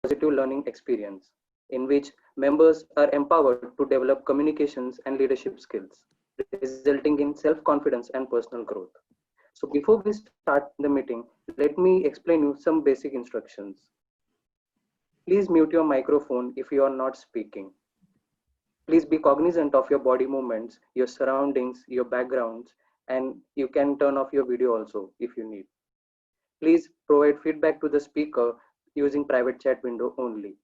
positive learning experience in which members are empowered to develop communications and leadership skills, resulting in self-confidence and personal growth. So before we start the meeting, let me explain you some basic instructions. Please mute your microphone if you are not speaking. Please be cognizant of your body movements, your surroundings, your backgrounds, and you can turn off your video also if you need. Please provide feedback to the speaker using private chat window only.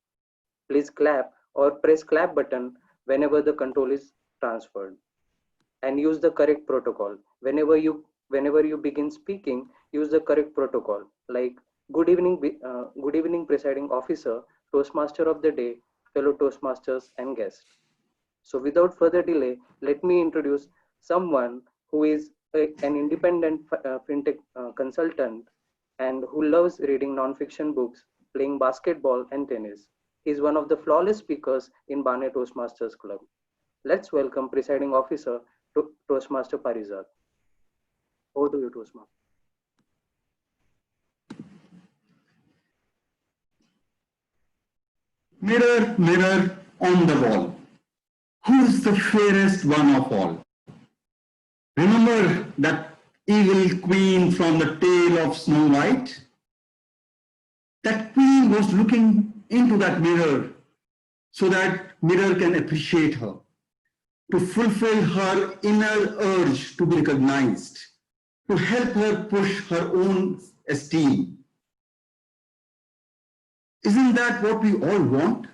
Please clap or press clap button whenever the control is transferred, and use the correct protocol. Whenever you begin speaking, use the correct protocol like good evening presiding officer, Toastmaster of the day, fellow Toastmasters and guests. So without further delay, let me introduce someone who is an independent fintech consultant and who loves reading non-fiction books, playing basketball and tennis. He is one of the flawless speakers in Bane Toastmasters Club. Let's welcome presiding officer Toastmaster Parizad. Over to you, Toastmaster. Mirror, mirror on the wall, who is the fairest one of all? Remember that evil queen from the tale of Snow White? That queen was looking into that mirror so that mirror can appreciate her, to fulfill her inner urge to be recognized, to help her push her own esteem. Isn't that what we all want?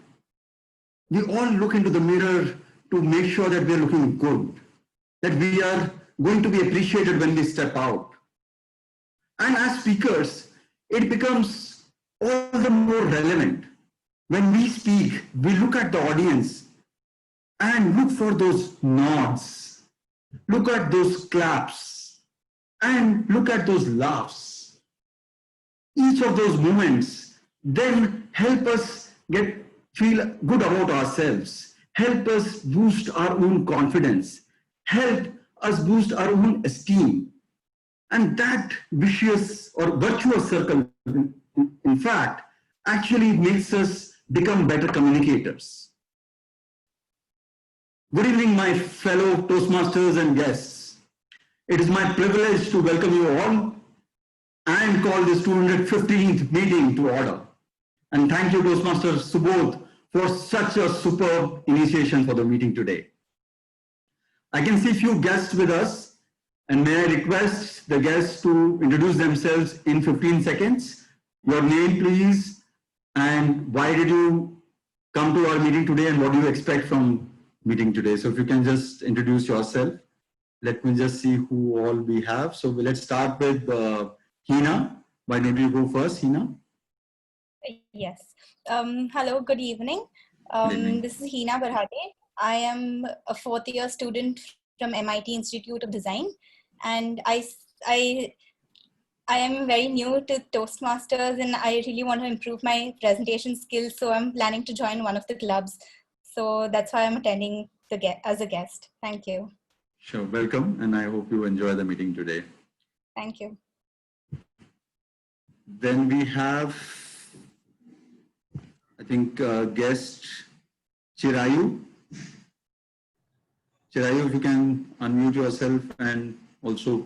We all look into the mirror to make sure that we are looking good, that we are going to be appreciated when we step out. And as speakers, it becomes all the more relevant. When we speak, we look at the audience and look for those nods, look at those claps, and look at those laughs. Each of those moments then help us feel good about ourselves, help us boost our own confidence, help us boost our own esteem. And that vicious or virtuous circle, in fact, actually makes us become better communicators. Good evening, my fellow Toastmasters and guests. It is my privilege to welcome you all and call this 215th meeting to order. And thank you, Toastmaster Subodh, for such a superb initiation for the meeting today. I can see few guests with us, and may I request the guests to introduce themselves in 15 seconds. Your name, please, and why did you come to our meeting today, and what do you expect from meeting today? So if you can just introduce yourself. Let me just see who all we have. So let's start with Hina. Why don't you go first, Hina? Yes. Hello, good evening. This is Hina Barhate. I am a fourth-year student from MIT Institute of Design, and I am very new to Toastmasters, and I really want to improve my presentation skills. So I'm planning to join one of the clubs. So that's why I'm attending as a guest. Thank you. Sure, welcome, and I hope you enjoy the meeting today. Thank you. Then we have, I think, guest Chirayu. Chirayu, if you can unmute yourself and also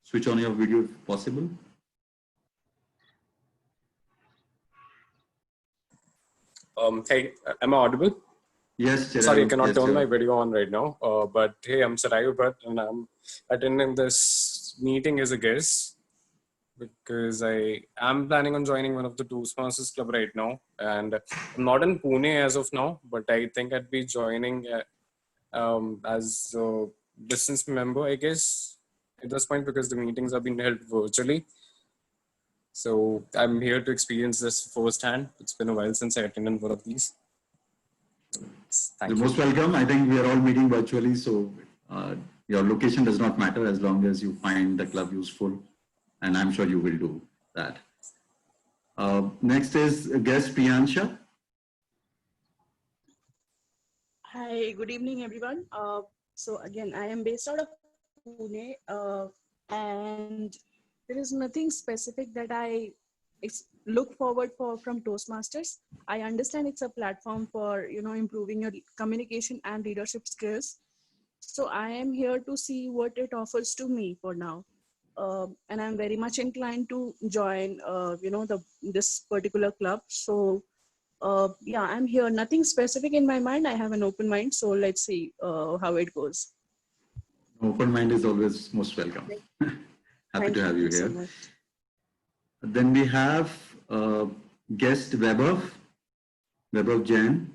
switch on your video if possible. Hey, am I audible? Yes, Chirayu. Sorry, I cannot turn Chirayu. my video on right now. But hey, I'm Chirayu Bhatt, and I'm attending this meeting as a guest because I am planning on joining one of the Toastmasters club right now. And I'm not in Pune as of now, but I think I'd be joining as a distance member, I guess, at this point, because the meetings are being held virtually. So I'm here to experience this firsthand. It's been a while since I attended one of these. You're most welcome. I think we are all meeting virtually, so your location does not matter as long as you find the club useful, and I'm sure you will do that. Next is guest Priyansha. Hi, good evening, everyone. So again, I am based out of Pune, and there is nothing specific that I look forward for from Toastmasters. I understand it's a platform for improving your communication and leadership skills. So I am here to see what it offers to me for now, and I'm very much inclined to join this particular club. So yeah, I'm here. Nothing specific in my mind. I have an open mind. So let's see how it goes. Open mind is always most welcome. Happy Thank to have you so here. much. Then we have guest Vaibhav Jain.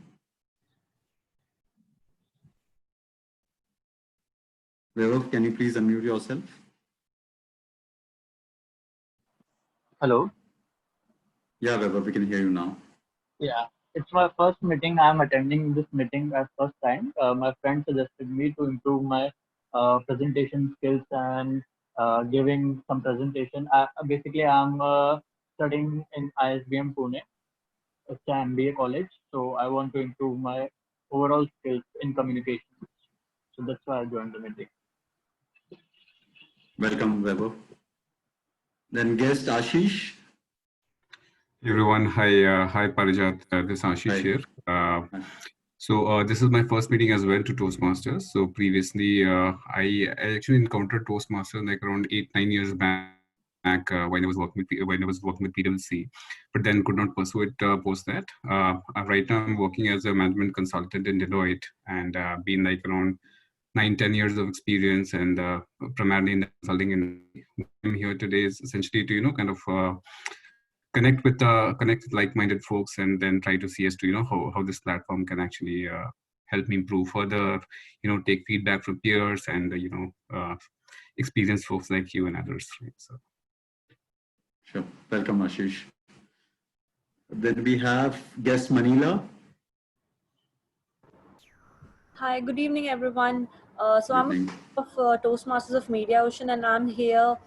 Vaibhav, can you please unmute yourself? Hello. Yeah, Vaibhav, we can hear you now. Yeah, it's my first meeting. I'm attending this meeting at first time. My friend suggested me to improve my presentation skills and giving some presentation. Basically, I'm studying in ISBM Pune. It's an MBA college, so I want to improve my overall skills in communication. So that's why I joined the meeting. Welcome, Vaibhav. Then guest Ashish. Everyone, hi Parijat, this is Ashish Hi. here. So this is my first meeting as well to Toastmasters. So previously, I actually encountered Toastmasters like around 8-9 years back when I was working with PwC, but then could not pursue it post that. Right now, I'm working as a management consultant in Deloitte and been like around 9-10 years of experience and primarily in the consulting. And I'm here today is essentially to kind of connect with like-minded folks and then try to see as to how this platform can actually help me improve further, take feedback from peers and experienced folks like you and others, right? So Sure. Welcome, Ashish. Then we have guest Manila. Hi, good evening, everyone. So Good I'm evening. of Toastmasters of Media Ocean, and I'm here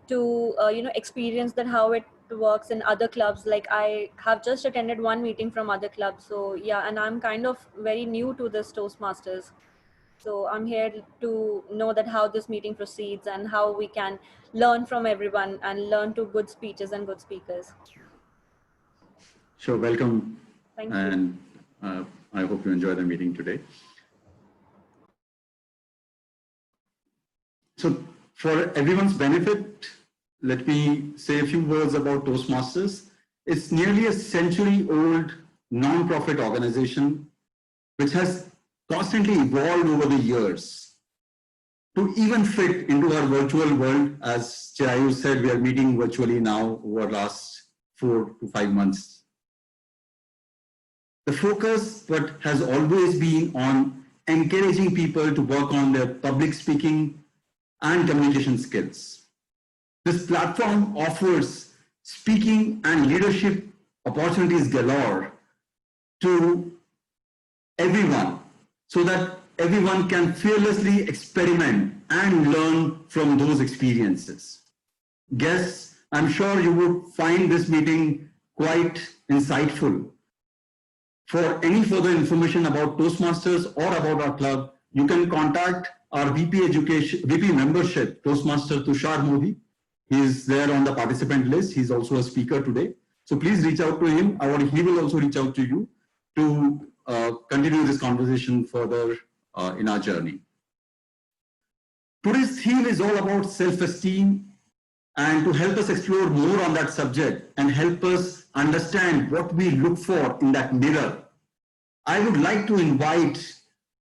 to experience that how it works in other clubs. Like I have just attended one meeting from other clubs, so yeah, and I'm kind of very new to this Toastmasters. So I'm here to know that how this meeting proceeds and how we can learn from everyone and learn to good speeches and good speakers. Sure, welcome. Thank you. And I hope you enjoy the meeting today. So for everyone's benefit, let me say a few words about Toastmasters. It's nearly a century-old non-profit organization which has constantly evolved over the years to even fit into our virtual world. As Chirayu said, we are meeting virtually now over the last 4 to 5 months. The focus has always been on encouraging people to work on their public speaking and communication skills. This platform offers speaking and leadership opportunities galore to everyone so that everyone can fearlessly experiment and learn from those experiences. Guests, I'm sure you would find this meeting quite insightful. For any further information about Toastmasters or about our club, you can contact our VP membership, Toastmaster Tushar Modi. He is there on the participant list. He's also a speaker today. So please reach out to him, or he will also reach out to you to continue this conversation further in our journey. Today's theme is all about self-esteem, and to help us explore more on that subject and help us understand what we look for in that mirror, I would like to invite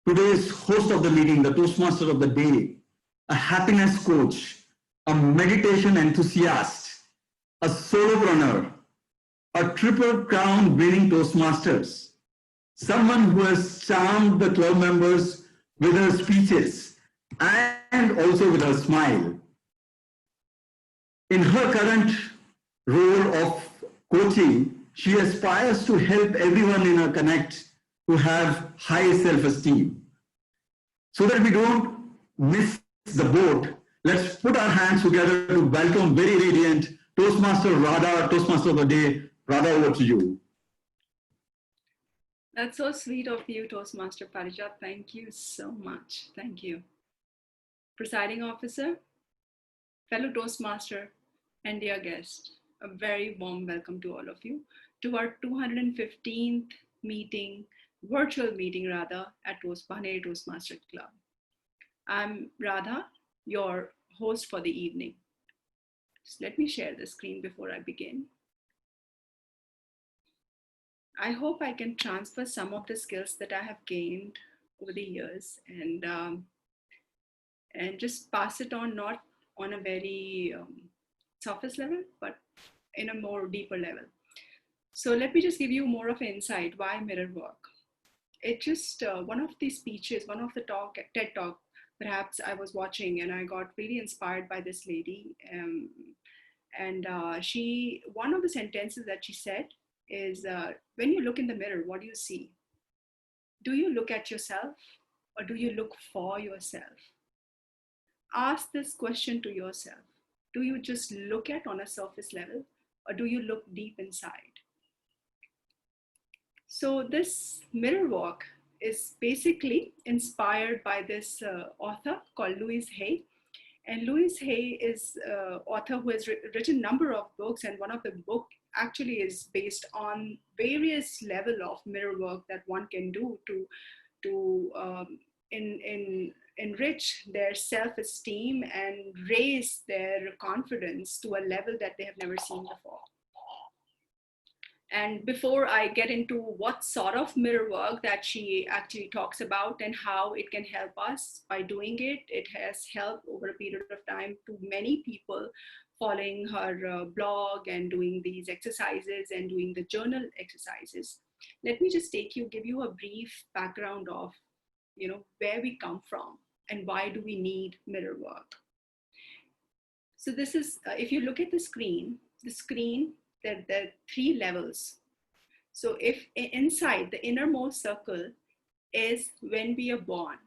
today's host of the meeting, the Toastmaster of the day, a happiness coach, a meditation enthusiast, a solopreneur, a triple crown winning Toastmasters, someone who has charmed the club members with her speeches and also with her smile. In her current role of coaching, she aspires to help everyone in her connect to have high self-esteem. So that we don't miss the boat, let's put our hands together to welcome very radiant Toastmaster Radha, Toastmaster of the day. Radha, over to you. That's so sweet of you, Toastmaster Parijat. Thank you so much. Thank you. Presiding officer, fellow Toastmaster, and dear guest. A very warm welcome to all of you to our 215th meeting, virtual meeting rather, at Bahane Toastmaster Club. I'm Radha, your host for the evening. Just let me share the screen before I begin. I hope I can transfer some of the skills that I have gained over the years and just pass it on, not on a very surface level, but in a more deeper level. So let me just give you more of an insight why mirror work. It just one of the speeches, one of the TED talk, perhaps I was watching, and I got really inspired by this lady. One of the sentences that she said is, when you look in the mirror, what do you see? Do you look at yourself or do you look for yourself? Ask this question to yourself. Do you just look at on a surface level or do you look deep inside? So this mirror walk is basically inspired by this author called Louise Hay. And Louise Hay is an author who has written a number of books, and one of the book actually is based on various level of mirror work that one can do to enrich their self-esteem and raise their confidence to a level that they have never seen before. And before I get into what sort of mirror work that she actually talks about and how it can help us by doing it, it has helped over a period of time to many people following her blog and doing these exercises and doing the journal exercises. Let me just give you a brief background of, where we come from and why do we need mirror work. So this is, if you look at the screen, there are 3 levels. So if inside the innermost circle is when we are born,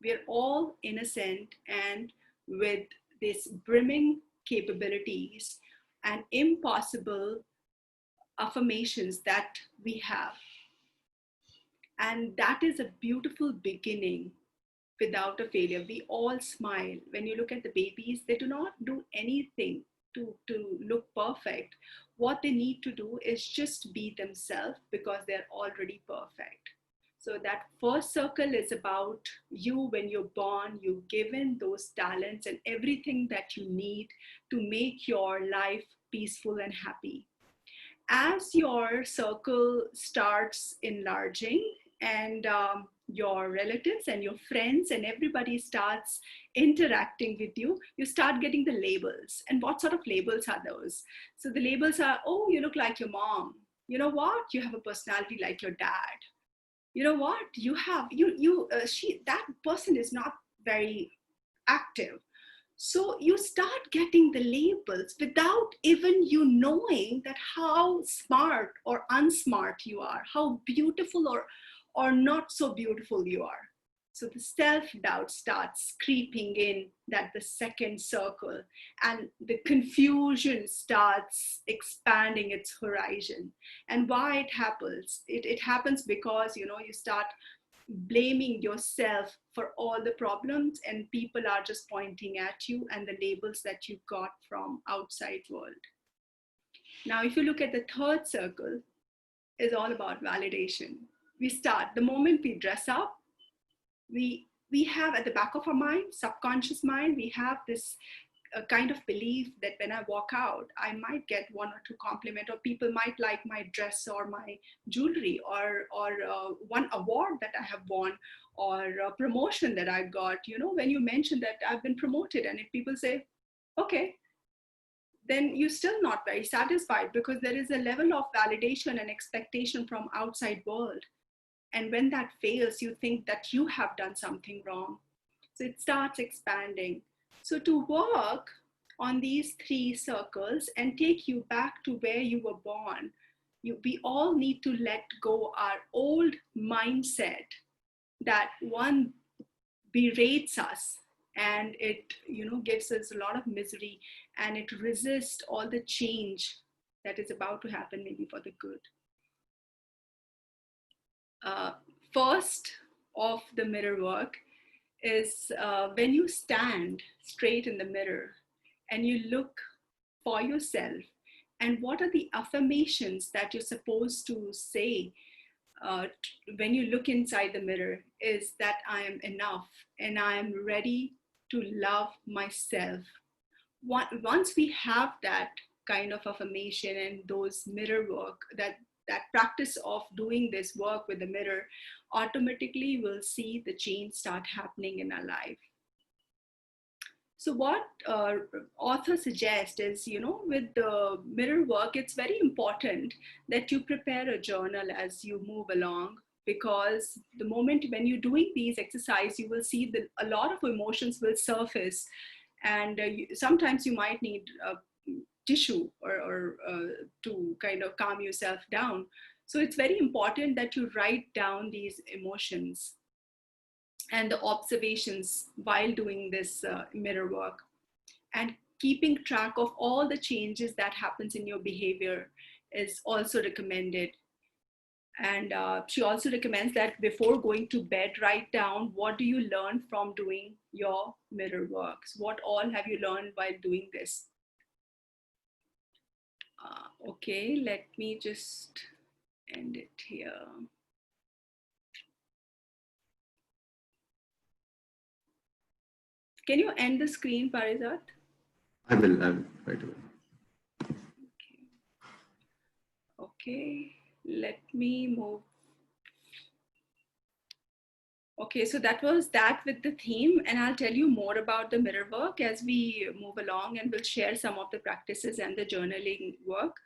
we are all innocent and with these brimming capabilities and impossible affirmations that we have. And that is a beautiful beginning without a failure. We all smile. When you look at the babies, they do not do anything to look perfect. What they need to do is just be themselves because they're already perfect. So that first circle is about you. When you're born, you're given those talents and everything that you need to make your life peaceful and happy. As your circle starts enlarging and your relatives and your friends and everybody starts interacting with you, you start getting the labels. And what sort of labels are those? So the labels are, oh, you look like your mom. You know what? You have a personality like your dad. You know what? You have, that person is not very active. So you start getting the labels without even you knowing that how smart or unsmart you are, how beautiful or not so beautiful you are. So the self-doubt starts creeping in, that the second circle, and the confusion starts expanding its horizon. And why it happens? It happens because, you start blaming yourself for all the problems and people are just pointing at you and the labels that you got from outside world. Now, if you look at the third circle, is all about validation. We start, the moment we dress up, we have at the back of our mind, subconscious mind, we have this kind of belief that when I walk out, I might get 1 or 2 compliments, or people might like my dress or my jewelry, or one award that I have won, or a promotion that I got. When you mention that I've been promoted, and if people say, okay, then you're still not very satisfied because there is a level of validation and expectation from outside world. And when that fails, you think that you have done something wrong. So it starts expanding. So to work on these 3 circles and take you back to where you were born, we all need to let go our old mindset that one berates us and it gives us a lot of misery and it resists all the change that is about to happen, maybe for the good. First of the mirror work is when you stand straight in the mirror and you look for yourself And what are the affirmations that you're supposed to say when you look inside the mirror? Is that I am enough and I am ready to love myself. Once we have that kind of affirmation and those mirror work, that practice of doing this work with the mirror, automatically we'll see the change start happening in our life. So what author suggests is, with the mirror work, it's very important that you prepare a journal as you move along, because the moment when you're doing these exercises, you will see that a lot of emotions will surface, and sometimes you might need tissue or to kind of calm yourself down. So it's very important that you write down these emotions and the observations while doing this mirror work, and keeping track of all the changes that happens in your behavior is also recommended. And she also recommends that before going to bed, write down what do you learn from doing your mirror works. What all have you learned while doing this? Okay, let me just end it here. Can you end the screen, Parijat? I will right away. Okay, let me move. Okay, so that was that with the theme, and I'll tell you more about the mirror work as we move along, and we'll share some of the practices and the journaling work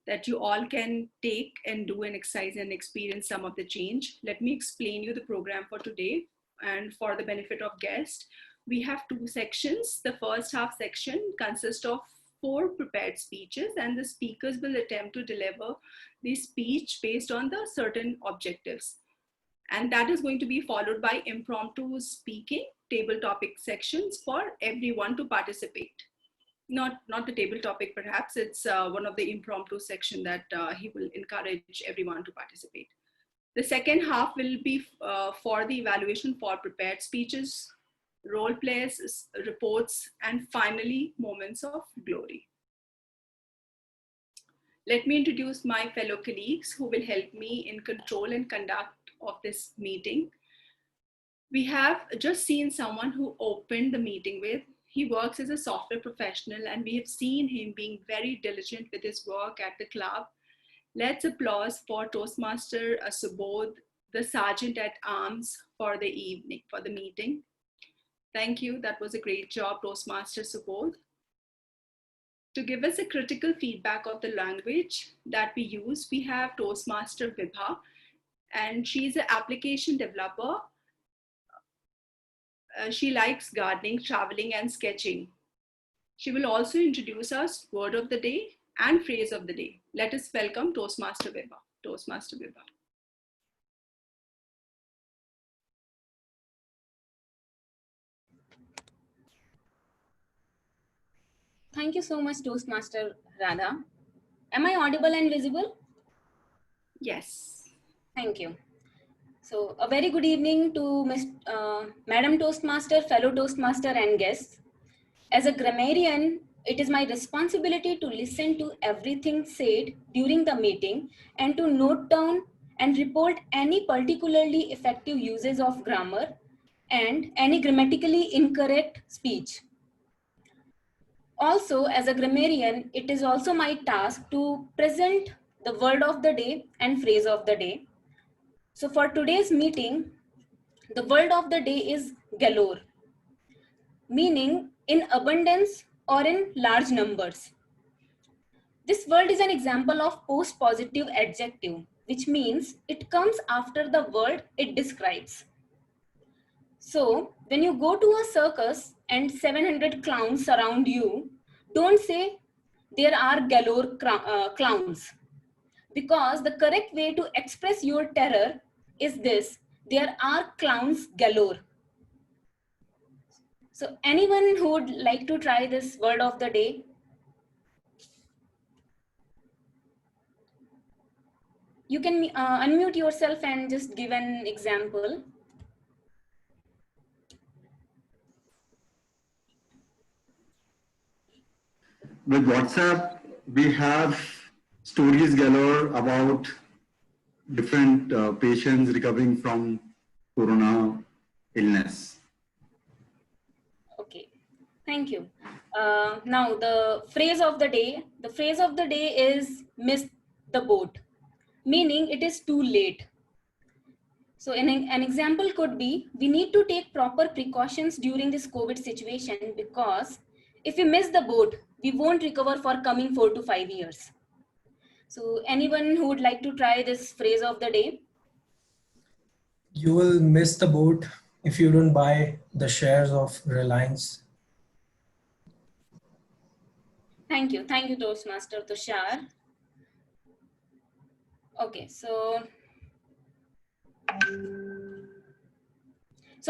that you all can take and do and exercise and experience some of the change. Let me explain you the program for today, and for the benefit of guests, we have 2 sections. The first half section consists of 4 prepared speeches, and the speakers will attempt to deliver the speech based on the certain objectives. And that is going to be followed by impromptu speaking, table topic sections for everyone to participate. Not the table topic, perhaps, it's one of the impromptu section that he will encourage everyone to participate. The second half will be for the evaluation for prepared speeches, role plays, reports, and finally, moments of glory. Let me introduce my fellow colleagues who will help me in control and conduct of this meeting. We have just seen someone who opened the meeting with. He works as a software professional, and we have seen him being very diligent with his work at the club. Let's applause for Toastmaster Subodh, the Sergeant at Arms for the evening, for the meeting. Thank you. That was a great job, Toastmaster Subodh. To give us a critical feedback of the language that we use, we have Toastmaster Vibha, and she's an application developer. She likes gardening, traveling, and sketching. She will also introduce us word of the day and phrase of the day. Let us welcome Toastmaster Vibha. Toastmaster Vibha. Thank you so much, Toastmaster Radha. Am I audible and visible? Yes. Thank you. So a very good evening to Madam Toastmaster, fellow Toastmaster and guests. As a grammarian, it is my responsibility to listen to everything said during the meeting and to note down and report any particularly effective uses of grammar and any grammatically incorrect speech. Also, as a grammarian, it is also my task to present the word of the day and phrase of the day. So for today's meeting, the word of the day is galore, meaning in abundance or in large numbers. This word is an example of post-positive adjective, which means it comes after the word it describes. So when you go to a circus and 700 clowns surround you, don't say there are galore clowns, because the correct way to express your terror is this: there are clowns galore. So anyone who would like to try this word of the day? You can unmute yourself and just give an example. With WhatsApp, We have stories galore about different patients recovering from corona illness. Okay, thank you. Now the phrase of the day. The phrase of the day is "miss the boat," meaning it is too late. So an example could be, we need to take proper precautions during this COVID situation, because if we miss the boat, we won't recover for coming 4 to 5 years. So anyone who would like to try this phrase of the day? You will miss the boat if you don't buy the shares of Reliance. Thank you, Toastmaster Tushar. Okay, so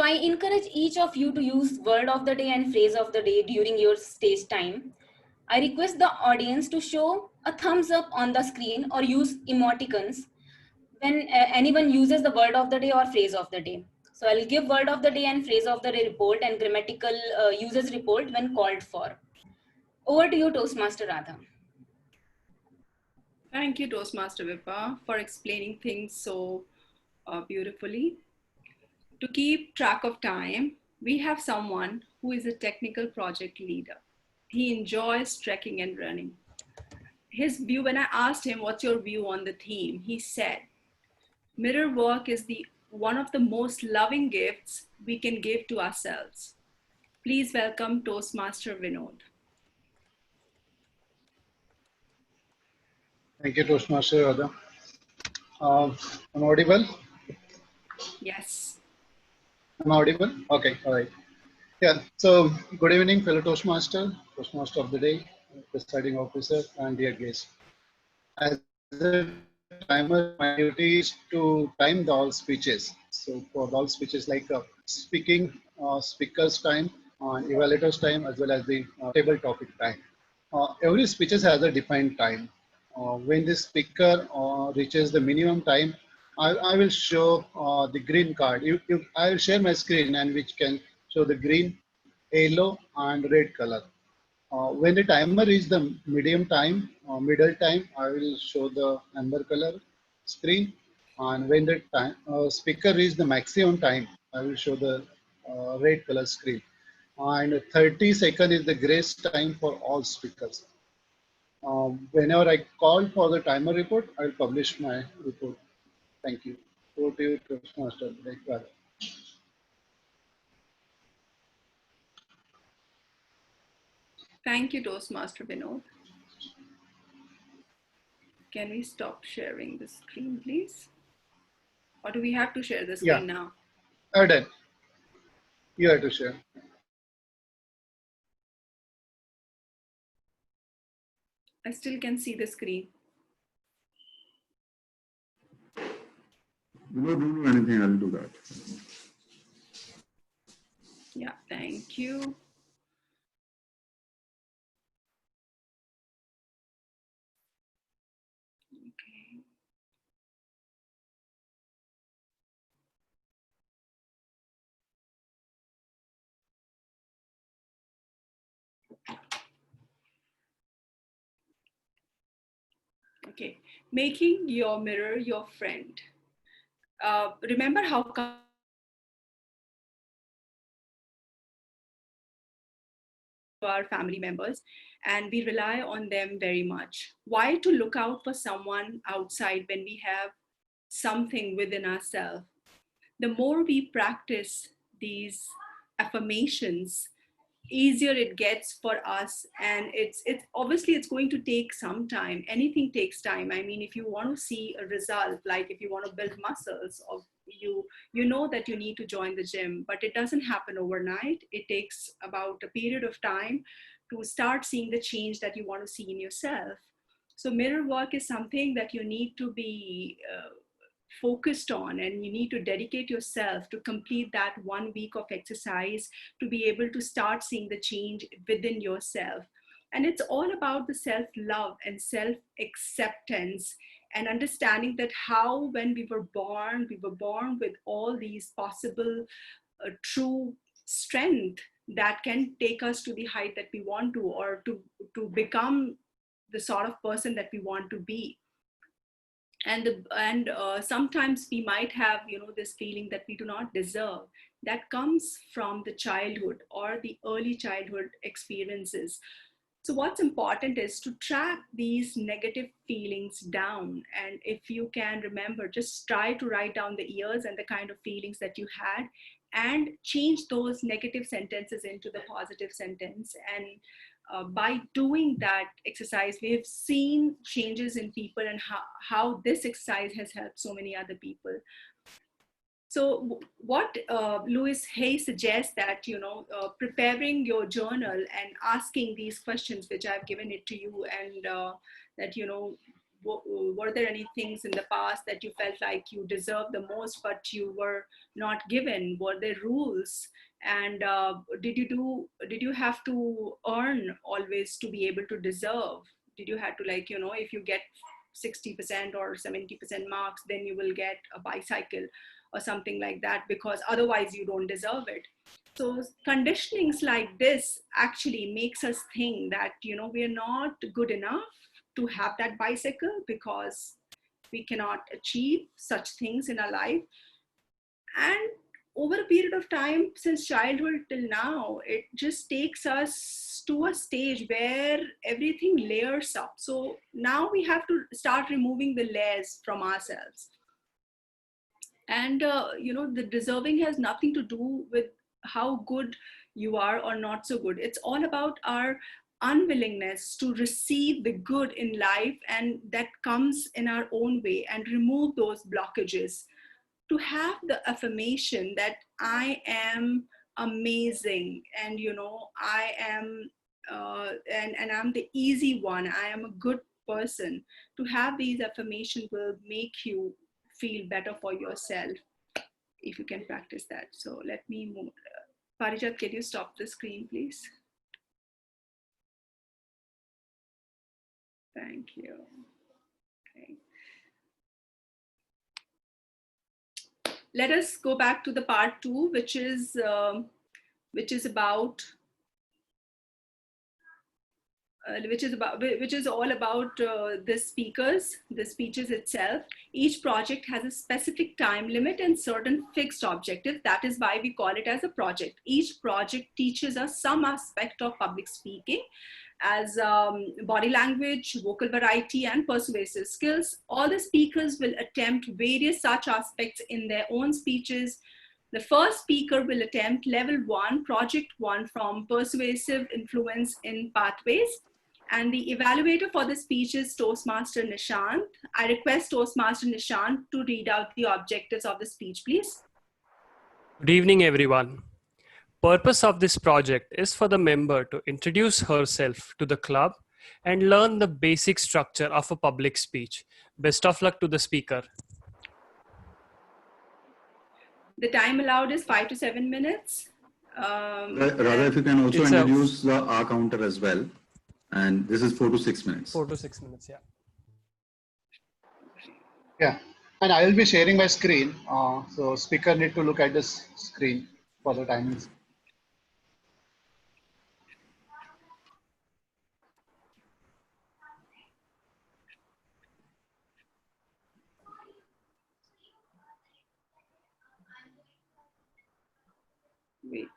I encourage each of you to use word of the day and phrase of the day during your stage time. I request the audience to show a thumbs up on the screen or use emoticons when anyone uses the word of the day or phrase of the day. So I'll give word of the day and phrase of the day report and grammatical uses report when called for. Over to you, Toastmaster Radha. Thank you, Toastmaster Vippa, for explaining things so beautifully. To keep track of time, we have someone who is a technical project leader. He enjoys trekking and running. His view, when I asked him, what's your view on the theme? He said, mirror work is one of the most loving gifts we can give to ourselves. Please welcome Toastmaster Vinod. Thank you, Toastmaster Radha. I'm audible? Yes. I'm audible? Okay, all right. Yeah, so good evening, fellow Toastmaster, Toastmaster of the day, presiding officer, and dear guests. As a timer, my duty is to time the all speeches. So for all speeches like speaker's time, evaluator's time, as well as the table topic time. Every speeches has a defined time. When the speaker reaches the minimum time, I will show the green card. I will share my screen and which can show the green, yellow, and red color. When the timer is the medium time, middle time, I will show the amber color screen. And when the time, speaker is the maximum time, I will show the red color screen. And 30 seconds is the grace time for all speakers. Whenever I call for the timer report, I will publish my report. Thank you. Over to you, Toastmaster. Thank you, Toastmaster Vinod. Can we stop sharing the screen, please? Or do we have to share the screen now? Done. You have to share. I still can see the screen. No, don't do anything, I'll do that. Yeah, thank you. Okay. Okay, making your mirror your friend. Remember how our family members, and we rely on them very much. Why to look out for someone outside when we have something within ourselves? The more we practice these affirmations, easier it gets for us. And it's obviously it's going to take some time. Anything takes time. I mean, if you want to see a result, like if you want to build muscles, or you know that you need to join the gym, but it doesn't happen overnight. It takes about a period of time to start seeing the change that you want to see in yourself. So mirror work is something that you need to be focused on, and you need to dedicate yourself to complete that 1 week of exercise to be able to start seeing the change within yourself. And it's all about the self-love and self-acceptance, and understanding that how when we were born with all these possible true strength that can take us to the height that we want to, or to become the sort of person that we want to be. And sometimes we might have, this feeling that we do not deserve, that comes from the childhood or the early childhood experiences. So what's important is to track these negative feelings down. And if you can remember, just try to write down the years and the kind of feelings that you had, and change those negative sentences into the positive sentence. And by doing that exercise, we've seen changes in people, and how this exercise has helped so many other people. So what Louis Hay suggests that, preparing your journal and asking these questions, which I've given it to you, and that, were there any things in the past that you felt like you deserved the most, but you were not given? Were there rules? And did you have to earn always to be able to deserve? Did you have to, if you get 60% or 70% marks, then you will get a bicycle or something like that, because otherwise you don't deserve it. So conditionings like this actually makes us think that, we're not good enough to have that bicycle, because we cannot achieve such things in our life. And over a period of time, since childhood till now, it just takes us to a stage where everything layers up. So now we have to start removing the layers from ourselves. And, the deserving has nothing to do with how good you are or not so good. It's all about our unwillingness to receive the good in life, and that comes in our own way, and remove those blockages. To have the affirmation that I am amazing, and, I am, and I'm the easy one, I am a good person. To have these affirmations will make you feel better for yourself, if you can practice that. So let me move. Parijat, can you stop the screen, please? Thank you. Okay. Let us go back to the part 2, which is about which is all about the speeches itself. Each project has a specific time limit and certain fixed objectives. That is why we call it as a project. Each project teaches us some aspect of public speaking, as body language, vocal variety, and persuasive skills. All the speakers will attempt various such aspects in their own speeches. The first speaker will attempt level 1, project 1, from persuasive influence in pathways. And the evaluator for the speech is Toastmaster Nishant. I request Toastmaster Nishant to read out the objectives of the speech, please. Good evening, everyone. Purpose of this project is for the member to introduce herself to the club and learn the basic structure of a public speech. Best of luck to the speaker. The time allowed is 5 to 7 minutes. Rather, if you can also introduce the R counter as well. And this is 4 to 6 minutes. 4 to 6 minutes, yeah. Yeah, and I will be sharing my screen. So speaker need to look at this screen for the timings. Wait.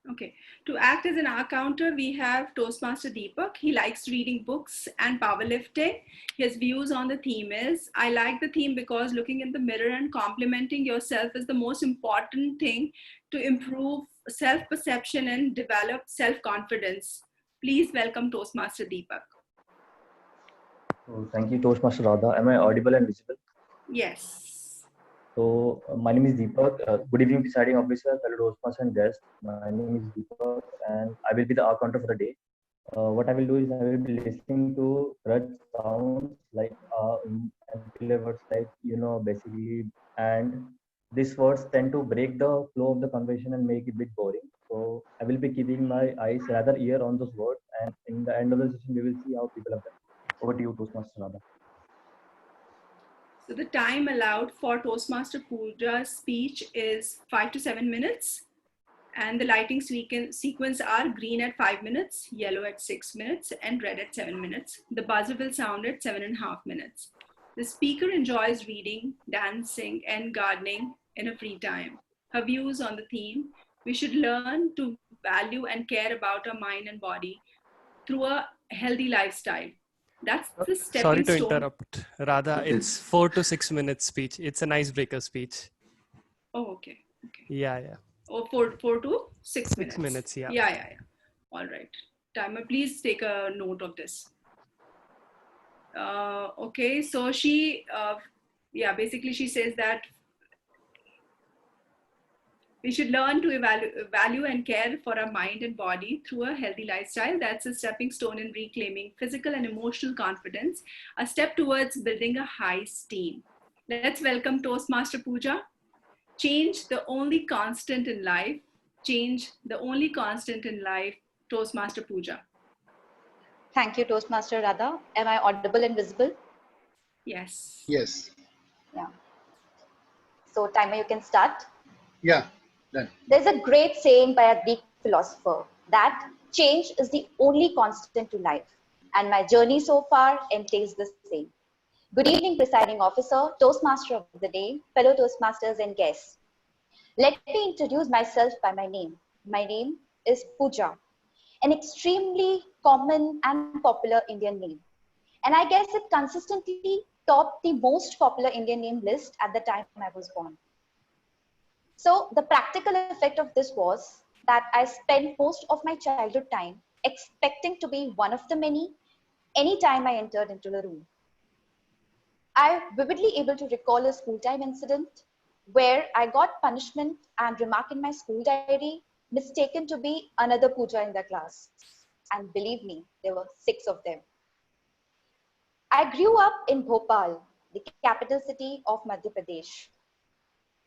Okay, to act as an R counter, we have Toastmaster Deepak. He likes reading books and powerlifting. His views on the theme is, I like the theme because looking in the mirror and complimenting yourself is the most important thing to improve self-perception and develop self-confidence. Please welcome Toastmaster Deepak. So thank you, Toastmaster Radha. Am I audible and visible? Yes. So my name is Deepak. Good evening, presiding officer, fellow Toastmasters and guests. My name is Deepak, and I will be the R counter for the day. What I will do is I will be listening to crutch sounds like and words like basically, and these words tend to break the flow of the conversation and make it a bit boring. So I will be keeping my eyes rather ear on those words, and in the end of the session we will see how people have done. Over to you, Toastmaster Radha. So the time allowed for Toastmaster Pooja's speech is 5 to 7 minutes. And the lighting sequence are green at 5 minutes, yellow at 6 minutes, and red at 7 minutes. The buzzer will sound at 7.5 minutes. The speaker enjoys reading, dancing, and gardening in a free time. Her views on the theme: we should learn to value and care about our mind and body through a healthy lifestyle. That's the Sorry stepping to stone. interrupt. Radha, it's 4 to 6 minutes speech. It's an icebreaker speech. Oh, okay. Okay. Yeah, yeah. Oh, 4 to 6 minutes. 6 minutes, yeah. Yeah. All right. Timer, please take a note of this. Okay, so she, basically she says that we should learn to value and care for our mind and body through a healthy lifestyle. That's a stepping stone in reclaiming physical and emotional confidence, a step towards building a high esteem. Let's welcome Toastmaster Pooja. Change the only constant in life. Change the only constant in life. Toastmaster Pooja. Thank you, Toastmaster Radha. Am I audible and visible? Yes. Yes. Yeah. So, timer, you can start. Yeah, done. There's a great saying by a Greek philosopher that change is the only constant to life. And my journey so far entails the same. Good evening, presiding officer, Toastmaster of the day, fellow Toastmasters and guests. Let me introduce myself by my name. My name is Pooja, an extremely common and popular Indian name. And I guess it consistently topped the most popular Indian name list at the time I was born. So the practical effect of this was that I spent most of my childhood time expecting to be one of the many anytime I entered into the room. I vividly able to recall a school time incident where I got punishment and remark in my school diary mistaken to be another Pooja in the class. And believe me, there were 6 of them. I grew up in Bhopal, the capital city of Madhya Pradesh.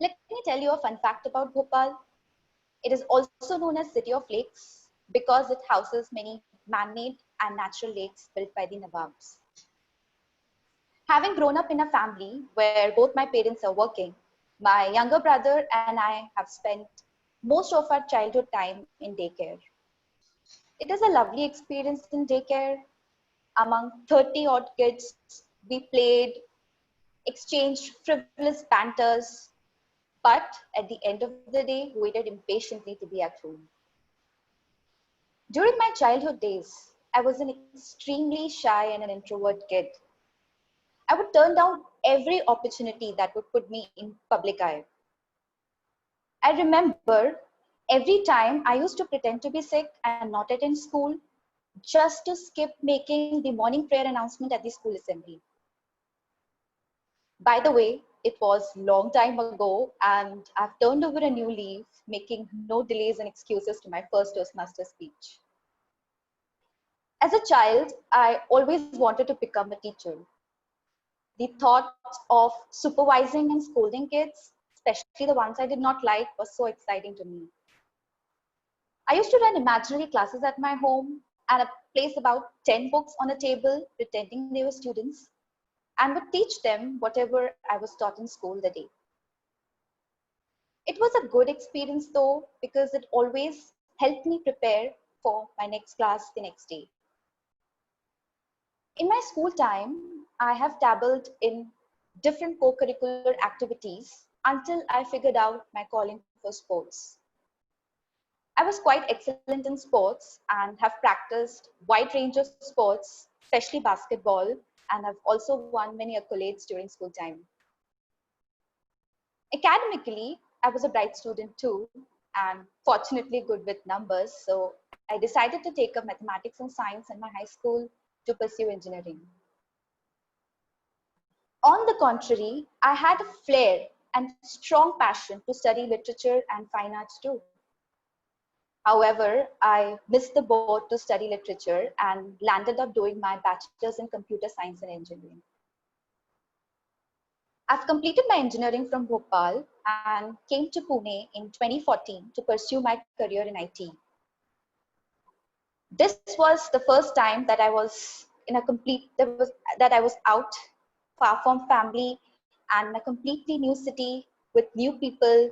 Let me tell you a fun fact about Bhopal. It is also known as City of Lakes because it houses many man-made and natural lakes built by the Nawabs. Having grown up in a family where both my parents are working, my younger brother and I have spent most of our childhood time in daycare. It is a lovely experience in daycare. Among 30 odd kids, we played, exchanged frivolous banters, but at the end of the day, waited impatiently to be at home. During my childhood days, I was an extremely shy and an introvert kid. I would turn down every opportunity that would put me in public eye. I remember every time I used to pretend to be sick and not attend school just to skip making the morning prayer announcement at the school assembly. By the way, it was long time ago and I've turned over a new leaf, making no delays and excuses to my first Toastmaster speech. As a child, I always wanted to become a teacher. The thought of supervising and scolding kids, especially the ones I did not like, was so exciting to me. I used to run imaginary classes at my home and place about 10 books on a table, pretending they were students, and would teach them whatever I was taught in school the day. It was a good experience though, because it always helped me prepare for my next class the next day. In my school time, I have dabbled in different co-curricular activities until I figured out my calling for sports. I was quite excellent in sports and have practiced wide range of sports, especially basketball, and have also won many accolades during school time. Academically, I was a bright student too, and fortunately good with numbers, so I decided to take up mathematics and science in my high school to pursue engineering. On the contrary, I had a flair and strong passion to study literature and fine arts too. However, I missed the boat to study literature and landed up doing my bachelor's in computer science and engineering. I've completed my engineering from Bhopal and came to Pune in 2014 to pursue my career in IT. This was the first time that I was in a that I was out, far from family, and a completely new city with new people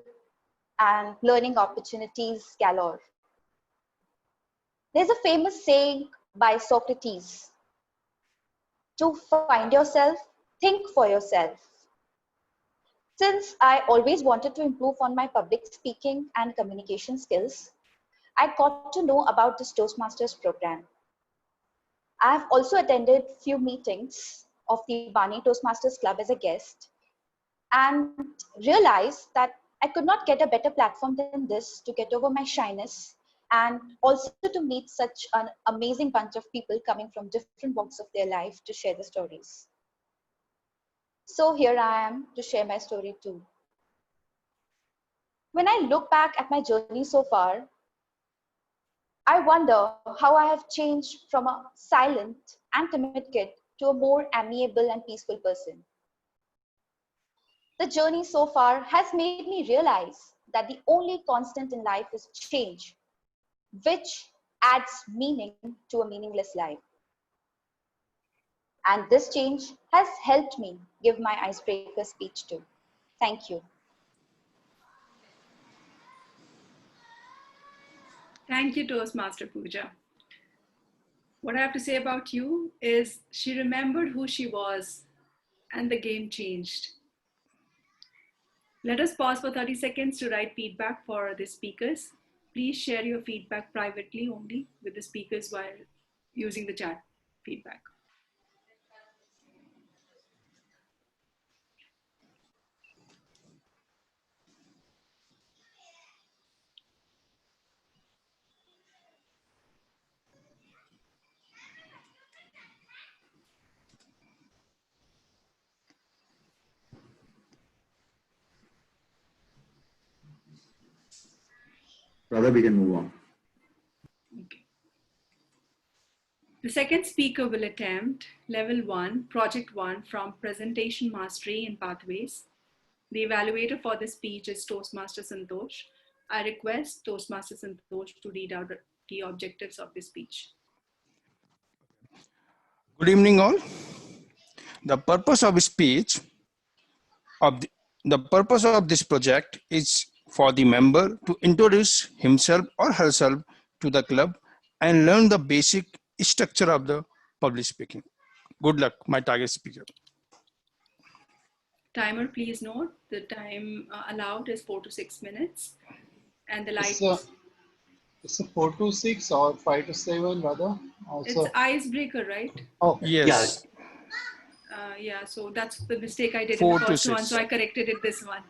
and learning opportunities galore. There's a famous saying by Socrates: to find yourself, think for yourself. Since I always wanted to improve on my public speaking and communication skills, I got to know about this Toastmasters program. I have also attended few meetings of the Bani Toastmasters Club as a guest and realized that I could not get a better platform than this to get over my shyness and also to meet such an amazing bunch of people coming from different walks of their life to share the stories. So here I am to share my story too. When I look back at my journey so far, I wonder how I have changed from a silent and timid kid to a more amiable and peaceful person. The journey so far has made me realize that the only constant in life is change, which adds meaning to a meaningless life. And this change has helped me give my icebreaker speech too. Thank you. Thank you, Toastmaster Pooja. What I have to say about you is she remembered who she was and the game changed. Let us pause for 30 seconds to write feedback for the speakers. Please share your feedback privately only with the speakers while using the chat feedback. Rather, we can move on. Okay. The second speaker will attempt Level 1, Project 1 from Presentation Mastery in Pathways. The evaluator for this speech is Toastmaster Santosh. I request Toastmaster Santosh to read out the key objectives of this speech. Good evening all. The purpose of speech the purpose of this project is for the member to introduce himself or herself to the club and learn the basic structure of the public speaking. Good luck, my target speaker. Timer, please note the time allowed is 4 to 6 minutes, and the lights. It's a 4 to 6 or 5 to 7 rather. Also. It's icebreaker, right? Oh yes. Yeah, so that's the mistake I did in 4 the to first one, 6. so I corrected it this one.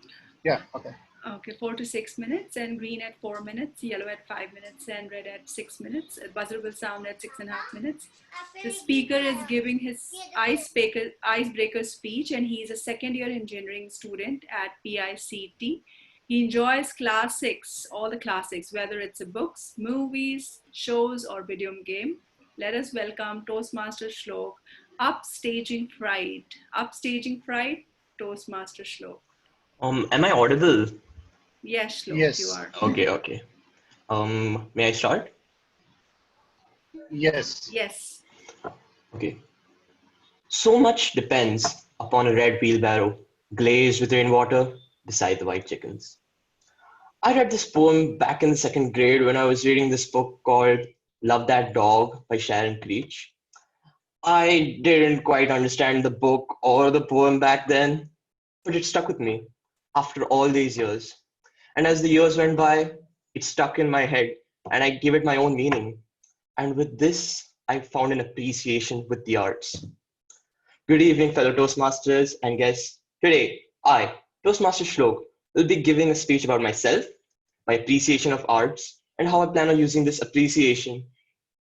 Yeah, okay. Okay, 4 to 6 minutes, and green at 4 minutes, yellow at 5 minutes, and red at 6 minutes. A buzzer will sound at 6.5 minutes. The speaker is giving his icebreaker speech, and he is a second year engineering student at PICT. He enjoys classics, all the classics, whether it's books, movies, shows, or video game. Let us welcome Toastmaster Shlok, Upstaging Fright. Upstaging Fright, Toastmaster Shlok. Am I audible? Yes, Shlok, yes. you are. Okay. May I start? Yes. Yes. Okay. So much depends upon a red wheelbarrow glazed with rainwater beside the white chickens. I read this poem back in the second grade when I was reading this book called Love That Dog by Sharon Creech. I didn't quite understand the book or the poem back then, but it stuck with me after all these years. And as the years went by, it stuck in my head and I gave it my own meaning. And with this, I found an appreciation with the arts. Good evening, fellow Toastmasters and guests. Today, I, Toastmaster Shlok, will be giving a speech about myself, my appreciation of arts, and how I plan on using this appreciation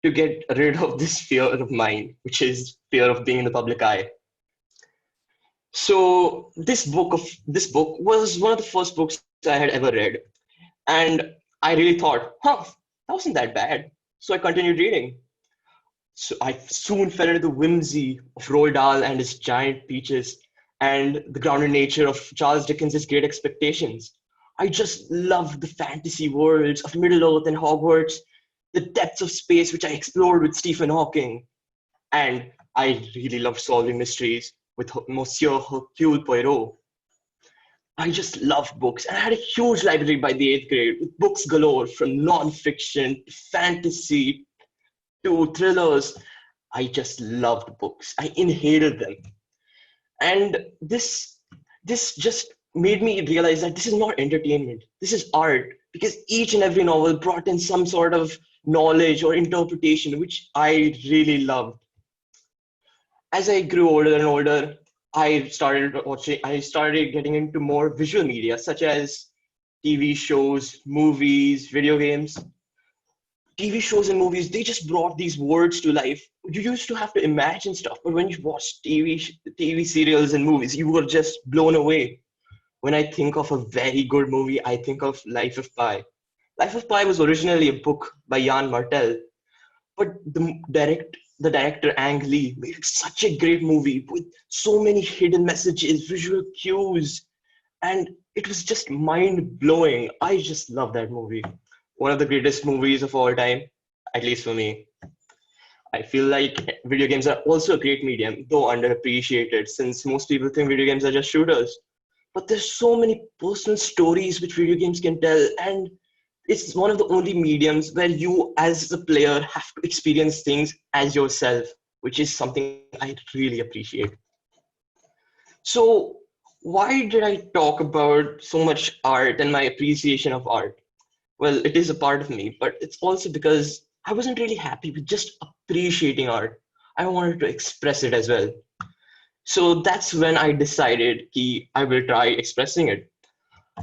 to get rid of this fear of mine, which is fear of being in the public eye. So this book was one of the first books I had ever read. And I really thought, that wasn't that bad. So I continued reading. So I soon fell into the whimsy of Roald Dahl and his giant peaches and the grounded nature of Charles Dickens' Great Expectations. I just loved the fantasy worlds of Middle-earth and Hogwarts, the depths of space which I explored with Stephen Hawking. And I really loved solving mysteries with Monsieur Hercule Poirot. I just loved books, and I had a huge library by the 8th grade with books galore from non-fiction to fantasy to thrillers. I just loved books. I inhaled them. And this just made me realize that this is not entertainment. This is art, because each and every novel brought in some sort of knowledge or interpretation, which I really loved. As I grew older and older, I started getting into more visual media, such as TV shows, movies, video games. TV shows and movies, they just brought these words to life. You used to have to imagine stuff, but when you watch TV serials and movies, you were just blown away. When I think of a very good movie, I think of Life of Pi. Life of Pi was originally a book by Jan Martel, but the director Ang Lee made it such a great movie with so many hidden messages, visual cues, and it was just mind blowing. I just love that movie. One of the greatest movies of all time, at least for me. I feel like video games are also a great medium, though underappreciated, since most people think video games are just shooters. But there's so many personal stories which video games can tell, and it's one of the only mediums where you as a player have to experience things as yourself, which is something I really appreciate. So why did I talk about so much art and my appreciation of art? Well, it is a part of me, but it's also because I wasn't really happy with just appreciating art. I wanted to express it as well. So that's when I decided that I will try expressing it.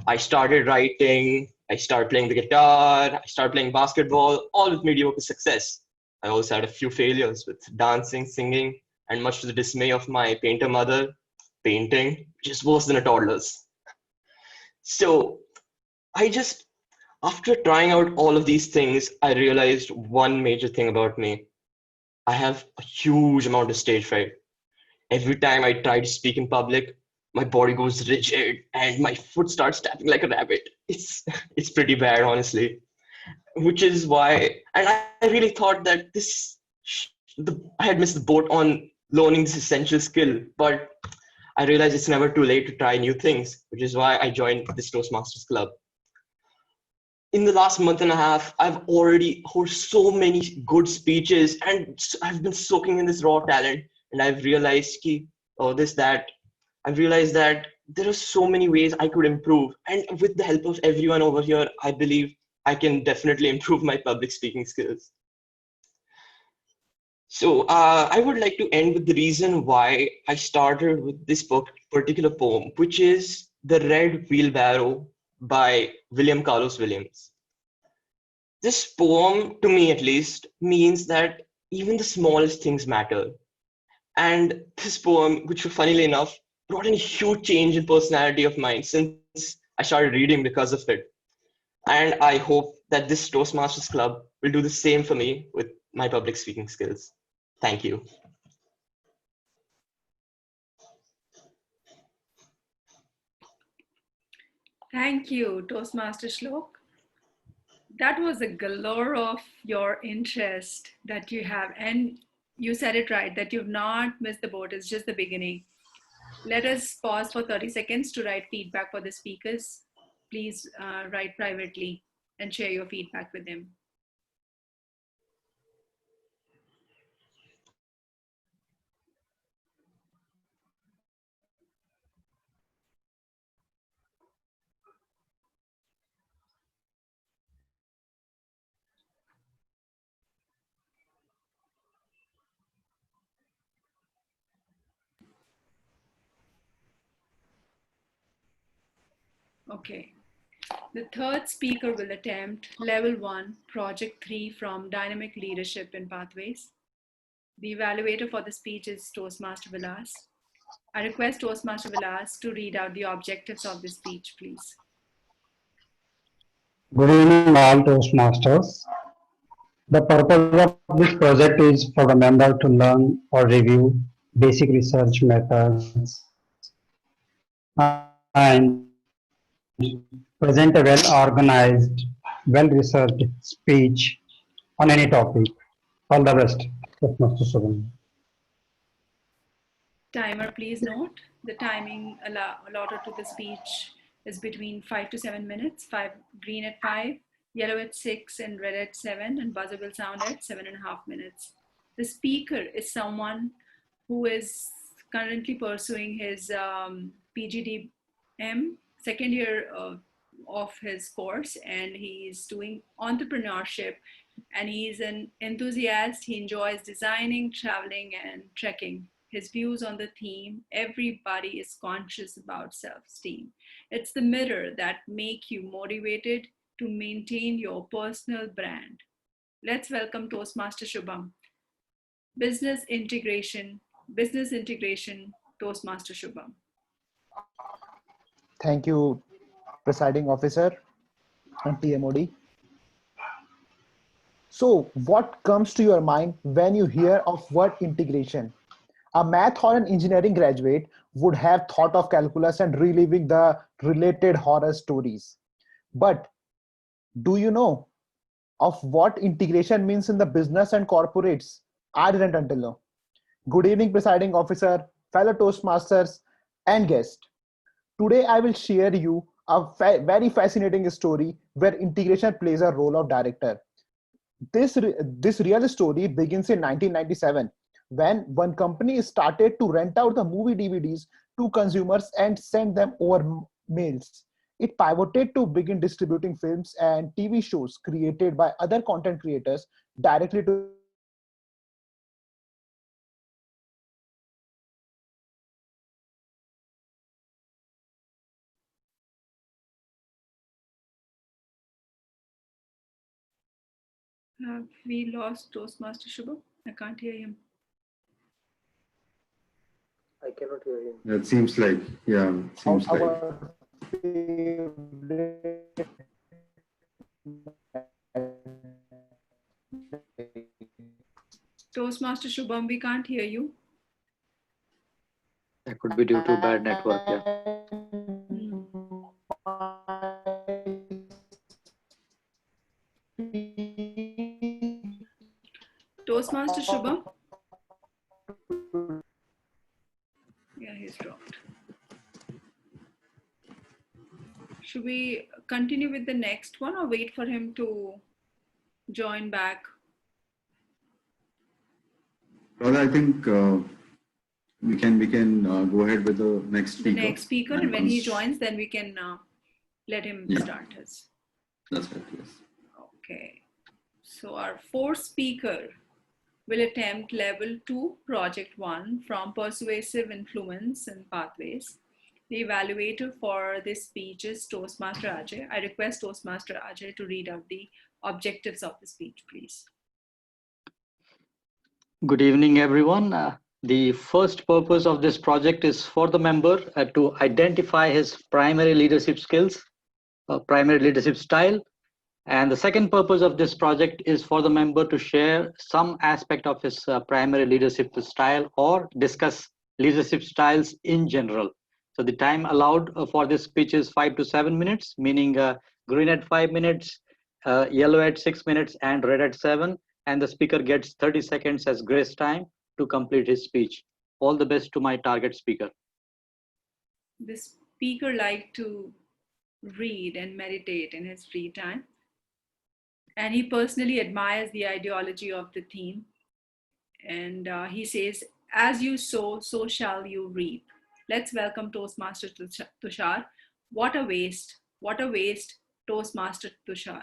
I started writing, I started playing the guitar, I started playing basketball, all with mediocre success. I also had a few failures with dancing, singing, and much to the dismay of my painter mother, painting, which is worse than a toddler's. So I just, after trying out all of these things, I realized one major thing about me. I have a huge amount of stage fright. Every time I try to speak in public, my body goes rigid and my foot starts tapping like a rabbit. It's pretty bad, honestly. Which is why, and I really thought that I had missed the boat on learning this essential skill, but I realized it's never too late to try new things, which is why I joined this Toastmasters club. In the last month and a half, I've already heard so many good speeches, and I've been soaking in this raw talent. And I've realized I've realized that there are so many ways I could improve. And with the help of everyone over here, I believe I can definitely improve my public speaking skills. So I would like to end with the reason why I started with this particular poem, which is The Red Wheelbarrow by William Carlos Williams. This poem, to me at least, means that even the smallest things matter. And this poem, which funnily enough, brought in a huge change in personality of mine since I started reading because of it. And I hope that this Toastmasters Club will do the same for me with my public speaking skills. Thank you. Thank you, Toastmaster Shlok. That was a galore of your interest that you have. And you said it right, that you've not missed the boat. It's just the beginning. Let us pause for 30 seconds to write feedback for the speakers. Please write privately and share your feedback with them. Okay. The third speaker will attempt Level 1, Project 3 from Dynamic Leadership in Pathways. The evaluator for the speech is Toastmaster Vilas. I request Toastmaster Vilas to read out the objectives of the speech, please. Good evening, all Toastmasters. The purpose of this project is for the member to learn or review basic research methods and present a well-organized, well-researched speech on any topic. All the best, Toastmaster Sugan. Timer, please note the timing allotted to the speech is between 5 to 7 minutes, green at 5, yellow at 6, and red at 7, and buzzer will sound at 7.5 minutes. The speaker is someone who is currently pursuing his PGDM, second year of his course, and he's doing entrepreneurship, and he's an enthusiast. He enjoys designing, traveling, and trekking. His views on the theme, everybody is conscious about self-esteem. It's the mirror that make you motivated to maintain your personal brand. Let's welcome Toastmaster Shubham. Business integration, Toastmaster Shubham. Thank you, Presiding Officer and TMoD. So what comes to your mind when you hear of word integration? A math or an engineering graduate would have thought of calculus and reliving the related horror stories. But do you know of what integration means in the business and corporates? I didn't until now. Good evening, Presiding Officer, fellow Toastmasters, and guests. Today, I will share you a very fascinating story where integration plays a role of director. This real story begins in 1997 when one company started to rent out the movie DVDs to consumers and send them over mails. It pivoted to begin distributing films and TV shows created by other content creators directly to Have we lost Toastmaster Shubham? I can't hear him. I cannot hear him. It seems like, yeah, it seems like. Toastmaster Shubham, we can't hear you. That could be due to bad network, yeah. Toastmaster Shubham? Yeah, he's dropped. Should we continue with the next one or wait for him to join back? Well, I think we can go ahead with the next speaker. The next speaker, and when he joins, then we can let him start his. That's right, yes. Okay. So our fourth speaker will attempt level 2, project 1 from persuasive influence and pathways. The evaluator for this speech is Toastmaster Ajay. I request Toastmaster Ajay to read out the objectives of the speech, please. Good evening, everyone. The first purpose of this project is for the member to identify his primary leadership skills, primary leadership style. And the second purpose of this project is for the member to share some aspect of his primary leadership style or discuss leadership styles in general. So the time allowed for this speech is 5 to 7 minutes, meaning green at 5 minutes, yellow at 6 minutes, and red at 7. And the speaker gets 30 seconds as grace time to complete his speech. All the best to my target speaker. The speaker likes to read and meditate in his free time. And he personally admires the ideology of the theme. And he says, as you sow, so shall you reap. Let's welcome Toastmaster Tushar. What a waste, Toastmaster Tushar.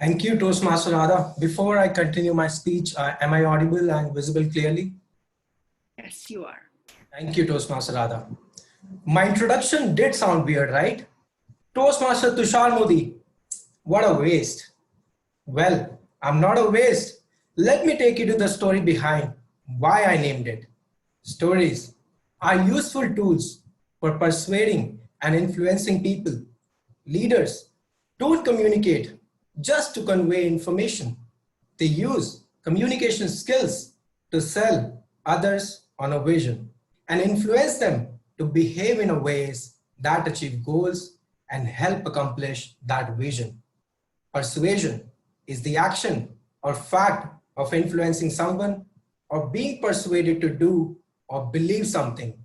Thank you, Toastmaster Radha. Before I continue my speech, am I audible and visible clearly? Yes, you are. Thank you, Toastmaster Radha. My introduction did sound weird, right? Toastmaster Tushar Modi. What a waste. Well, I'm not a waste. Let me take you to the story behind why I named it. Stories are useful tools for persuading and influencing people. Leaders don't communicate just to convey information. They use communication skills to sell others on a vision and influence them to behave in ways that achieve goals and help accomplish that vision. Persuasion is the action or fact of influencing someone or being persuaded to do or believe something.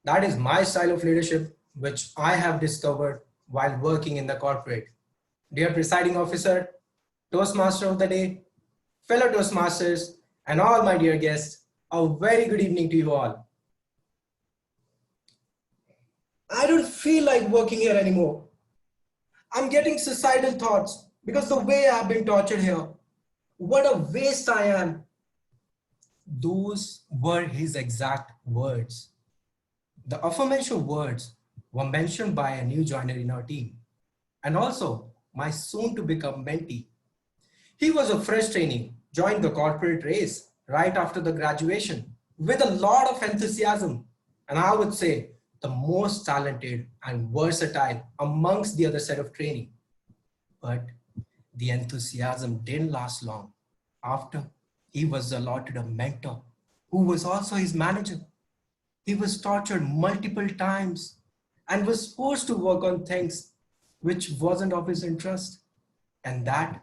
That is my style of leadership, which I have discovered while working in the corporate. Dear presiding officer, Toastmaster of the day, fellow Toastmasters, and all my dear guests, a very good evening to you all. I don't feel like working here anymore. I'm getting suicidal thoughts because the way I've been tortured here. What a waste I am. Those were his exact words. The aforementioned words were mentioned by a new joiner in our team, and also my soon to become mentee. He was a fresh trainee, joined the corporate race right after the graduation with a lot of enthusiasm, and I would say the most talented and versatile amongst the other set of trainee. But the enthusiasm didn't last long. After he was allotted a mentor who was also his manager. He was tortured multiple times and was forced to work on things which wasn't of his interest. And that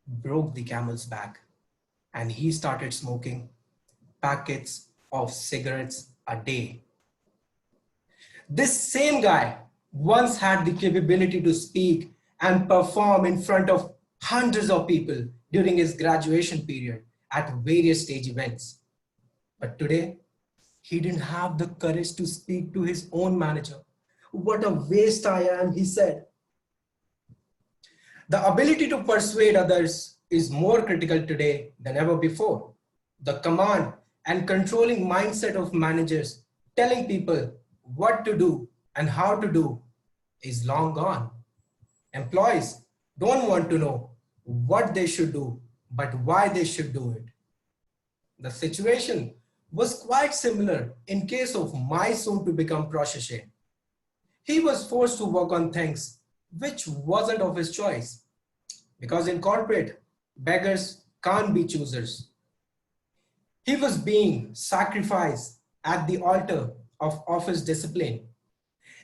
broke the camel's back. And he started smoking packets of cigarettes a day. This same guy once had the capability to speak and perform in front of hundreds of people during his graduation period at various stage events. But today, he didn't have the courage to speak to his own manager. What a waste I am, he said. The ability to persuade others is more critical today than ever before. The command and controlling mindset of managers telling people what to do and how to do is long gone. Employees don't want to know what they should do, but why they should do it. The situation was quite similar in case of my soon to become protege. He was forced to work on things which wasn't of his choice, because in corporate, beggars can't be choosers. He was being sacrificed at the altar of office discipline,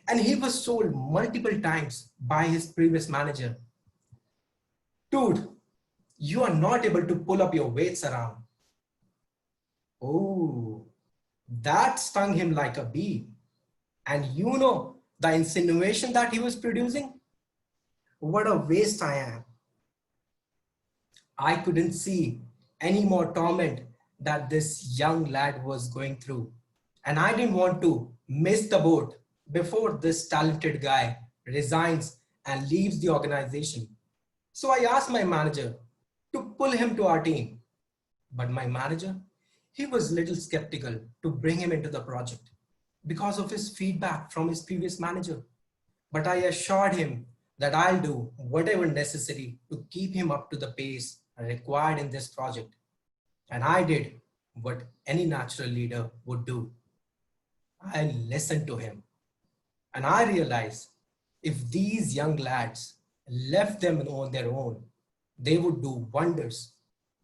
and he was told multiple times by his previous manager, dude, you are not able to pull up your weights around. Oh, that stung him like a bee. And you know the insinuation that he was producing? What a waste I am. I couldn't see any more torment that this young lad was going through. And I didn't want to miss the boat before this talented guy resigns and leaves the organization. So I asked my manager to pull him to our team. But my manager, he was a little skeptical to bring him into the project because of his feedback from his previous manager. But I assured him that I'll do whatever necessary to keep him up to the pace required in this project. And I did what any natural leader would do. I listened to him. And I realized if these young lads left them on their own, they would do wonders.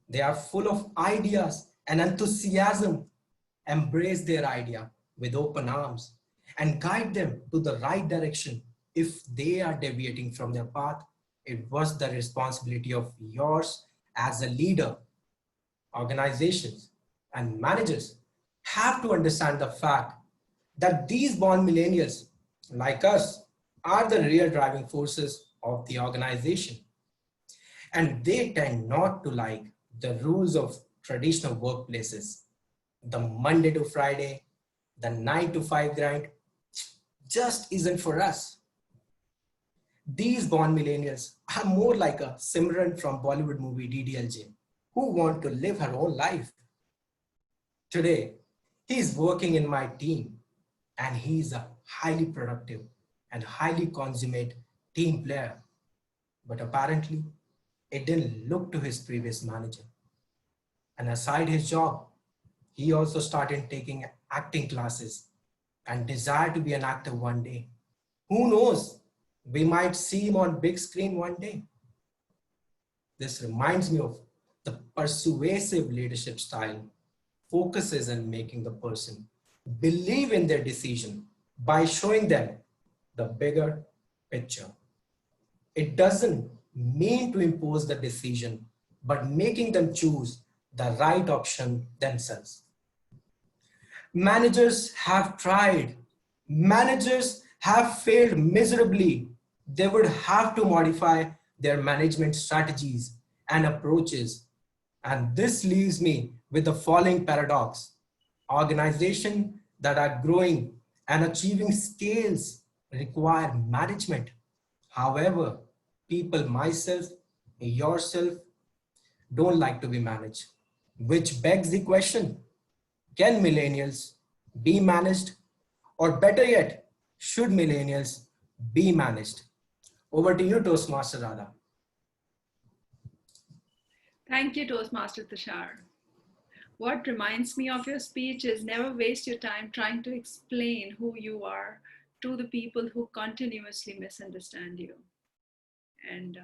They are full of ideas and enthusiasm. Embrace their idea with open arms and guide them to the right direction. If they are deviating from their path, it was the responsibility of yours as a leader. Organizations and managers have to understand the fact that these born millennials, like us, are the real driving forces of the organization. And they tend not to like the rules of traditional workplaces. The Monday to Friday, the 9 to 5 grind just isn't for us. These born millennials are more like a Simran from Bollywood movie DDLJ, who want to live her own life. Today, he's working in my team, and he's a highly productive and highly consummate team player. But apparently, it didn't look to his previous manager. And aside his job, he also started taking acting classes and desired to be an actor one day. Who knows? We might see him on big screen one day. This reminds me of the persuasive leadership style focuses on making the person believe in their decision by showing them the bigger picture. It doesn't mean to impose the decision, but making them choose the right option themselves. Managers have tried. Managers have failed miserably, they would have to modify their management strategies and approaches. And this leaves me with the following paradox. Organizations that are growing and achieving scales require management. However, people, myself, yourself, don't like to be managed, which begs the question, can millennials be managed? Or better yet, should millennials be managed? Over to you, Toastmaster Radha. Thank you, Toastmaster Tushar. What reminds me of your speech is never waste your time trying to explain who you are to the people who continuously misunderstand you. And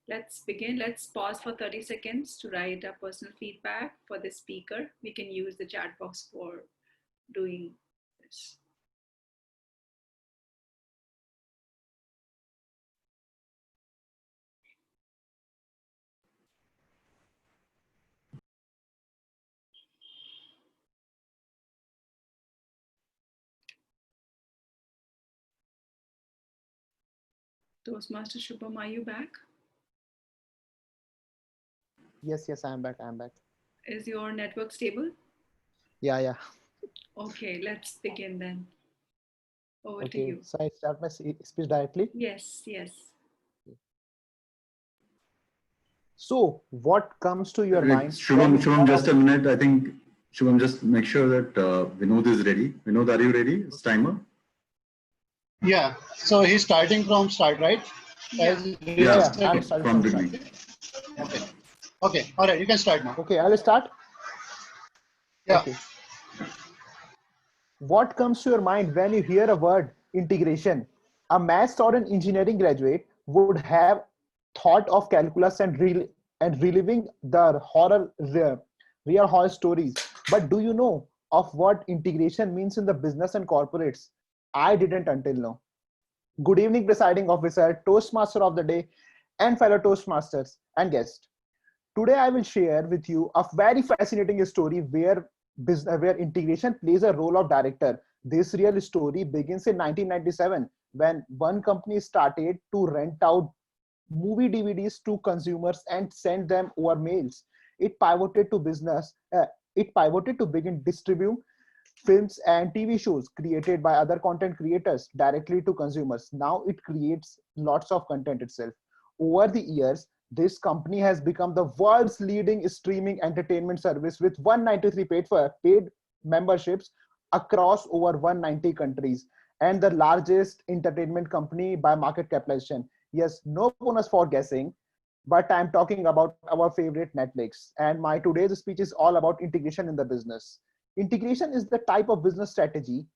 let's begin. Let's pause for 30 seconds to write our personal feedback for the speaker. We can use the chat box for doing this. Toastmaster Shubham, are you back? Yes, I'm back. Is your network stable? Yeah. Okay, let's begin then. Over to Okay, you. so I start my speech directly. Yes. So, what comes to your mind? Shubham, just a minute. I think, Shubham, just make sure that Vinod is ready. Vinod, are you ready? It's timer. Yeah. So he's starting from start, right? Yeah, I'm starting from beginning. Okay. All right. You can start now. Okay, I'll start. Yeah. Okay. What comes to your mind when you hear a word integration? A maths or an engineering graduate would have thought of calculus and reliving the real horror stories. But do you know of what integration means in the business and corporates? I didn't until now. Good evening, presiding officer, Toastmaster of the day, and fellow Toastmasters and guests. Today, I will share with you a very fascinating story where integration plays a role of director. This real story begins in 1997 when one company started to rent out movie DVDs to consumers and send them over mails. It pivoted to business. It pivoted to begin distribute films and TV shows created by other content creators directly to consumers. Now it creates lots of content itself. Over the years, this company has become the world's leading streaming entertainment service with 193 paid memberships across over 190 countries and the largest entertainment company by market capitalization. Yes, no bonus for guessing, but I'm talking about our favorite Netflix. And my today's speech is all about integration in the business. Integration is the type of business strategy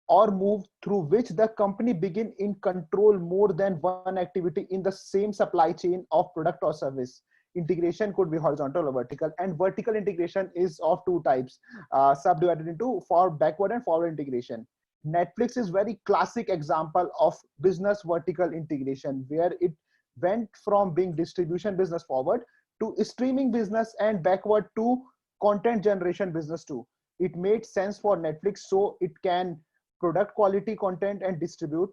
or move through which the company begin in control more than one activity in the same supply chain of product or service. Integration could be horizontal or vertical, and vertical integration is of two types, subdivided into for backward and forward integration. Netflix is very classic example of business vertical integration, where it went from being distribution business forward to streaming business and backward to content generation business too. It made sense for Netflix so it can product quality content and distribute.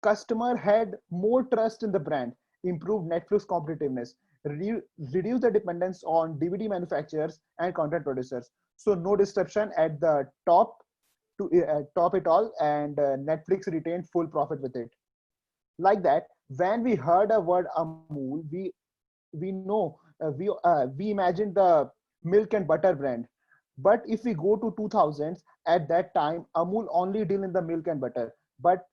Customer had more trust in the brand, improved Netflix competitiveness, reduce the dependence on DVD manufacturers and content producers. So no disruption at the top to top it all, and Netflix retained full profit with it. Like that, when we heard a word Amul, we know we imagined the milk and butter brand. But if we go to 2000s, at that time, Amul only deal in the milk and butter. But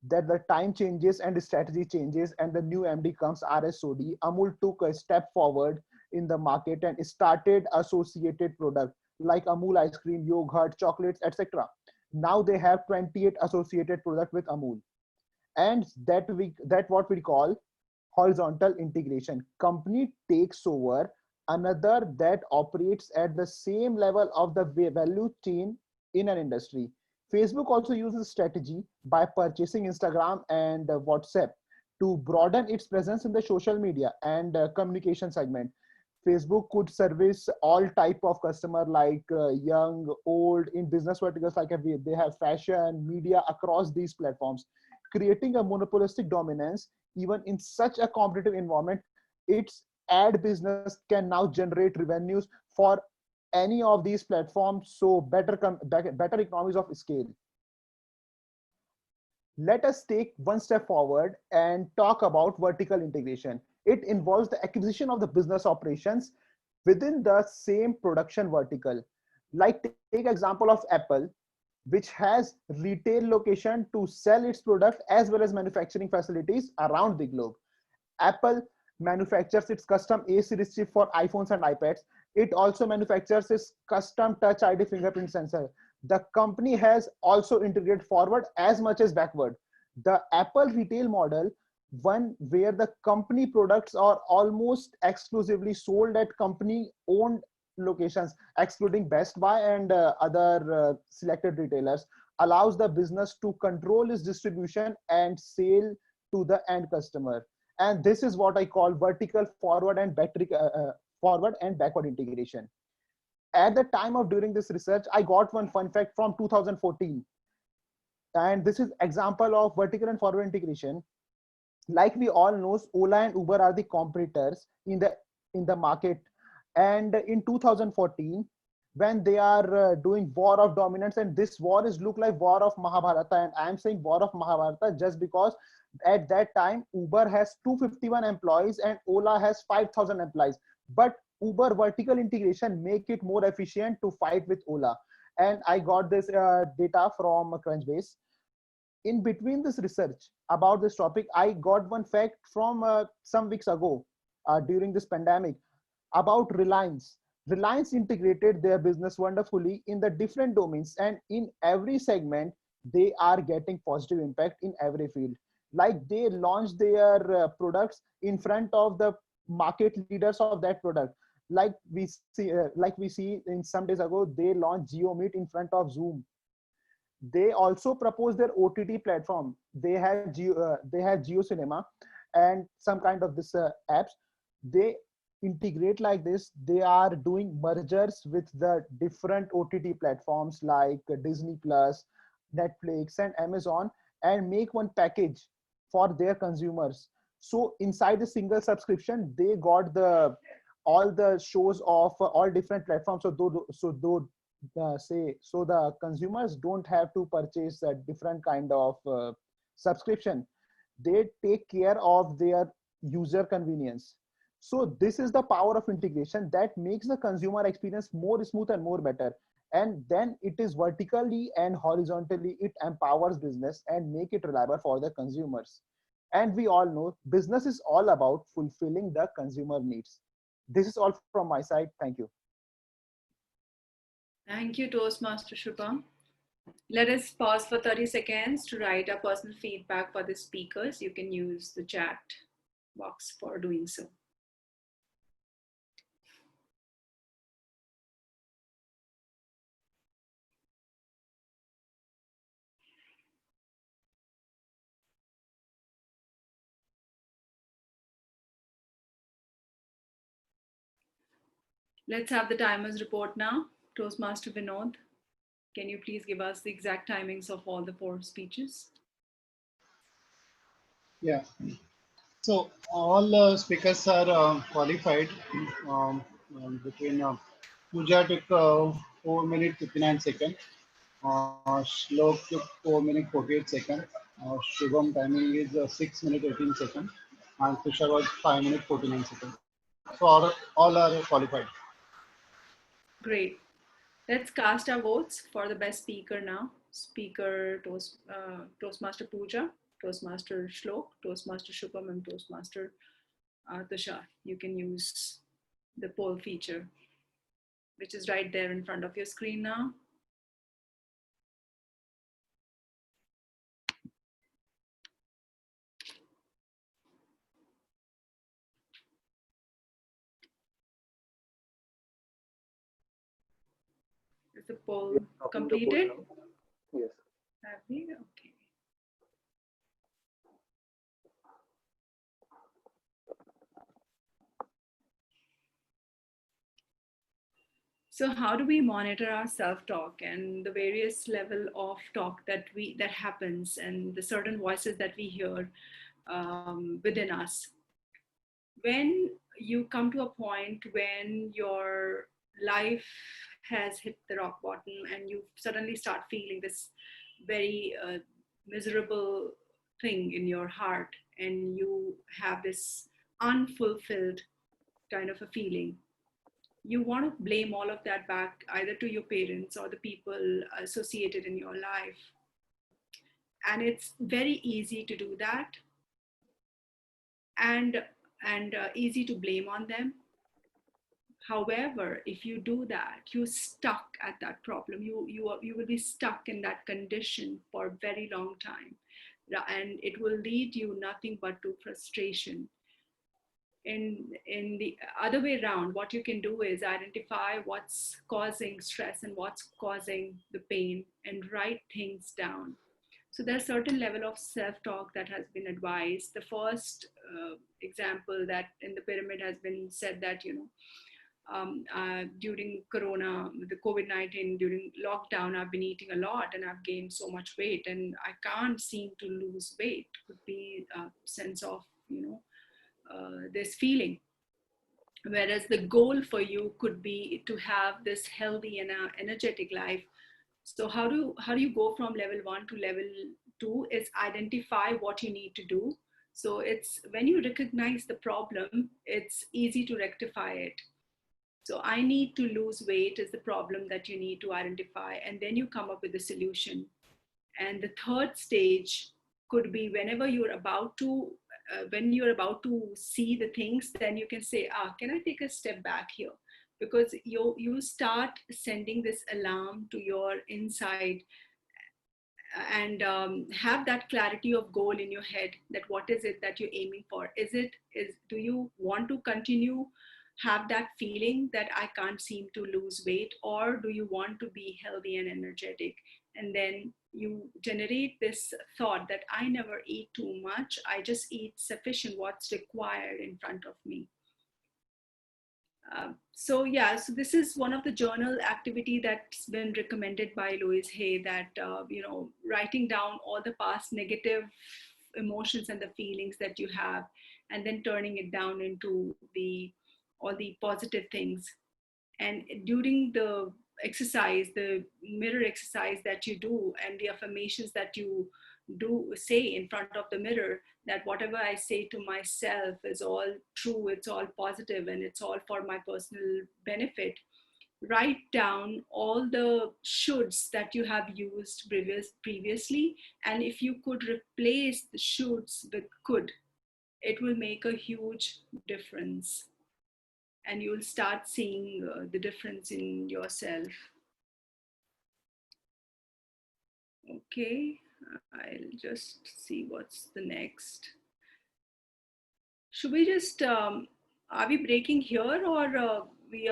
that the time changes and the strategy changes and the new MD comes RSOD, Amul took a step forward in the market and started associated product like Amul ice cream, yogurt, chocolates, etc. Now they have 28 associated product with Amul. And that what we call horizontal integration. Company takes over another that operates at the same level of the value chain in an industry. Facebook also uses strategy by purchasing Instagram and WhatsApp to broaden its presence in the social media and communication segment. Facebook could service all type of customer like young, old, in business verticals like they have fashion, media across these platforms. creating a monopolistic dominance. Even in such a competitive environment, its ad business can now generate revenues for any of these platforms, so better economies of scale. Let us take one step forward and talk about vertical integration. It involves the acquisition of the business operations within the same production vertical. Like take example of Apple, which has retail location to sell its product as well as manufacturing facilities around the globe. Apple manufactures its custom A series chip for iPhones and iPads. It also manufactures its custom Touch ID fingerprint sensor. The company has also integrated forward as much as backward. The Apple retail model, one where the company products are almost exclusively sold at company owned locations, excluding Best Buy and other selected retailers, allows the business to control its distribution and sale to the end customer. And this is what I call vertical forward and backward integration. At the time of doing this research, I got one fun fact from 2014, and this is example of vertical and forward integration. Like we all know, Ola and Uber are the competitors in the market, and in 2014, when they are doing war of dominance, and this war is look like war of Mahabharata, and I am saying war of Mahabharata just because at that time Uber has 251 employees and Ola has 5,000 employees, but Uber vertical integration make it more efficient to fight with Ola. And I got this data from Crunchbase. In between this research about this topic, I got one fact from some weeks ago during this pandemic about Reliance. Reliance integrated their business wonderfully in the different domains, and in every segment they are getting positive impact in every field. Like they launched their products in front of the market leaders of that product. Like we see in some days ago, they launched GeoMeet in front of Zoom. They also proposed their OTT platform. They had Geo Cinema and some kind of this apps. They integrate like this. They are doing mergers with the different OTT platforms like Disney Plus, Netflix, and Amazon, and make one package for their consumers. So inside the single subscription, they got all the shows of all different platforms. So the consumers don't have to purchase a different kind of subscription. They take care of their user convenience. So this is the power of integration that makes the consumer experience more smooth and more better. And then it is vertically and horizontally, it empowers business and make it reliable for the consumers. And we all know business is all about fulfilling the consumer needs. This is all from my side. Thank you. Thank you, Toastmaster Shubham. Let us pause for 30 seconds to write our personal feedback for the speakers. You can use the chat box for doing so. Let's have the timers report now. Toastmaster Vinod, can you please give us the exact timings of all the 4 speeches? Yeah. So all speakers are qualified. Between Pooja took 4 minutes 59 seconds. Shlok took 4 minutes 48 seconds. Shubham timing is 6 minutes 18 seconds. And Tushar was 5 minutes 49 seconds. So all are qualified. Great. Let's cast our votes for the best speaker now. Speaker Toastmaster Pooja, Toastmaster Shlok, Toastmaster Shubham, and Toastmaster Tushar. You can use the poll feature, which is right there in front of your screen now. Is the poll completed? Yes. Have we? Okay. So how do we monitor our self-talk and the various level of talk that happens and the certain voices that we hear within us? When you come to a point when your life has hit the rock bottom and you suddenly start feeling this very miserable thing in your heart, and you have this unfulfilled kind of a feeling, you want to blame all of that back either to your parents or the people associated in your life. And it's very easy to do that, and easy to blame on them. However, if you do that, you're stuck at that problem. You will be stuck in that condition for a very long time, and it will lead you nothing but to frustration. In the other way around, what you can do is identify what's causing stress and what's causing the pain, and write things down. So there's a certain level of self-talk that has been advised. The first example that in the pyramid has been said that, during Corona, the COVID-19, during lockdown, I've been eating a lot and I've gained so much weight and I can't seem to lose weight. Could be a sense of, this feeling. Whereas the goal for you could be to have this healthy and energetic life. So how do you go from level 1 to level 2 is identify what you need to do. So it's when you recognize the problem, it's easy to rectify it. So I need to lose weight is the problem that you need to identify, and then you come up with a solution. And the third stage could be whenever you're about to when you're about to see the things, then you can say, can I take a step back here? Because you start sending this alarm to your inside, and have that clarity of goal in your head, that what is it that you're aiming for? Do you want to continue have that feeling that I can't seem to lose weight, or do you want to be healthy and energetic? And then you generate this thought that I never eat too much, I just eat sufficient what's required in front of me. So this is one of the journal activity that's been recommended by Louise Hay, that writing down all the past negative emotions and the feelings that you have, and then turning it down into all the positive things. And during the exercise, the mirror exercise that you do, and the affirmations that you do say in front of the mirror, that whatever I say to myself is all true, it's all positive, and it's all for my personal benefit. Write down all the shoulds that you have used previously, and if you could replace the shoulds with could, it will make a huge difference, and you'll start seeing the difference in yourself. Okay, I'll just see what's the next. Should we just, are we breaking here, or we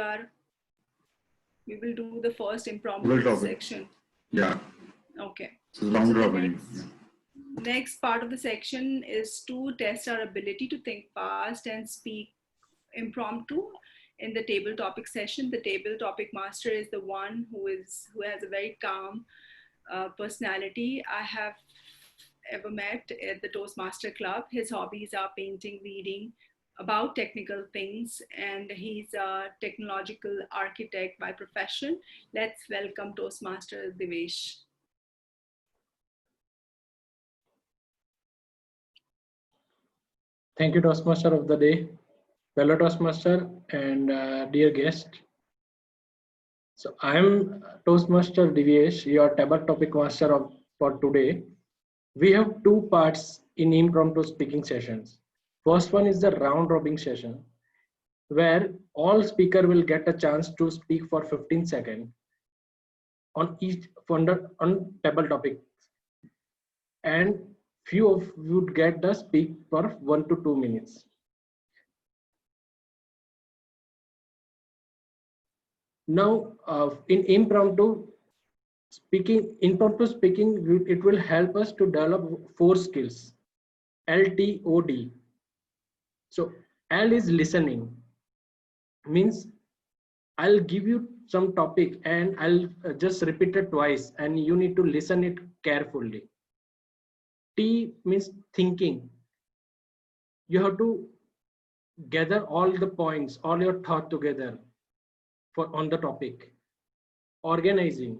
will do the first impromptu section? Yeah. Okay. So round the robin. next part of the section is to test our ability to think fast and speak impromptu in the table topic session. The table topic master is the one who has a very calm personality I have ever met at the Toastmaster Club. His hobbies are painting, reading about technical things, and he's a technological architect by profession. Let's welcome Toastmaster Devesh. Thank you, Toastmaster of the day, fellow Toastmaster and dear guest. So I'm Toastmaster Devesh, your table topic master for today. We have two parts in impromptu speaking sessions. First one is the round robin session, where all speaker will get a chance to speak for 15 seconds on each on table topic, and few of you would get the speak for 1 to 2 minutes. Now, in impromptu speaking, it will help us to develop 4 skills, LTOD. So L is listening, means I'll give you some topic and I'll just repeat it twice and you need to listen it carefully. T means thinking. You have to gather all the points, all your thought together for on the topic. Organizing.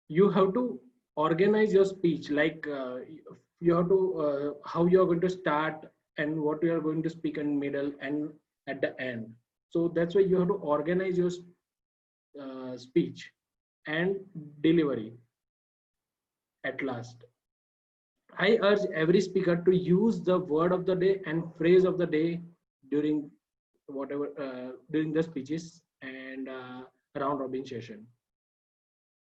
You have to organize your speech, like you have to how you are going to start and what you are going to speak in middle and at the end. So that's why you have to organize your speech and delivery. At last, I urge every speaker to use the word of the day and phrase of the day during whatever during the speeches and round robin session.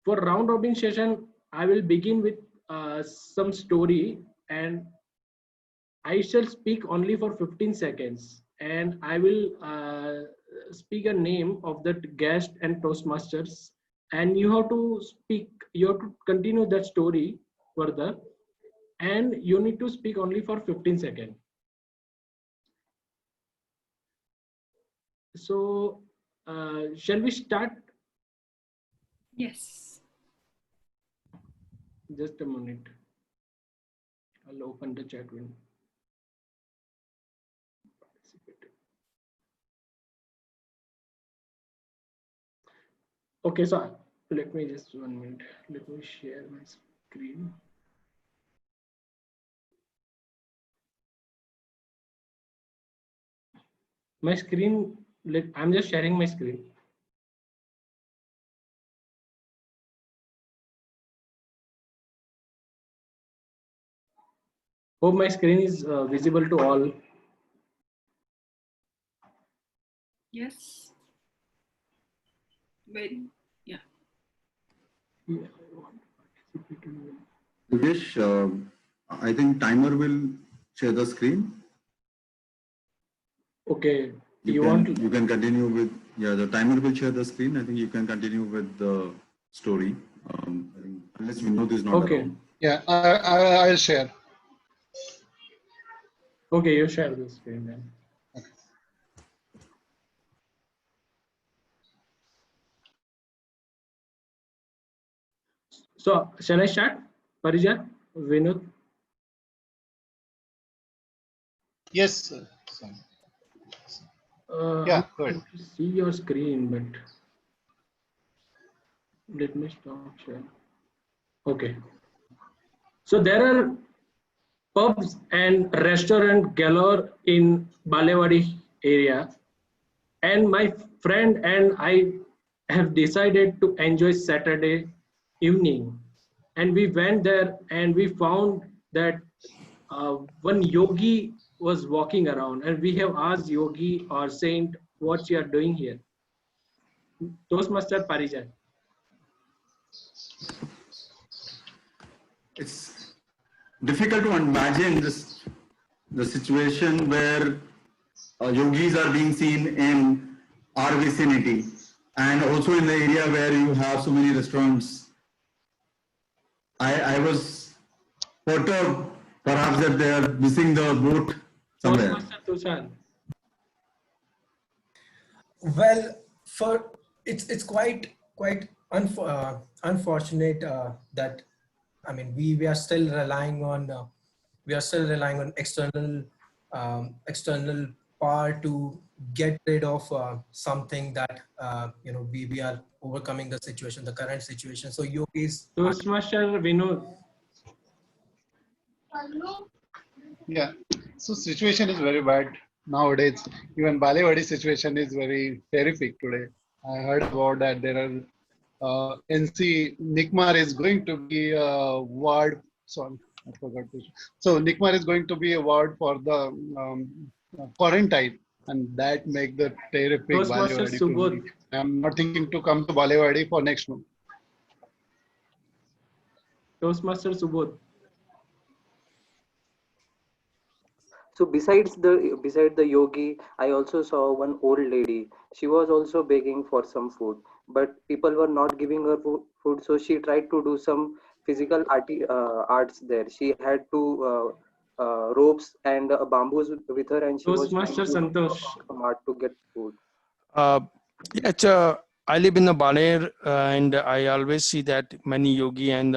For round robin session, I will begin with some story and I shall speak only for 15 seconds and I will speak a name of that guest and Toastmasters and you have to speak, you have to continue that story further and you need to speak only for 15 seconds. So shall we start? Yes. Just a minute. I'll open the chat window. Okay, so let me just 1 minute. Let me share my screen. My screen, I'm just sharing my screen. Hope my screen is visible to all. Yes. Very, yeah. Yogesh, I think timer will share the screen. Okay. You can continue with, yeah, the timer will share the screen. I think you can continue with the story. Unless Vinod is not around. Yeah, I'll share. Okay, you share the screen then. So, shall I start? Parija, Vinod? Yes, sir. Yeah, I good. see your screen, but let me stop sharing. Okay. So there are pubs and restaurant galore in Balewadi area, and my friend and I have decided to enjoy Saturday evening, and we went there and we found that one yogi was walking around, and we have asked yogi or saint what you are doing here. Toastmaster Parijat. It's difficult to imagine the situation where yogis are being seen in our vicinity and also in the area where you have so many restaurants. I was perturbed perhaps that they are missing the boat somewhere. Well, for it's quite unfortunate that we are still relying on external power to get rid of something that we are overcoming the current situation. So yogis. Toastmaster Vinod. Yeah, so situation is very bad nowadays. Even Balewadi situation is very terrific today. I heard about that there are NC Nikmar is going to be a ward. Sorry, I forgot to. So Nikmar is going to be a ward for the quarantine, and that make the terrific Toastmaster Balewadi to me. Subodh. I'm not thinking to come to Balewadi for next month. Toastmaster Subodh. So beside the yogi, I also saw one old lady. She was also begging for some food, but people were not giving her food. So she tried to do some physical arts there. She had two ropes and bamboos with her, and she was trying Toastmaster to Santosh. come out to get food. Yeah, I live in the Baner, and I always see that many yogi and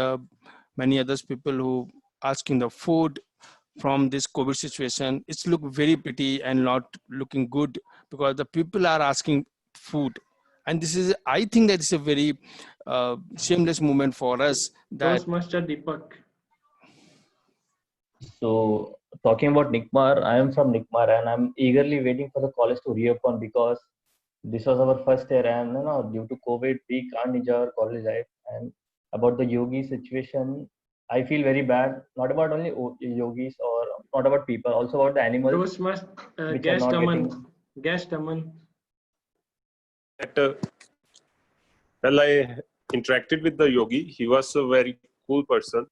many others people who asking the food from this COVID situation. It's look very pretty and not looking good because the people are asking food, and this is, I think, that is a very shameless moment for us. That Toastmaster Deepak. So talking about Nikmar, I am from Nikmar and I'm eagerly waiting for the college to reopen because this was our first year and due to COVID we can't enjoy our college life. And about the yogi situation, I feel very bad, not about only yogis or not about people, also about the animals Toastmaster which are Guest not Aman. getting. Guest Aman. That well, I interacted with the yogi. He was a very cool person.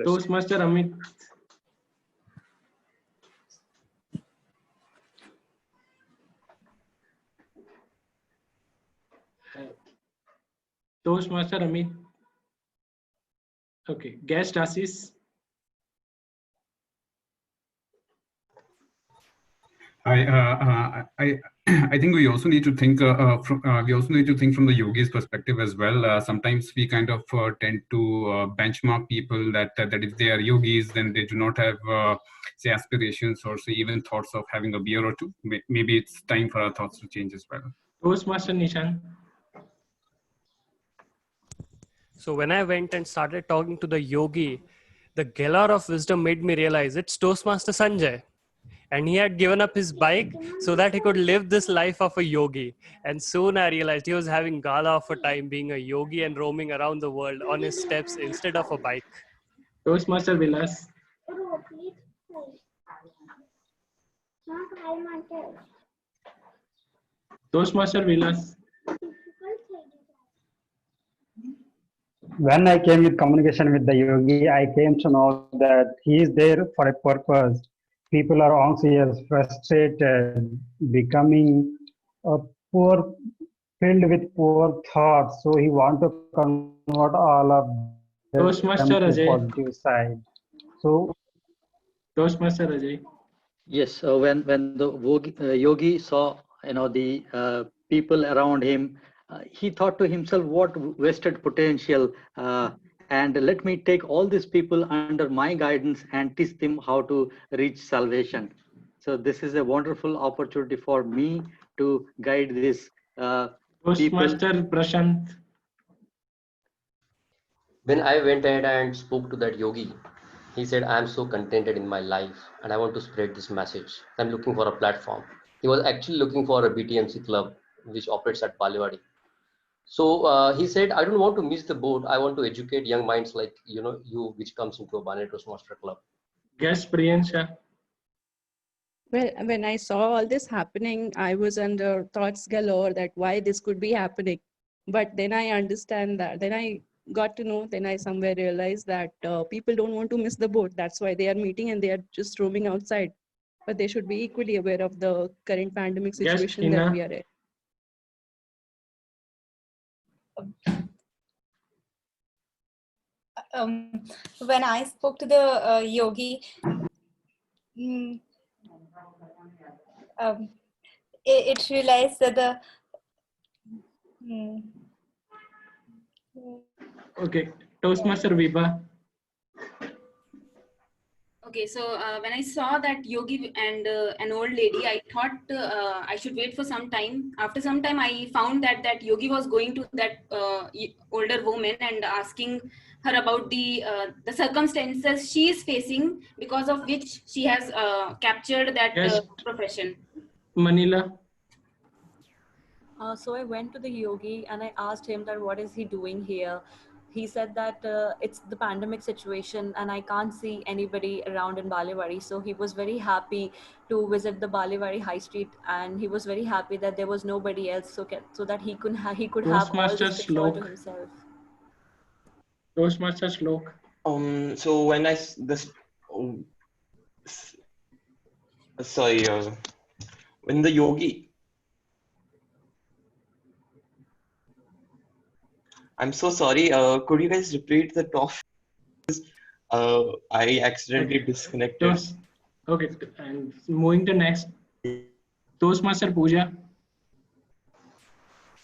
Toastmaster Amit. Toastmaster Amit. Okay. Guest Assis. I think we also need to think from the yogi's perspective as well. Sometimes we kind of tend to benchmark people that if they are yogis, then they do not have say aspirations or say even thoughts of having a beer or two. Maybe it's time for our thoughts to change as well. Toastmaster Nishan. So when I went and started talking to the yogi, the Gellar of wisdom made me realize it's Toastmaster Sanjay. And he had given up his bike so that he could live this life of a yogi. And soon I realized he was having gala of a time being a yogi and roaming around the world on his steps instead of a bike. Toastmaster Vilas. Toastmaster Vilas. When I came with communication with the yogi, I came to know that he is there for a purpose. People are anxious, frustrated, becoming poor, filled with poor thoughts. So he wants to convert all of them Toastmaster to Ajay. positive side. So Toastmaster Ajay. Yes, when the yogi saw the people around him, he thought to himself, what wasted potential, and let me take all these people under my guidance and teach them how to reach salvation. So this is a wonderful opportunity for me to guide these people. Toastmaster Prashant. When I went ahead and spoke to that yogi, he said, I am so contented in my life and I want to spread this message. I'm looking for a platform. He was actually looking for a BTMC club which operates at Balewadi. So he said, I don't want to miss the boat. I want to educate young minds like you, which comes into a Banner Toastmaster club. Guest Priyansha. Well, when I saw all this happening, I was under thoughts galore that why this could be happening. But then I understand that. Then I got to know, then I somewhere realized that people don't want to miss the boat. That's why they are meeting and they are just roaming outside. But they should be equally aware of the current pandemic situation that we are in. When I spoke to the yogi, it realized that the Okay. Toastmaster Viba. Okay, so when I saw that yogi and an old lady, I thought I should wait for some time. After some time, I found that yogi was going to that older woman and asking her about the circumstances she is facing, because of which she has captured that profession. Manila. So I went to the yogi and I asked him that what is he doing here. He said that it's the pandemic situation and I can't see anybody around in Balewadi. So he was very happy to visit the Balewadi High Street, and he was very happy that there was nobody else, so that he could have all Toastmaster this things all to Shlok. himself. Toastmaster Shlok. So when when the yogi, I'm so sorry. Could you guys repeat the topic? I accidentally Okay. disconnected. Okay, and moving to next. Toastmaster Pooja.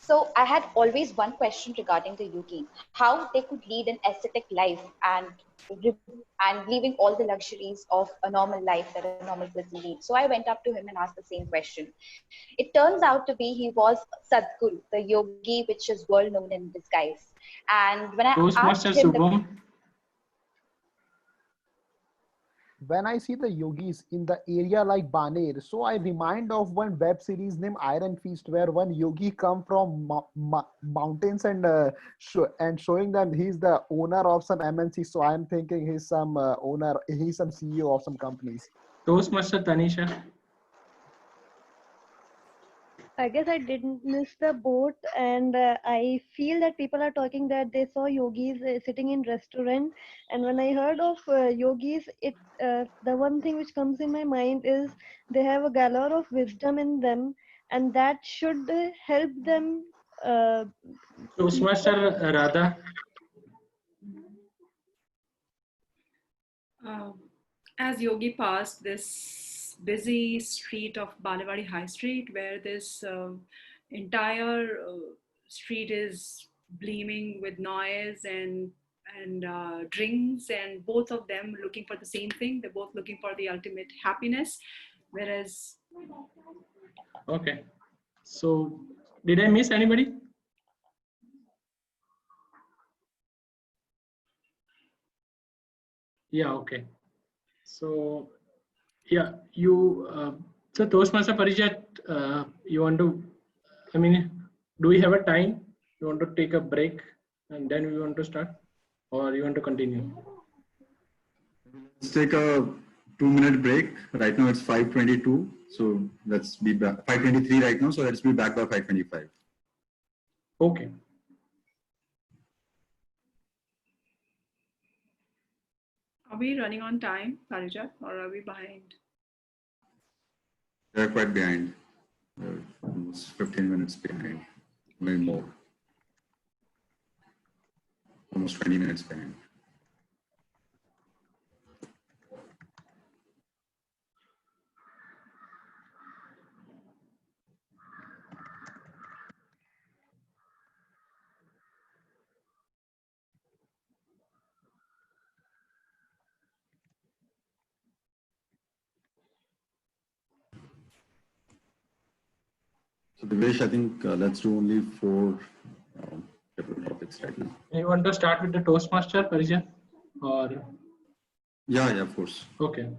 So I had always one question regarding the yogi, how they could lead an ascetic life and leaving all the luxuries of a normal life that a normal person leads. So I went up to him and asked the same question. It turns out to be he was Sadhguru, the yogi which is world known in disguise. And when I Toastmaster asked him the Subham. When I see the yogis in the area like Baner, so I remind of one web series named Iron Fist, where one yogi come from mountains and showing them he's the owner of some MNC. So I'm thinking he's some owner, he's some CEO of some companies. Toastmaster Tanisha. I guess I didn't miss the boat, and I feel that people are talking that they saw yogis sitting in restaurant. And when I heard of yogis, the one thing which comes in my mind is they have a galore of wisdom in them, and that should help them. Toastmaster Radha. As Yogi passed this busy street of Balewadi High Street, where this entire street is gleaming with noise and drinks, and both of them looking for the same thing. They're both looking for the ultimate happiness, whereas. Okay. So, did I miss anybody? Yeah. Okay. So, yeah, so Toastmaster Parijat, you want to, I mean, do we have a time? You want to take a break and then we want to start, or you want to continue? Let's take a 2-minute break. Right now it's 5:22. So let's be back 5:23 right now. So let's be back by 5:25. Okay. Are we running on time, Parijat, or are we behind? They're quite behind. They're almost 15 minutes behind. Maybe more. Almost 20 minutes behind. So Divesh, I think let's do only 4 different topics right now. You want to start with the Toastmaster, Parijat, or? Yeah, of course. Okay.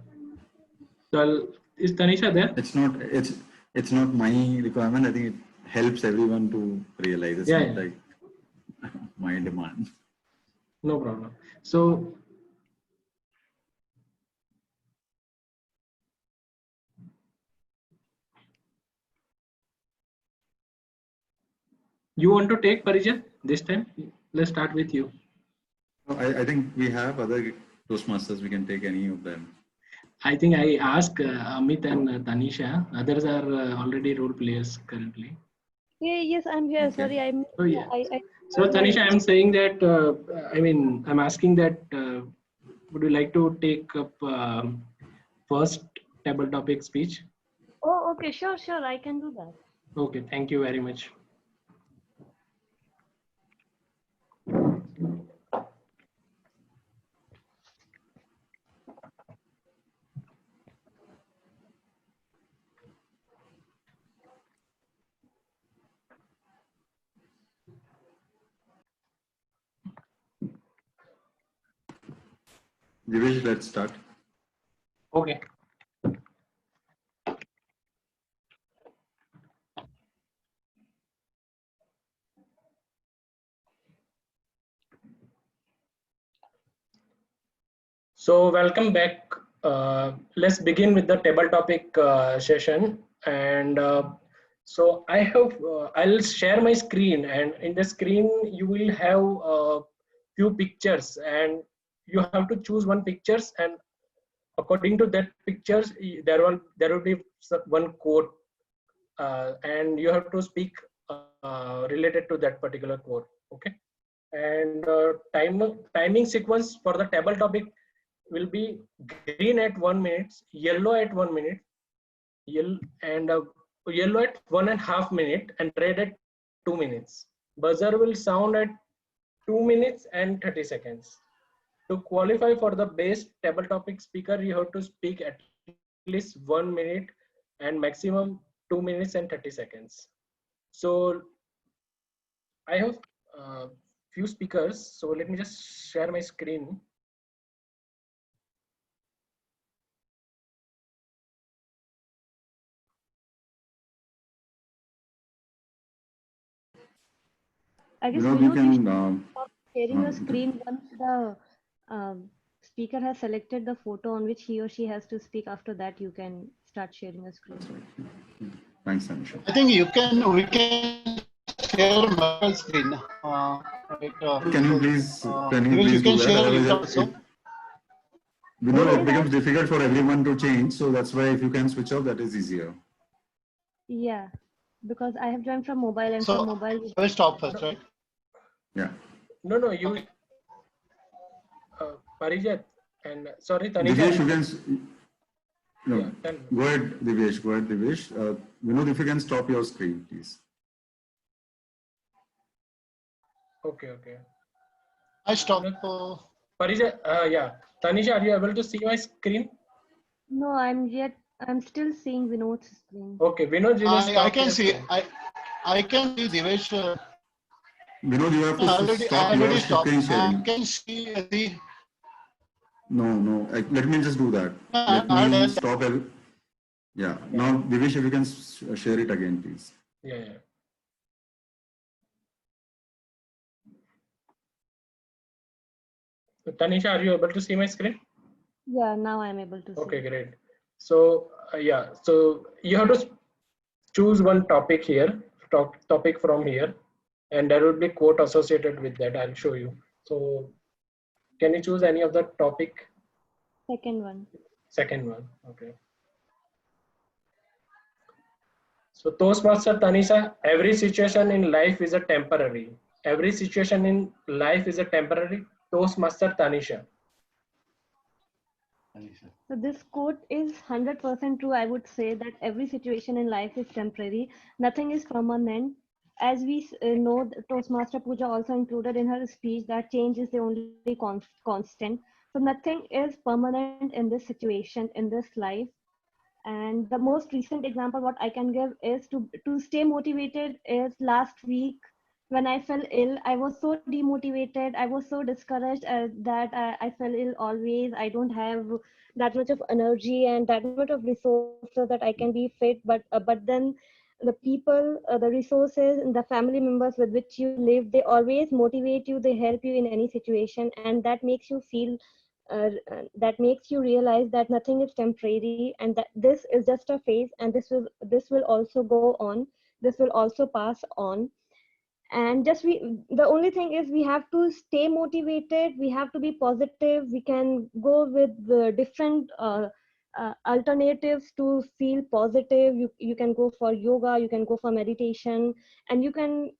So is Tanisha there? It's not my requirement. I think it helps everyone to realize it's not like my demand. No problem. So you want to take Parijat this time? Let's start with you. I think we have other Toastmasters. We can take any of them. I think I asked Amit and Tanisha. Others are already role players currently. Yeah, yes, I'm here. Okay. Sorry, I'm. Oh, yeah. I So Tanisha, I'm saying that, I'm asking that, would you like to take up first table topic speech? Oh, okay, sure, I can do that. Okay, thank you very much. Divesh, let's start. Okay. So welcome back. Let's begin with the table topic session. And so I'll share my screen, and in the screen you will have a few pictures, and you have to choose one pictures, and according to that pictures there will be one quote, and you have to speak related to that particular quote. Okay. And timing sequence for the table topic will be green at 1 minute, yellow at 1 minute, yellow at 1.5 minutes, and red at 2 minutes. Buzzer will sound at 2 minutes and 30 seconds. To qualify for the best table topic speaker, you have to speak at least 1 minute and maximum 2 minutes and 30 seconds. So I have few speakers. So let me just share my screen. I guess You can stop sharing your screen once the speaker has selected the photo on which he or she has to speak. After that, you can start sharing your screen. Thanks, Anisha. I think we can share my screen. Can you please Devesh, you do can that? share it Otherwise, also. we know it becomes difficult for everyone to change. So that's why if you can switch off, that is easier. Yeah, because I have joined from mobile, and from mobile. I will stop first, right? Yeah. No, you, Parijat, and sorry, Tanisha. Divyesh, you can. No, go ahead, Divyesh. Go ahead, Divyesh. Vinod, if you can stop your screen, please. Okay. I stopped. Parijat, yeah. Tanisha, are you able to see my screen? No, I'm still seeing Vinod's screen. Okay, Vinod, you just I can see. I can see Devesh. Vinod, you have to I stop your already stopped. screen I sharing. can see the. No. Let me just do that. Let me stop. Yeah. Now, Divyesh, if you can share it again, please. Yeah. So, Tanisha, are you able to see my screen? Yeah, now I'm able to see. Okay, great. So so you have to choose one topic here, topic from here, and there will be quote associated with that. I'll show you. So can you choose any of the topic? Second one. Second one. Okay. So Toastmaster Tanisha, every situation in life is a temporary. Every situation in life is a temporary. Toastmaster Tanisha. So this quote is 100% true. I would say that every situation in life is temporary. Nothing is permanent. As we know, Toastmaster Pooja also included in her speech that change is the only constant. So nothing is permanent in this situation, in this life. And the most recent example what I can give is to stay motivated is last week when I fell ill. I was so demotivated. I was so discouraged that I fell ill always. I don't have that much of energy and that much of resources that I can be fit. But then the people, the resources, and the family members with which you live, they always motivate you. They help you in any situation, and that makes you feel that makes you realize that nothing is temporary and that this is just a phase, and this will also go on, this will also pass on. And the only thing is we have to stay motivated, we have to be positive. We can go with the different alternatives to feel positive. You can go for yoga, you can go for meditation, and you can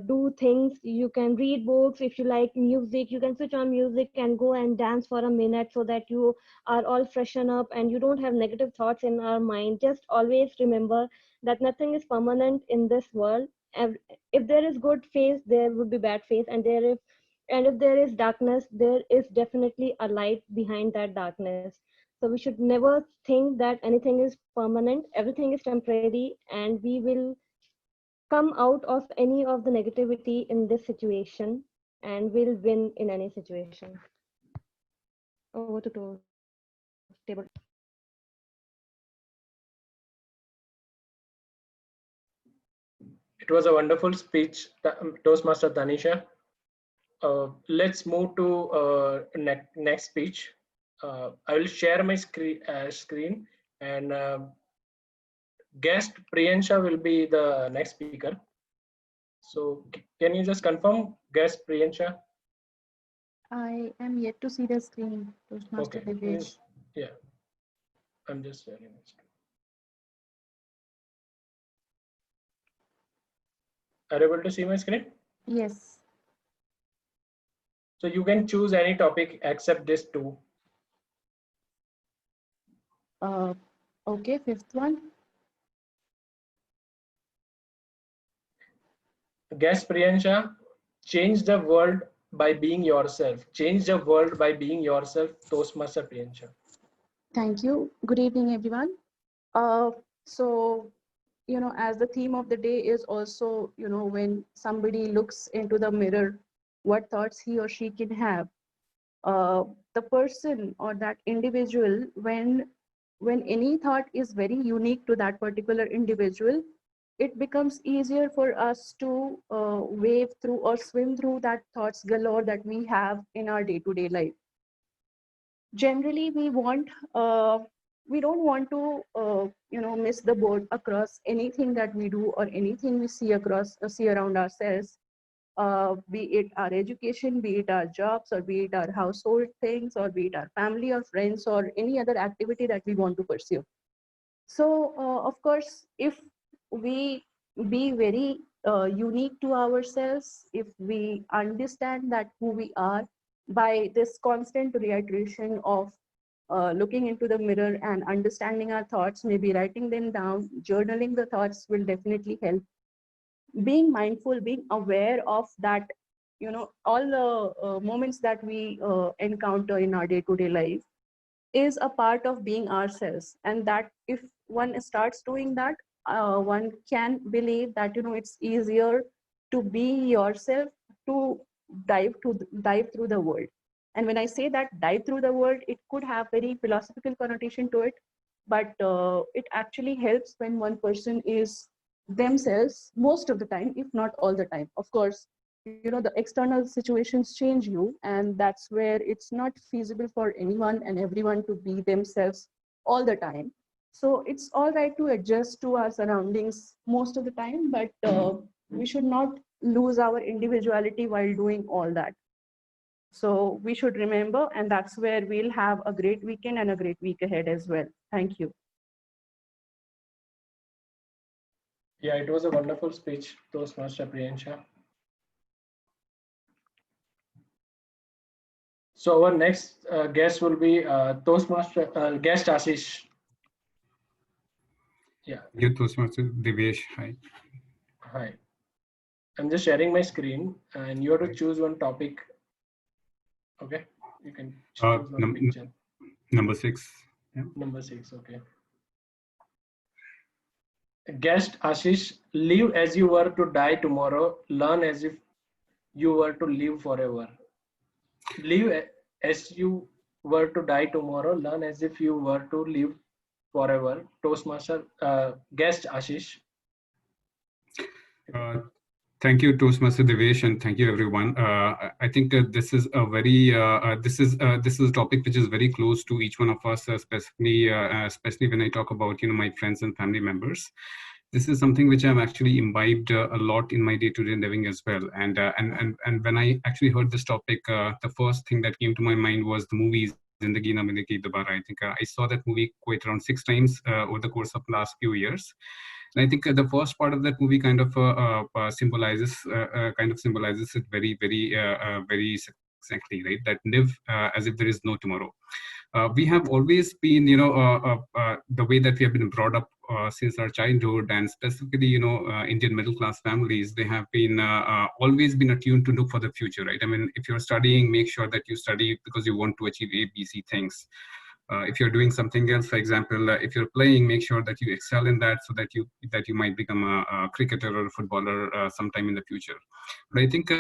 do things. You can read books. If you like music, you can switch on music and go and dance for a minute so that you are all freshen up and you don't have negative thoughts in our mind. Just always remember that nothing is permanent in this world. If there is good phase, there would be bad phase, and if there is darkness, there is definitely a light behind that darkness. So we should never think that anything is permanent. Everything is temporary, and we will come out of any of the negativity in this situation, and we'll win in any situation. Over to table. It was a wonderful speech, Toastmaster Tanisha. Let's move to next speech. I will share my screen, and guest Priyansha will be the next speaker. So can you just confirm, guest Priyansha? I am yet to see the screen, Toastmaster Okay. Devesh. Yeah, I'm just sharing it. Are you able to see my screen? Yes. So you can choose any topic except this two. Okay, fifth one. Guess Priyansha, change the world by being yourself. Change the world by being yourself. Toastmaster Priyansha. Thank you. Good evening, everyone. So, as the theme of the day is also, when somebody looks into the mirror, what thoughts he or she can have. The person or that individual, when any thought is very unique to that particular individual, it becomes easier for us to wave through or swim through that thoughts galore that we have in our day-to-day life. Generally, we don't want to miss the boat across anything that we do or anything we see around ourselves, be it our education, be it our jobs, or be it our household things, or be it our family or friends, or any other activity that we want to pursue. So, of course, if we be very unique to ourselves, if we understand that who we are by this constant reiteration of looking into the mirror and understanding our thoughts, maybe writing them down, journaling the thoughts will definitely help. Being mindful, being aware of that, all the moments that we encounter in our day-to-day life is a part of being ourselves. And that if one starts doing that, one can believe that, it's easier to be yourself, to dive through the world. And when I say that dive through the world, it could have very philosophical connotation to it, but it actually helps when one person is themselves most of the time, if not all the time. Of course, the external situations change you, and that's where it's not feasible for anyone and everyone to be themselves all the time. So it's all right to adjust to our surroundings most of the time, but we should not lose our individuality while doing all that. So we should remember, and that's where we'll have a great weekend and a great week ahead as well. Thank you. Yeah, it was a wonderful speech, Toastmaster Priyansha. So our next guest will be Toastmaster guest Ashish. Yeah. You Toastmaster Divesh. Hi. Hi. I'm just sharing my screen, and you have to choose one topic. Okay, you can choose one picture. Number 6. Yeah. Number 6. Okay. Guest Ashish, live as you were to die tomorrow. Learn as if you were to live forever. Live as you were to die tomorrow. Learn as if you were to live forever. Toastmaster guest Ashish. Thank you, Toastmaster Devesh, and thank you, everyone. I think this is a very this is a topic which is very close to each one of us, especially when I talk about my friends and family members. This is something which I've actually imbibed a lot in my day-to-day living as well. And when I actually heard this topic, the first thing that came to my mind was the movies. Zindagi Na Milegi Dobara. I think I saw that movie quite around 6 times over the course of the last few years. And I think the first part of that movie kind of symbolizes it very, very, very succinctly, right? That live as if there is no tomorrow. We have always been, the way that we have been brought up since our childhood, and specifically, Indian middle class families, they have been always been attuned to look for the future, right? I mean, if you're studying, make sure that you study because you want to achieve A, B, C things. If you're doing something else, for example, if you're playing, make sure that you excel in that so that you might become a cricketer or a footballer sometime in the future. But I think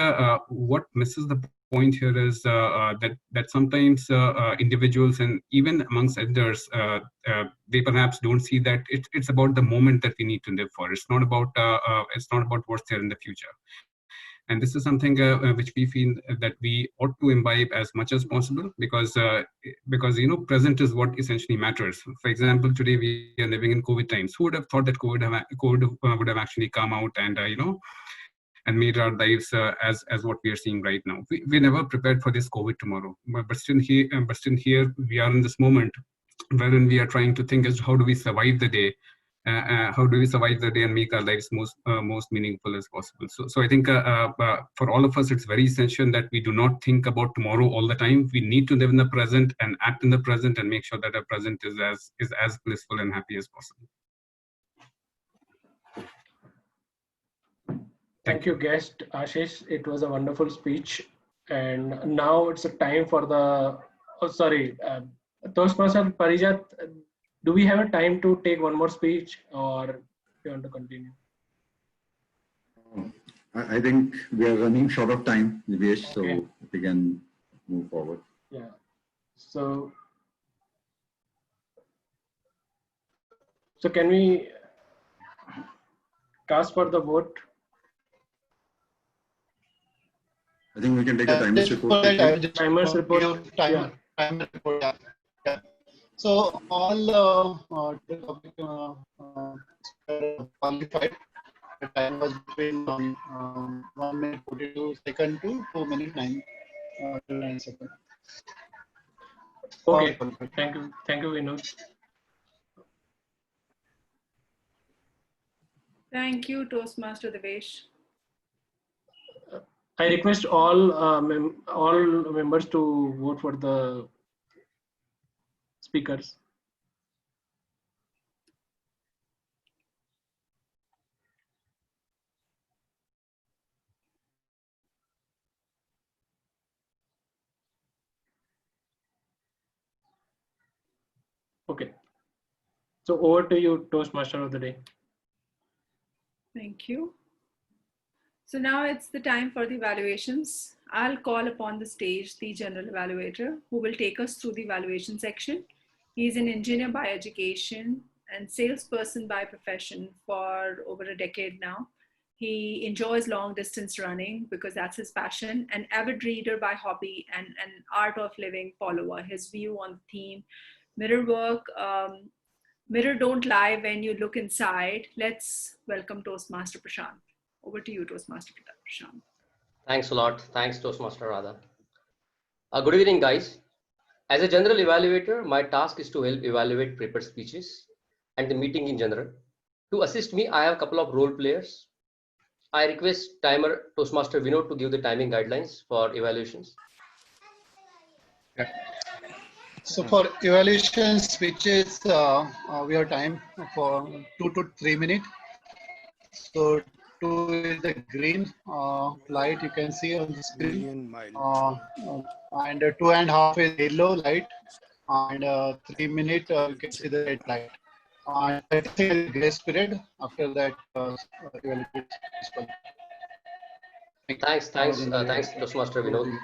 what misses the point here is that sometimes individuals and even amongst elders, they perhaps don't see that it's about the moment that we need to live for. It's not about what's there in the future. And this is something which we feel that we ought to imbibe as much as possible, because present is what essentially matters. For example, today we are living in COVID times. Who would have thought that COVID would have actually come out and and made our lives as what we are seeing right now. We never prepared for this COVID tomorrow, but still here we are in this moment wherein we are trying to think as how do we survive the day how do we survive the day and make our lives most meaningful as possible. So I think for all of us, it's very essential that we do not think about tomorrow all the time. We need to live in the present and act in the present and make sure that our present is as blissful and happy as possible. Thank you, guest Ashish. It was a wonderful speech. And now it's a time for the, Toastmaster Parijat, do we have a time to take one more speech or you want to continue? I think we are running short of time, Divesh, so we can move forward. Yeah. So can we cast for the vote? I think we can take a timer's report. Timer's report. Yeah. Timer report. Yeah. So all qualified. The time was between 1 minute 42 seconds to 2 minutes 9 seconds. Okay. Thank you, Vinod. Thank you, Toastmaster Devesh. I request all members to vote for the speakers. Okay. So over to you, Toastmaster of the day. Thank you. So now it's the time for the evaluations. I'll call upon the stage the general evaluator who will take us through the evaluation section. He's an engineer by education and salesperson by profession for over a decade now. He enjoys long distance running because that's his passion, an avid reader by hobby and an art of living follower. His view on the theme, mirror work, mirror don't lie when you look inside. Let's welcome Toastmaster Prashant. Over to you, Toastmaster Prashant. Thanks a lot. Thanks, Toastmaster Radha. Good evening, guys. As a general evaluator, my task is to help evaluate prepared speeches and the meeting in general. To assist me, I have a couple of role players. I request timer Toastmaster Vinod to give the timing guidelines for evaluations. Yeah. So for evaluation speeches, we have time for 2 to 3 minutes. So 2 is the green light you can see on the screen, and 2.5 is yellow light, and 3 minutes you can see the red light. And 30 seconds grace period. After that, evaluation is called. Thanks, Toastmaster Vinod.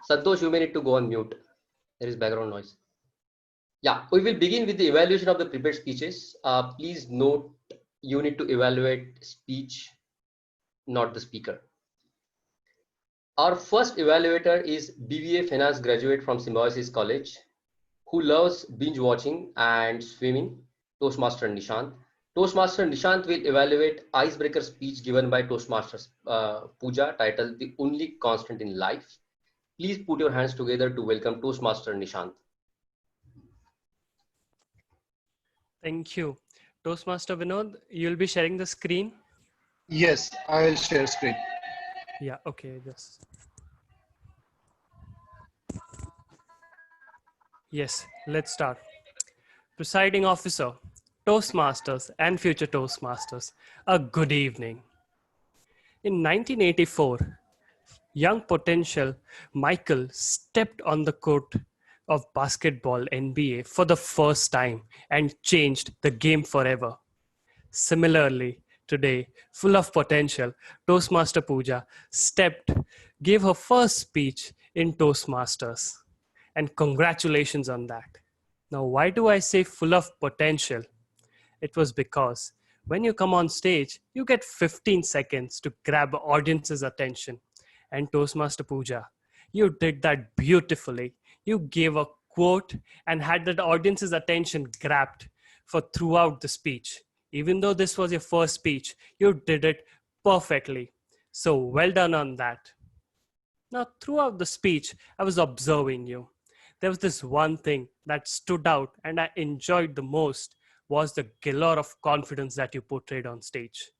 Santosh, you may need to go on mute. There is background noise. Yeah, we will begin with the evaluation of the prepared speeches. Please note, you need to evaluate speech, not the speaker. Our first evaluator is BBA Finance graduate from Symbiosis College, who loves binge watching and swimming, Toastmaster Nishant. Toastmaster Nishant will evaluate icebreaker speech given by Toastmasters Pooja, titled The Only Constant in Life. Please put your hands together to welcome Toastmaster Nishant. Thank you. Toastmaster Vinod, you'll be sharing the screen? Yes, I will share screen. Yeah, okay, just. Yes, let's start. Presiding officer, Toastmasters and future Toastmasters, a good evening. In 1984, young potential Michael stepped on the court of basketball NBA for the first time and changed the game forever. Similarly, today, full of potential, Toastmaster Pooja gave her first speech in Toastmasters. And congratulations on that. Now, why do I say full of potential? It was because when you come on stage, you get 15 seconds to grab audience's attention. And Toastmaster Pooja, you did that beautifully. You gave a quote and had that audience's attention grabbed for throughout the speech. Even though this was your first speech, you did it perfectly. So well done on that. Now, throughout the speech, I was observing you. There was this one thing that stood out and I enjoyed the most was the galore of confidence that you portrayed on stage.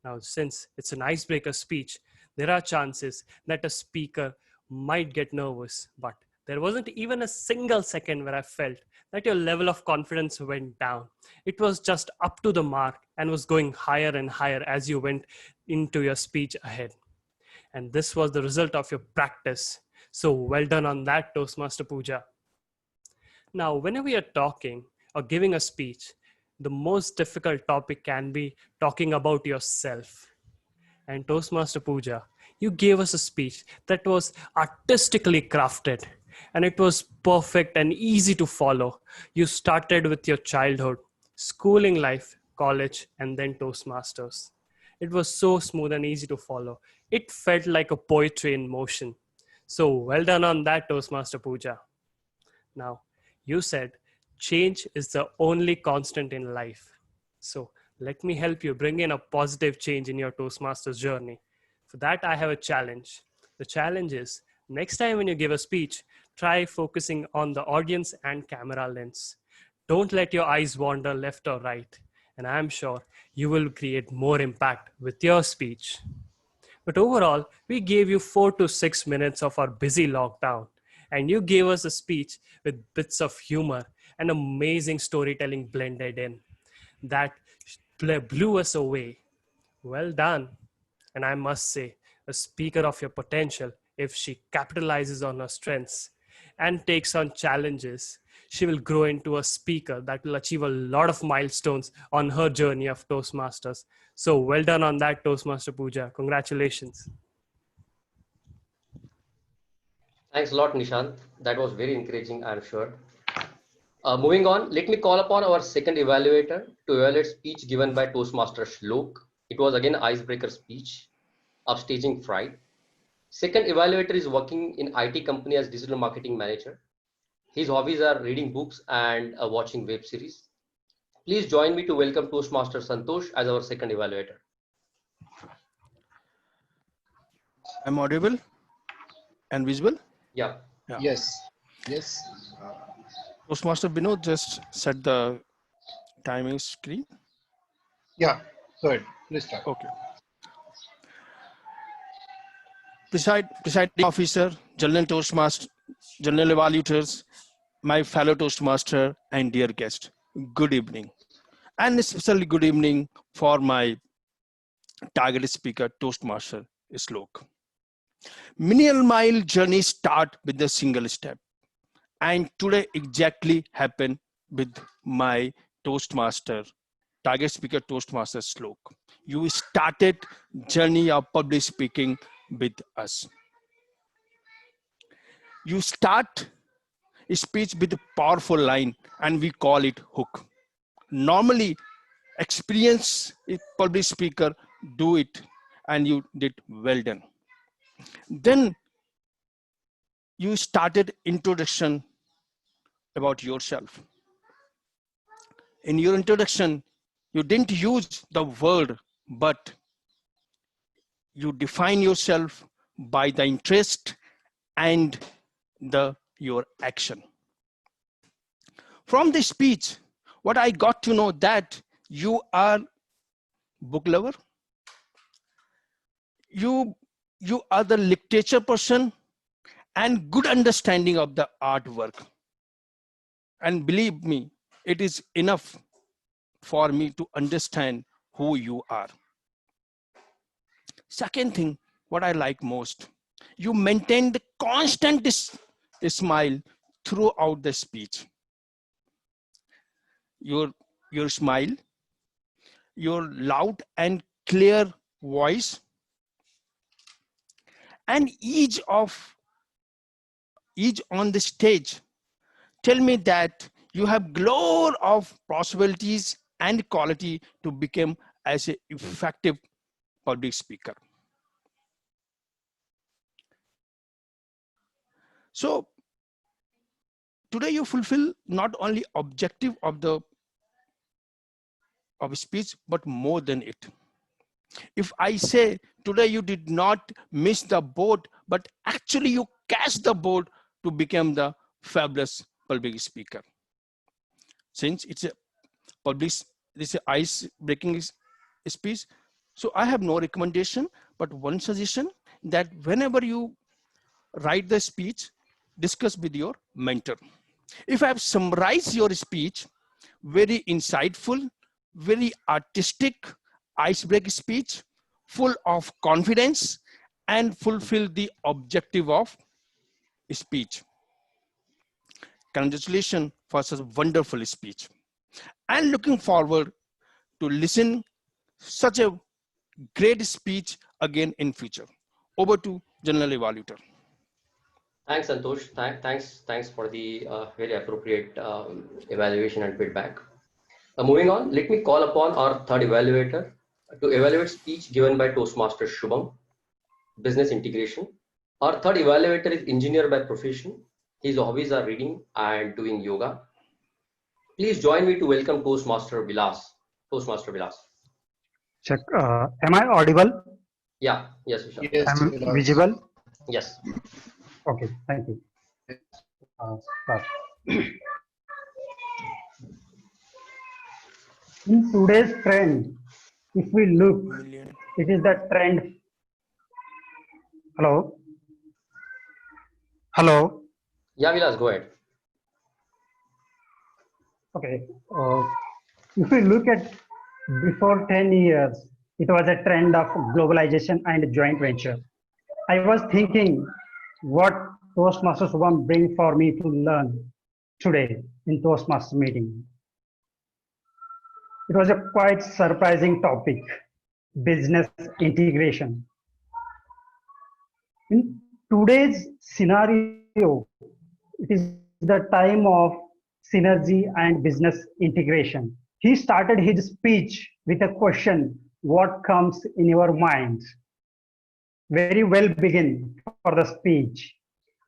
Now, since it's an icebreaker speech, there are chances that a speaker might get nervous, but there wasn't even a single second where I felt that your level of confidence went down. It was just up to the mark and was going higher and higher as you went into your speech ahead. And this was the result of your practice. So well done on that, Toastmaster Pooja. Now, whenever you're talking or giving a speech, the most difficult topic can be talking about yourself. And Toastmaster Pooja, you gave us a speech that was artistically crafted and it was perfect and easy to follow. You started with your childhood, schooling life, college, and then Toastmasters. It was so smooth and easy to follow. It felt like a poetry in motion. So well done on that, Toastmaster Pooja. Now, you said change is the only constant in life. So let me help you bring in a positive change in your Toastmasters journey. For that, I have a challenge. The challenge is next time when you give a speech, try focusing on the audience and camera lens. Don't let your eyes wander left or right. And I'm sure you will create more impact with your speech. But overall, we gave you 4 to 6 minutes of our busy lockdown, and you gave us a speech with bits of humor and amazing storytelling blended in. That blew us away. Well done. And I must say, a speaker of your potential, if she capitalizes on her strengths and takes on challenges, she will grow into a speaker that will achieve a lot of milestones on her journey of Toastmasters. So well done on that, Toastmaster Pooja. Congratulations. Thanks a lot, Nishant. That was very encouraging, I'm sure. Moving on, let me call upon our second evaluator to evaluate speech given by Toastmaster Shlok. It was again icebreaker speech, upstaging fright. Second evaluator is working in IT company as digital marketing manager. His hobbies are reading books and watching web series. Please join me to welcome Toastmaster Santosh as our second evaluator. I'm audible and visible? Yeah. Yes. Yes. Toastmaster Binod just set the timing screen. Yeah. Go ahead. Please start. Okay. Presiding officer, General Toastmaster, General Evaluators, my fellow Toastmaster and dear guest, good evening. And especially good evening for my target speaker, Toastmaster Shlok. Million mile journey start with a single step. And today exactly happened with my Toastmaster, target speaker Toastmaster Shlok. You started journey of public speaking with us. You start a speech with a powerful line and we call it hook. Normally, experienced public speaker do it and you did well done. Then you started introduction about yourself. In your introduction, you didn't use the word, but you define yourself by the interest and your action. From this speech, what I got to know that you are book lover, you are the literature person and good understanding of the artwork. And believe me, it is enough for me to understand who you are. Second thing, what I like most, you maintain the constant smile throughout the speech. Your smile, your loud and clear voice, and each on the stage tell me that you have glow of possibilities and quality to become as an effective public speaker. So today you fulfill not only objective of speech, but more than it. If I say today you did not miss the boat, but actually you catch the boat to become the fabulous public speaker. Since it's a public this ice breaking speech. So I have no recommendation, but one suggestion, that whenever you write the speech, discuss with your mentor. If I have summarized your speech, very insightful, very artistic, ice-break speech, full of confidence, and fulfill the objective of speech. Congratulations for such a wonderful speech. And looking forward to listen such a great speech again in future. Over to General Evaluator. Thanks, Santosh. Thanks for the very appropriate evaluation and feedback. Moving on, let me call upon our third evaluator to evaluate speech given by Toastmaster Shubham, business integration. Our third evaluator is engineer by profession. His hobbies are reading and doing yoga. Please join me to welcome Toastmaster Vilas. Toastmaster Vilas. Check. Am I audible? Yeah. Yes, Vishal. Yes, Am Vilas. visible? Yes. Okay. Thank you. Start. In today's trend, if we look, it is the trend. Hello. Hello. Yeah, Vilas, go ahead. Okay. If we look at before 10 years, it was a trend of globalization and joint venture. I was thinking what Toastmasters Shubham bring for me to learn today in Toastmasters meeting. It was a quite surprising topic, business integration. In today's scenario, it is the time of synergy and business integration. He started his speech with a question, what comes in your mind? Very well begin for the speech.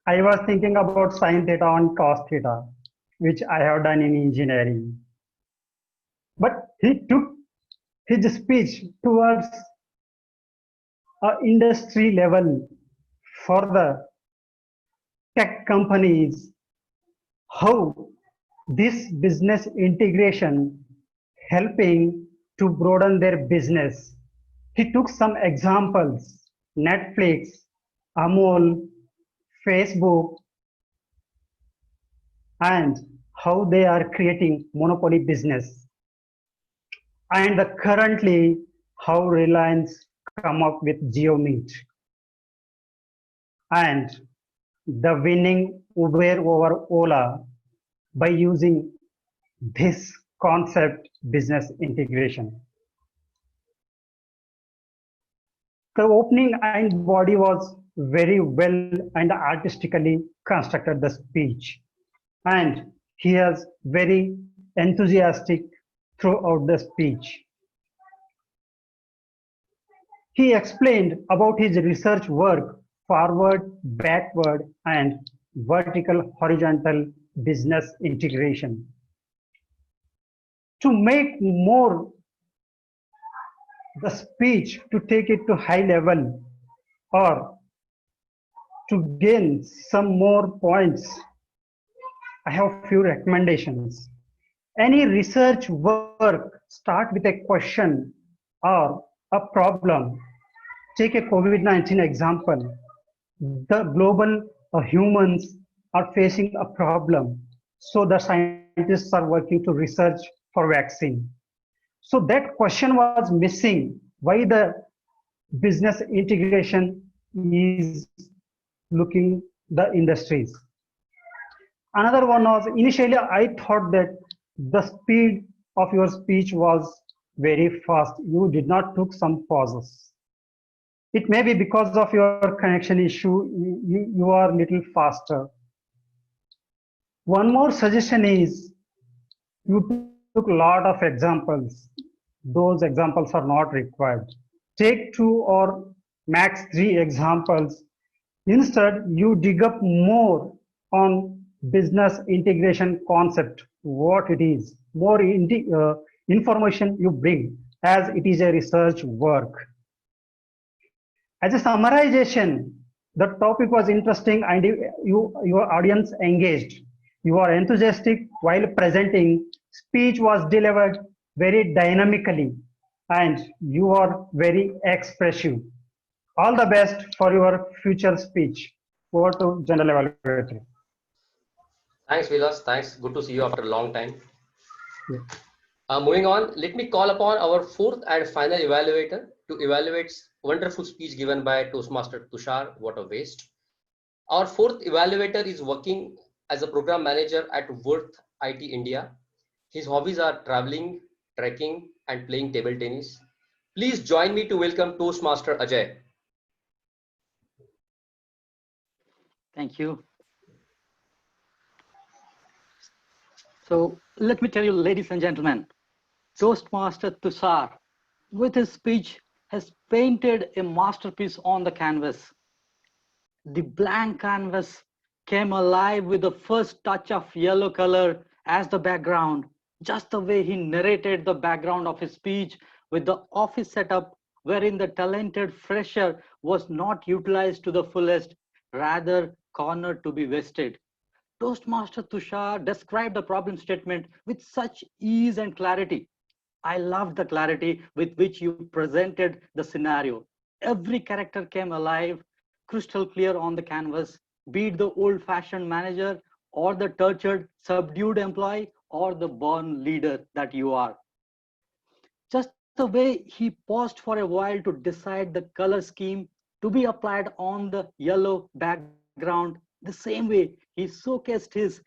I was thinking about sin theta and cos theta, which I have done in engineering. But he took his speech towards industry level for the tech companies, how this business integration helping to broaden their business. He took some examples, Netflix, Amol, Facebook, and how they are creating monopoly business. And currently how Reliance come up with GeoMeet. And the winning Uber over Ola by using this concept business integration. The opening and body was very well and artistically constructed the speech. And he is very enthusiastic throughout the speech. He explained about his research work, forward, backward, and vertical, horizontal business integration. To make more the speech, to take it to high level, or to gain some more points, I have few recommendations. Any research work start with a question or a problem. Take a COVID-19 example. The global humans are facing a problem. So the scientists are working to research for vaccine. So that question was missing. Why the business integration is looking the industries. Another one was, initially I thought that the speed of your speech was very fast. You did not took some pauses. It may be because of your connection issue, you are little faster. One more suggestion is, you took a lot of examples. Those examples are not required. Take 2 or max 3 examples. Instead, you dig up more on business integration concept, what it is, more information you bring, as it is a research work. As a summarization, the topic was interesting and your audience engaged. You are enthusiastic while presenting speech was delivered very dynamically and you are very expressive. All the best for your future speech. Over to General Evaluator. Thanks, Vilas. Thanks. Good to see you after a long time. Yeah. Moving on, let me call upon our fourth and final evaluator to evaluate wonderful speech given by Toastmaster Tushar. What a waste. Our fourth evaluator is working as a program manager at Worth IT India. His hobbies are traveling, trekking, and playing table tennis. Please join me to welcome Toastmaster Ajay. Thank you. So let me tell you, ladies and gentlemen, Toastmaster Tushar, with his speech, has painted a masterpiece on the canvas. The blank canvas came alive with the first touch of yellow color as the background, just the way he narrated the background of his speech with the office setup wherein the talented fresher was not utilized to the fullest, rather cornered to be wasted. Toastmaster Tushar described the problem statement with such ease and clarity. I loved the clarity with which you presented the scenario. Every character came alive, crystal clear on the canvas, be it the old-fashioned manager or the tortured, subdued employee or the born leader that you are. Just the way he paused for a while to decide the color scheme to be applied on the yellow background, the same way he showcased his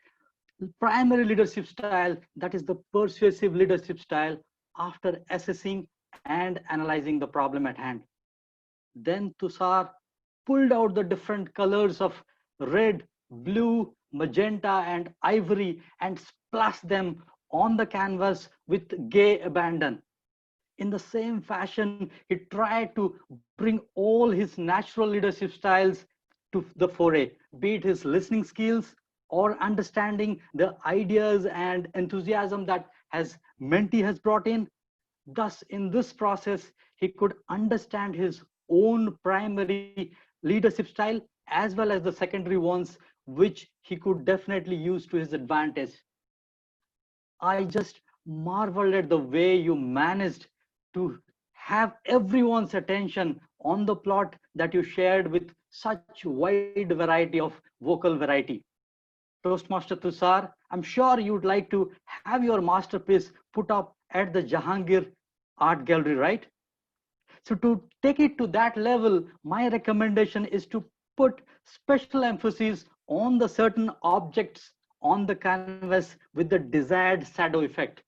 primary leadership style, that is the persuasive leadership style, after assessing and analyzing the problem at hand. Then Tushar pulled out the different colors of red, blue, magenta, and ivory and splashed them on the canvas with gay abandon. In the same fashion, he tried to bring all his natural leadership styles to the foray, be it his listening skills or understanding the ideas and enthusiasm that has mentee has brought in. Thus, in this process, he could understand his own primary leadership style as well as the secondary ones, which he could definitely use to his advantage. I just marveled at the way you managed to have everyone's attention on the plot that you shared with such wide variety of vocal variety. Toastmaster Tushar, I'm sure you'd like to have your masterpiece put up at the Jahangir Art Gallery, right? So to take it to that level, my recommendation is to put special emphasis on the certain objects on the canvas with the desired shadow effect.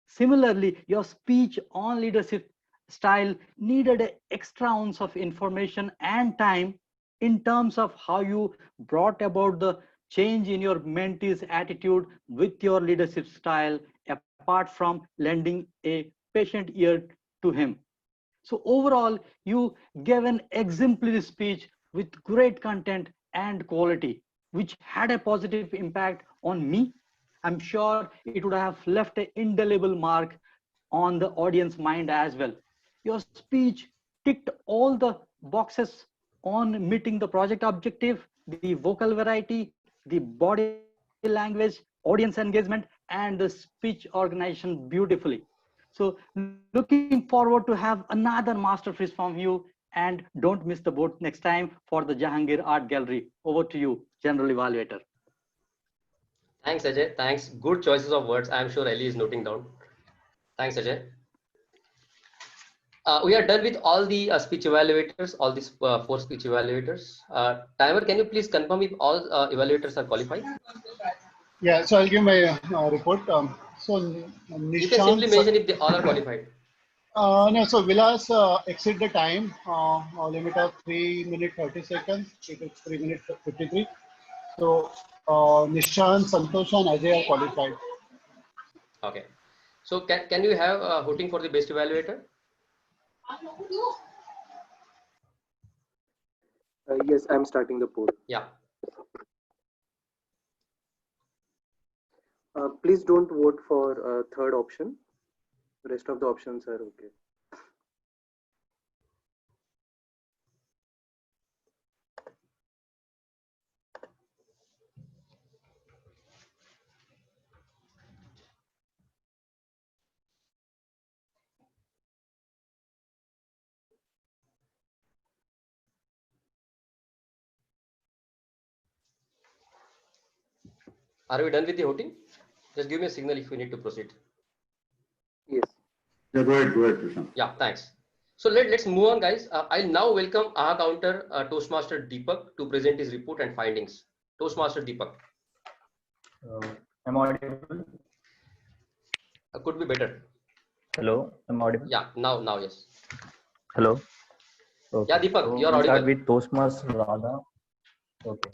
Similarly, your speech on leadership style needed an extra ounce of information and time in terms of how you brought about the change in your mentee's attitude with your leadership style, apart from lending a patient ear to him. So overall, you gave an exemplary speech with great content and quality, which had a positive impact on me. I'm sure it would have left an indelible mark on the audience mind as well. Your speech ticked all the boxes on meeting the project objective, the vocal variety, the body language, audience engagement, and the speech organization beautifully. So looking forward to have another masterpiece from you, and don't miss the boat next time for the Jahangir Art Gallery. Over to you, General Evaluator. Thanks, Ajay. Thanks. Good choices of words. I'm sure Ellie is noting down. Thanks, Ajay. We are done with all the speech evaluators, all these four speech evaluators. Timer, can you please confirm if all evaluators are qualified? Yeah, so I'll give my report. You can simply mention if they all are qualified. No, so Vilas exceed the time, limit of 3 minutes 30 seconds, it is 3 minutes 53. So Nishant, Santosh and Ajay are qualified. Okay. So can you have voting for the best evaluator? Yes, I'm starting the poll. Yeah. Please don't vote for third option. The rest of the options are okay. Are we done with the voting? Just give me a signal if we need to proceed. Yes. Yeah, go ahead, Prashant. Yeah, thanks. So let's move on, guys. I'll now welcome our counter Toastmaster Deepak to present his report and findings. Toastmaster Deepak. Am I audible? Could be better. Hello, am I audible? Yeah, now yes. Hello. Okay. Yeah, Deepak, So you're we'll start audible. with Toastmaster Radha. Okay.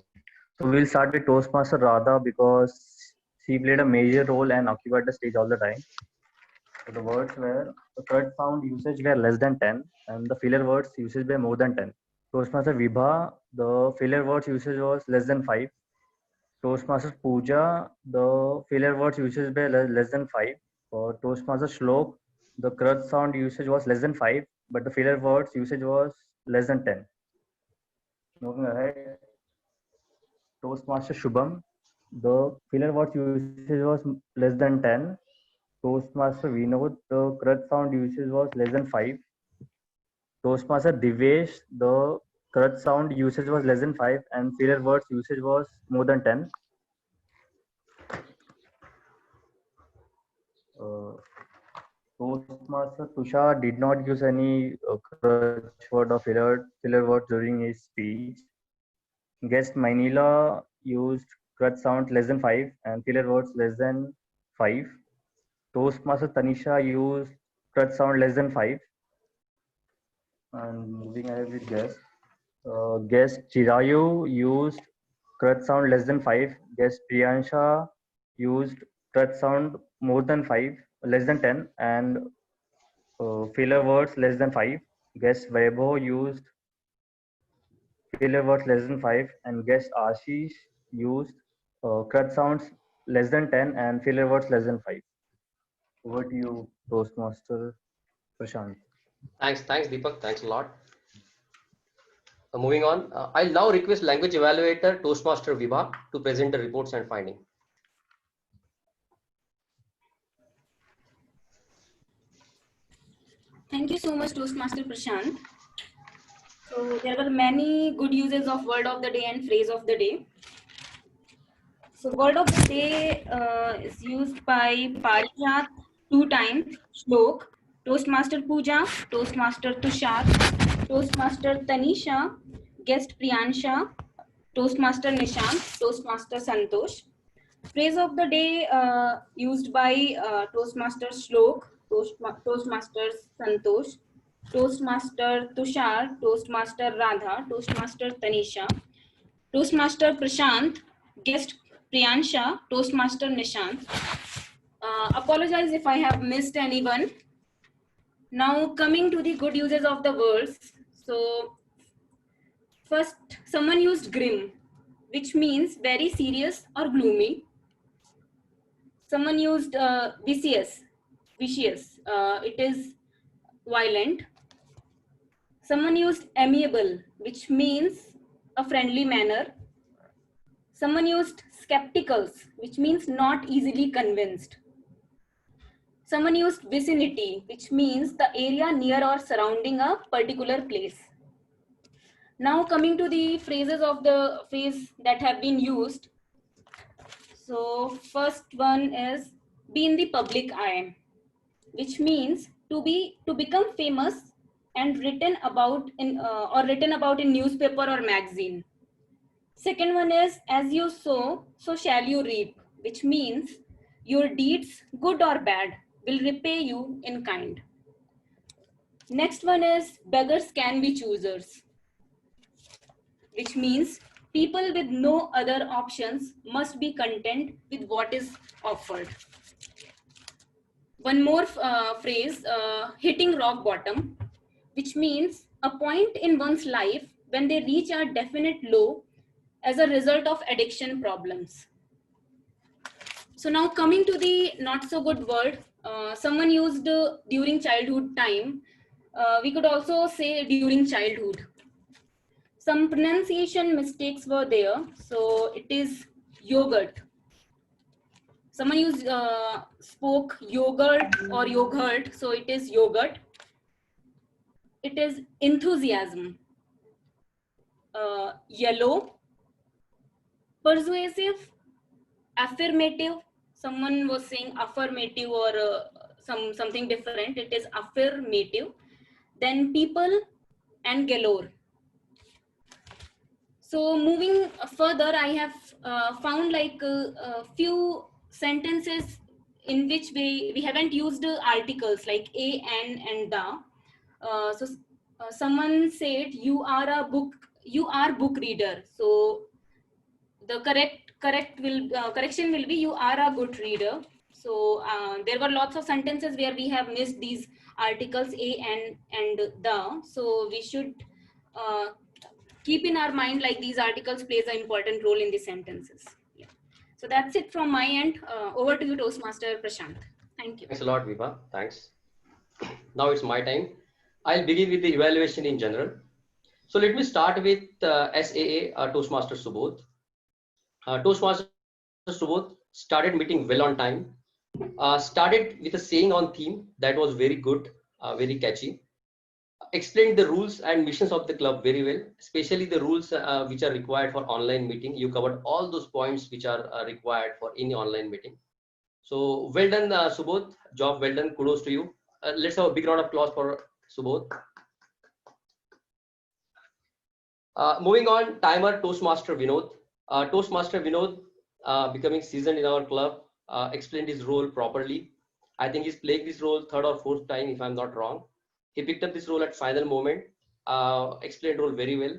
So we'll start with Toastmaster Radha because she played a major role and occupied the stage all the time. So the words were the correct sound usage were less than 10 and the filler words usage were more than 10. Toastmaster Vibha, the filler words usage was less than 5. Toastmaster Pooja, the filler words usage were less than 5. For Toastmaster Shlok, the crutch sound usage was less than 5, but the filler words usage was less than 10. Moving ahead, Toastmaster Shubham, the filler words usage was less than 10. Toastmaster Vinod, the crutch sound usage was less than 5. Toastmaster Divesh, the crutch sound usage was less than 5 and filler words usage was more than 10. Toastmaster Tushar did not use any crutch word or filler word during his speech. Guest Manila used crutch sound less than 5 and filler words less than 5. Toastmaster Tanisha used crutch sound less than 5. And moving ahead with guest. Guest Chirayu used crutch sound less than 5. Guest Priyansha used crutch sound more than 5, less than 10, and filler words less than 5. Guest Vaibhav used filler words less than 5, and guest Ashish used crutch sounds less than 10 and filler words less than 5. Over to you, Toastmaster Prashant. Thanks Deepak. Thanks a lot. Moving on, I'll now request language evaluator Toastmaster Vibha to present the reports and finding. Thank you so much, Toastmaster Prashant. So there were many good uses of word of the day and phrase of the day. So word of the day is used by Parijat 2 times, Shlok, Toastmaster Pooja, Toastmaster Tushar, Toastmaster Tanisha, guest Priyansha, Toastmaster Nishant, Toastmaster Santosh. Phrase of the day used by Toastmaster Shlok, Toastmaster Santosh, Toastmaster Tushar, Toastmaster Radha, Toastmaster Tanisha, Toastmaster Prashant, guest Priyansha, Toastmaster Nishant. Apologize if I have missed anyone. Now coming to the good uses of the words. So first, someone used grim, which means very serious or gloomy. Someone used vicious. It is violent. Someone used amiable, which means a friendly manner. Someone used skepticals, which means not easily convinced. Someone used vicinity, which means the area near or surrounding a particular place. Now coming to the phrases of the phrase that have been used. So first one is be in the public eye, which means to become famous and written about in newspaper or magazine. Second one is as you sow, so shall you reap, which means your deeds, good or bad, will repay you in kind. Next one is beggars can be choosers, which means people with no other options must be content with what is offered. One more phrase, hitting rock bottom, which means a point in one's life when they reach a definite low as a result of addiction problems. So now coming to the not so good word, someone used during childhood time. We could also say during childhood. Some pronunciation mistakes were there. So it is yogurt. Someone used spoke yogurt or yogurt, so it is yogurt. It is enthusiasm. Yellow, persuasive, affirmative. Someone was saying affirmative or something different. It is affirmative. Then people and galore. So moving further, I have found like a few sentences in which we haven't used articles like a, and the. Someone said you are book reader. So the correction will be you are a good reader. So there were lots of sentences where we have missed these articles a and the. So we should keep in our mind like these articles plays an important role in the sentences. Yeah. So that's it from my end. Over to you, Toastmaster Prashant. Thank you. Thanks a lot, Viva. Thanks. Now it's my time. I'll begin with the evaluation in general. So let me start with SAA, Toastmaster Subodh. Toastmaster Subodh started meeting well on time. Started with a saying on theme that was very good, very catchy. Explained the rules and missions of the club very well, especially the rules which are required for online meeting. You covered all those points which are required for any online meeting. So well done, Subodh. Job well done. Kudos to you. Let's have a big round of applause for Subodh. Moving on, timer Toastmaster Vinod. Toastmaster Vinod, becoming seasoned in our club, explained his role properly. I think he's playing this role third or fourth time, if I'm not wrong. He picked up this role at final moment, explained role very well.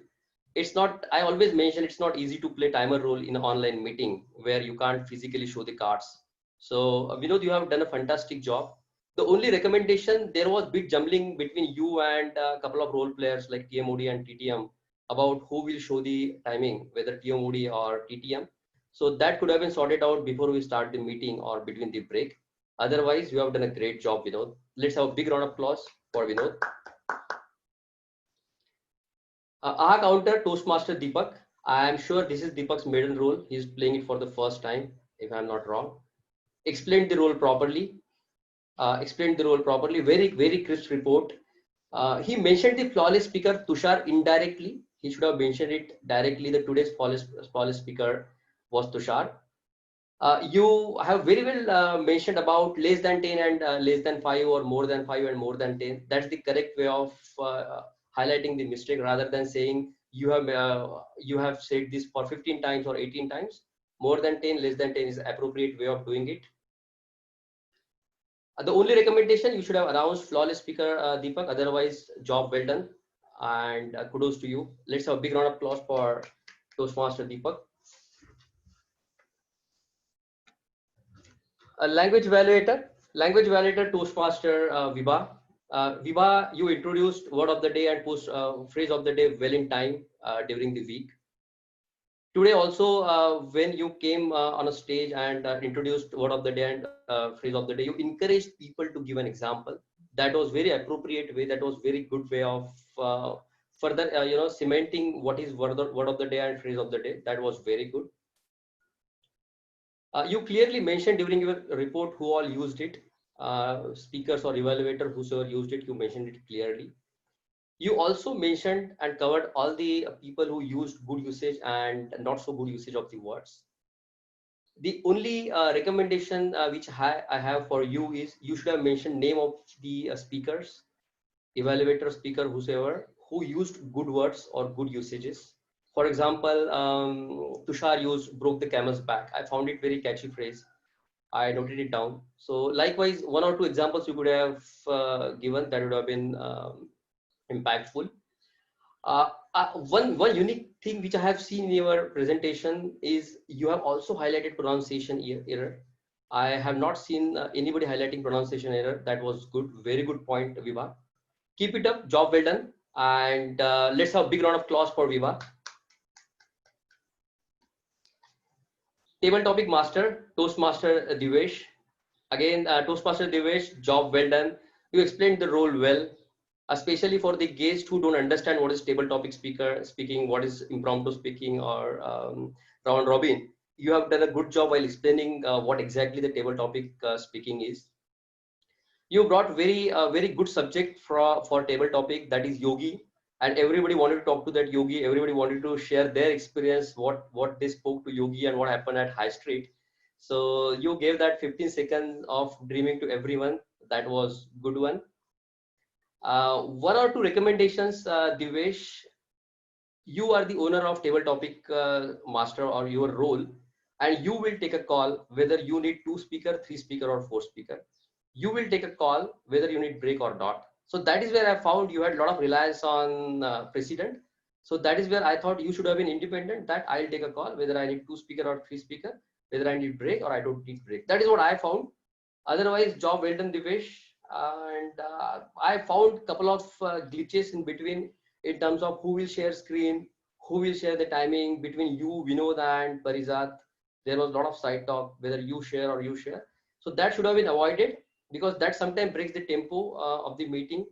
It's not, I always mention it's not easy to play timer role in an online meeting where you can't physically show the cards. So Vinod, you have done a fantastic job. The only recommendation, there was bit jumbling between you and a couple of role players like TMoD and TTM about who will show the timing, whether TMoD or TTM. So that could have been sorted out before we start the meeting or between the break. Otherwise, you have done a great job, Vinod. Let's have a big round of applause for Vinod. Aha counter Toastmaster Deepak. I am sure this is Deepak's maiden role. He's playing it for the first time, if I'm not wrong. Explained the role properly. Very, very crisp report. He mentioned the flawless speaker Tushar indirectly. He should have mentioned it directly. The today's flawless speaker was Tushar. You have very well mentioned about less than 10 and less than 5 or more than 5 and more than 10. That's the correct way of highlighting the mistake rather than saying you have said this for 15 times or 18 times. More than 10, less than 10 is appropriate way of doing it. The only recommendation, you should have announced flawless speaker Deepak. Otherwise, job well done and kudos to you. Let's have a big round of applause for Toastmaster Deepak. Language evaluator Toastmaster Viva. Viva, you introduced word of the day and phrase of the day well in time during the week. Today also, when you came on a stage and introduced word of the day and phrase of the day, you encouraged people to give an example. That was very appropriate way. That was very good way of further, cementing what is word of the day and phrase of the day. That was very good. You clearly mentioned during your report who all used it, speakers or evaluator, whosoever used it, you mentioned it clearly. You also mentioned and covered all the people who used good usage and not so good usage of the words. The only recommendation which I have for you is you should have mentioned name of the speakers, evaluator, speaker, whosoever, who used good words or good usages. For example, Tushar used broke the camel's back. I found it very catchy phrase. I noted it down. So likewise, one or two examples you could have given that would have been impactful. One unique thing which I have seen in your presentation is you have also highlighted pronunciation error. I have not seen anybody highlighting pronunciation error. That was good. Very good point, Viva. Keep it up. Job well done. And let's have a big round of applause for Viva. Table topic master, Toastmaster Divesh. Again, Toastmaster Divesh, job well done. You explained the role well, especially for the guests who don't understand what is table topic speaking, what is impromptu speaking or round robin. You have done a good job while explaining what exactly the table topic speaking is. You brought very good subject for table topic, that is yogi. And everybody wanted to talk to that yogi. Everybody wanted to share their experience, what they spoke to yogi and what happened at High Street. So you gave that 15 seconds of dreaming to everyone. That was good one. One or two recommendations, Divesh. You are the owner of table topic master or your role, and you will take a call whether you need 2 speaker, 3 speaker or 4 speaker. You will take a call whether you need break or not. So that is where I found you had a lot of reliance on precedent. So that is where I thought you should have been independent, that I'll take a call whether I need 2 speaker or 3 speaker, whether I need break or I don't need break. That is what I found. Otherwise, job well done, Divesh. And I found couple of glitches in between in terms of who will share screen, who will share the timing between you, Vinod and Parizat. There was a lot of side talk, whether you share or you share. So that should have been avoided, because that sometimes breaks the tempo of the meeting,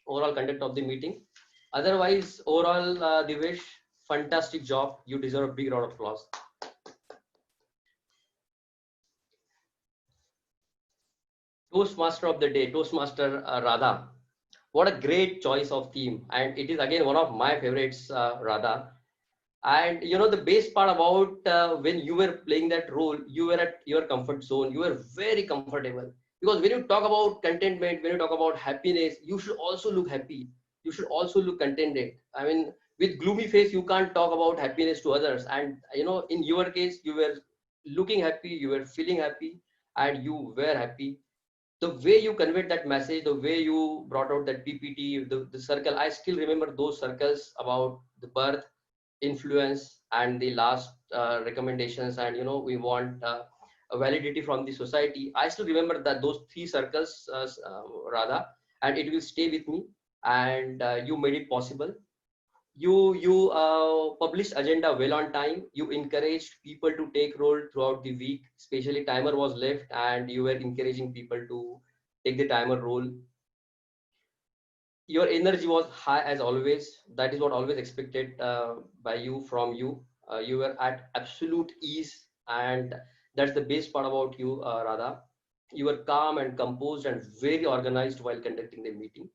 overall conduct of the meeting. Otherwise, overall, Divesh, fantastic job. You deserve a big round of applause. Toastmaster of the day, Toastmaster Radha. What a great choice of theme, and it is again one of my favorites, Radha. And you know, the best part about when you were playing that role, you were at your comfort zone. You were very comfortable, because when you talk about contentment, when you talk about happiness, you should also look happy. You should also look contented. I mean, with gloomy face, you can't talk about happiness to others. And you know, in your case, you were looking happy, you were feeling happy, and you were happy. The way you conveyed that message, the way you brought out that PPT, the circle, I still remember those circles about the birth, influence, and the last recommendations. And you know, we want a validity from the society. I still remember that those 3 circles, Radha, and it will stay with me. And you made it possible. You published agenda well on time. You encouraged people to take role throughout the week, especially timer was left and you were encouraging people to take the timer role. Your energy was high as always. That is what always expected by you, from you. You were at absolute ease, and that's the best part about you, Radha. You were calm and composed and very organized while conducting the meeting.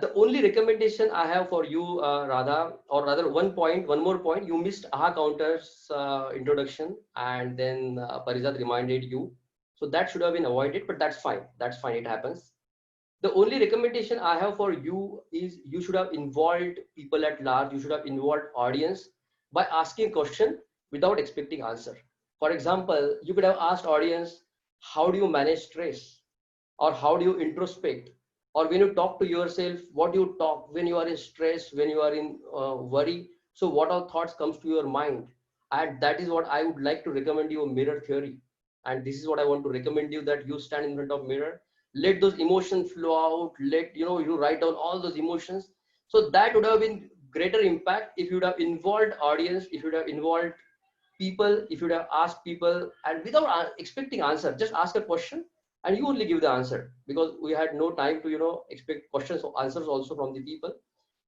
The only recommendation I have for you, Radha, or rather one more point, you missed AHA counters introduction, and then Parizat reminded you. So that should have been avoided, but that's fine. That's fine. It happens. The only recommendation I have for you is you should have involved people at large. You should have involved audience by asking question without expecting answer. For example, you could have asked audience, how do you manage stress? Or how do you introspect? Or when you talk to yourself, what do you talk when you are in stress, when you are in worry? So what all thoughts comes to your mind? And that is what I would like to recommend you, a mirror theory. And this is what I want to recommend you, that you stand in front of mirror, let those emotions flow out, let you write down all those emotions. So that would have been greater impact if you would have involved audience, if you would have involved people, if you would have asked people, and without expecting answer, just ask a question and you only give the answer, because we had no time to expect questions or answers also from the people.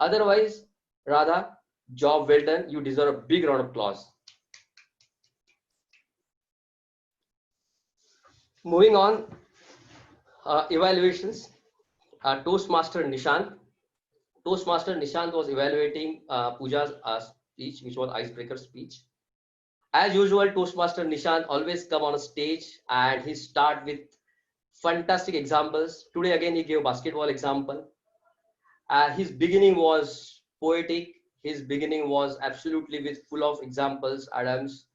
Otherwise, Radha, job well done. You deserve a big round of applause. Moving on, evaluations. Toastmaster Nishant. Toastmaster Nishant was evaluating Pooja's speech, which was icebreaker speech. As usual, Toastmaster Nishant always come on a stage and he start with fantastic examples. Today again he gave basketball example. His beginning was poetic. His beginning was absolutely with full of examples, Adams,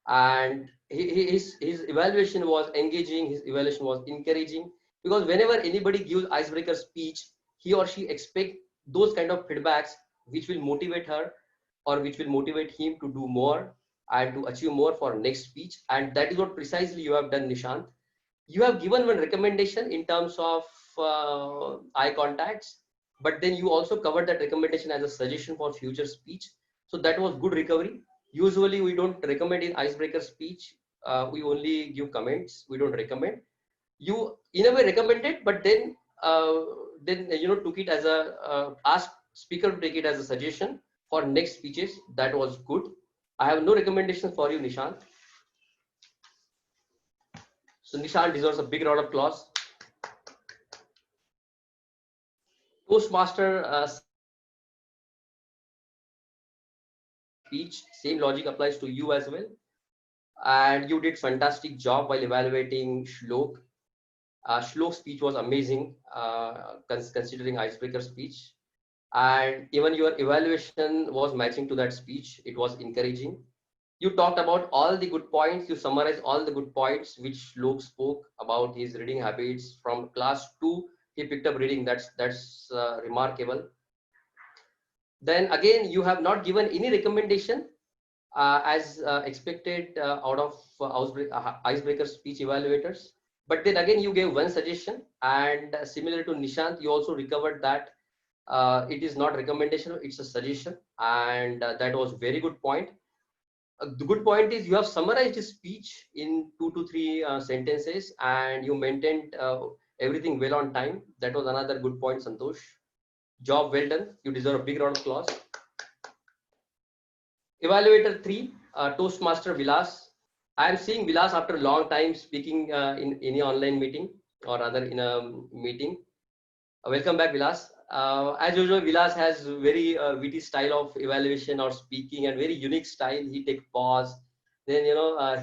and his evaluation was engaging. His evaluation was encouraging, because whenever anybody gives icebreaker speech, he or she expect those kind of feedbacks which will motivate her or which will motivate him to do more and to achieve more for next speech. And that is what precisely you have done, Nishant. You have given one recommendation in terms of eye contacts, but then you also covered that recommendation as a suggestion for future speech. So that was good recovery. Usually we don't recommend in icebreaker speech. We only give comments. We don't recommend. You in a way recommended, but then took it as a ask speaker to take it as a suggestion for next speeches. That was good. I have no recommendations for you, Nishant. So Nishant deserves a big round of applause. Toastmaster speech, same logic applies to you as well. and you did fantastic job while evaluating Shlok. Shlok's speech was amazing, considering icebreaker speech, and even your evaluation was matching to that speech. It was encouraging. You talked about all the good points. You summarized all the good points which Shlok spoke about his reading habits from class 2. He picked up reading. That's remarkable. Then again, you have not given any recommendation as expected out of icebreaker speech evaluators. But then again, you gave one suggestion, and similar to Nishant, you also recovered that it is not recommendation, it's a suggestion, and that was very good point. The good point is you have summarized his speech in 2 to 3 sentences, and you maintained everything well on time. That was another good point, Santosh. Job well done. You deserve a big round of applause. Evaluator 3, Toastmaster Vilas. I am seeing Vilas after a long time speaking in any online meeting or rather in a meeting. Welcome back, Vilas. As usual, Vilas has very witty style of evaluation or speaking and very unique style. He takes pause, then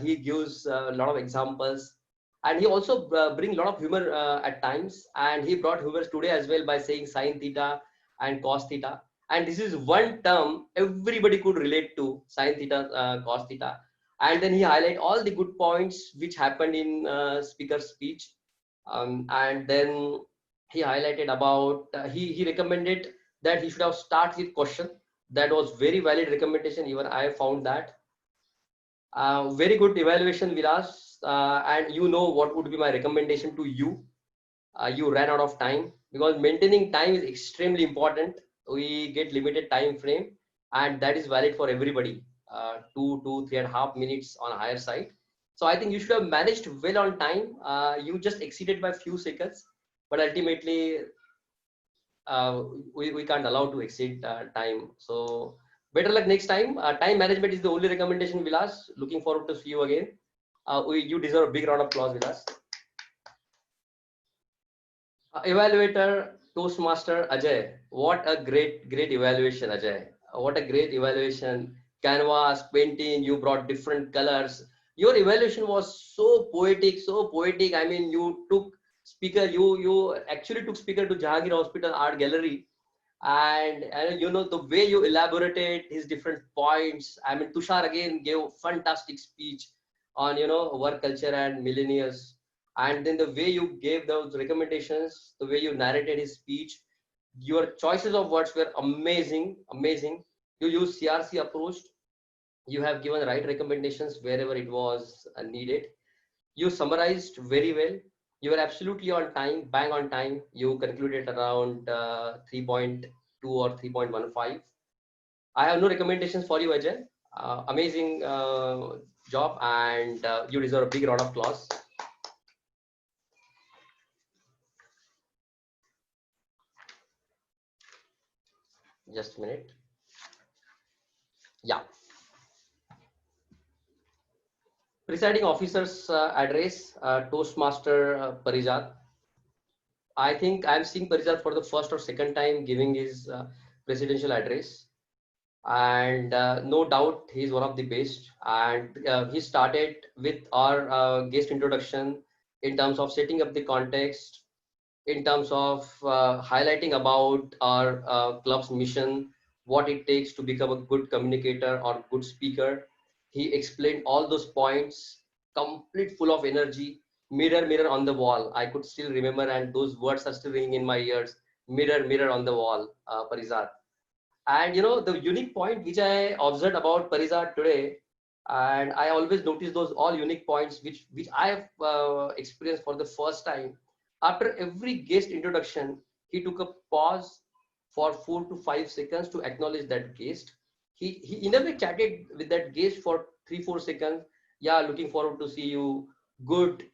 he gives a lot of examples, and he also brings a lot of humor at times. And he brought humor today as well by saying sine theta and cos theta. And this is one term everybody could relate to, sine theta, cos theta. And then he highlight all the good points which happened in speaker's speech, and then he highlighted about he recommended that he should have start with question. That was very valid recommendation. Even I found that very good evaluation, Vilas. And you know what would be my recommendation to you. You ran out of time, because maintaining time is extremely important. We get limited time frame, and that is valid for everybody. 2 to 3.5 minutes on a higher side. So I think you should have managed well on time. You just exceeded by few seconds, but ultimately we can't allow to exceed time. So better luck next time. Time management is the only recommendation, Vilas. Looking forward to see you again. You deserve a big round of applause, Vilas. Evaluator Toastmaster Ajay. What a great evaluation, Ajay. What a great evaluation. Canvas, painting, you brought different colors. Your evaluation was so poetic, so poetic. I mean, you took speaker, you actually took speaker to Jahangir Hospital Art Gallery. And the way you elaborated his different points. I mean, Tushar again gave fantastic speech on work culture and millennials. And then the way you gave those recommendations, the way you narrated his speech, your choices of words were amazing. You used CRC approach. You have given the right recommendations wherever it was needed. You summarized very well. You were absolutely on time, bang on time. You concluded around 3.2 or 3.15. I have no recommendations for you, Ajay. Amazing job, and you deserve a big round of applause. Just a minute. Yeah. Presiding officer's address, Toastmaster Parijat. I think I'm seeing Parijat for the first or second time giving his presidential address. And no doubt he's one of the best. And he started with our guest introduction in terms of setting up the context, in terms of highlighting about our club's mission, what it takes to become a good communicator or good speaker. He explained all those points, complete full of energy. Mirror on the wall. I could still remember, and those words are still ringing in my ears. Mirror on the wall, Parizat. And the unique point which I observed about Parizat today, and I always notice those all unique points which I have experienced for the first time. After every guest introduction, he took a pause for 4 to 5 seconds to acknowledge that guest. He in a way chatted with that guest for 3-4 seconds. Yeah, looking forward to see you. Good.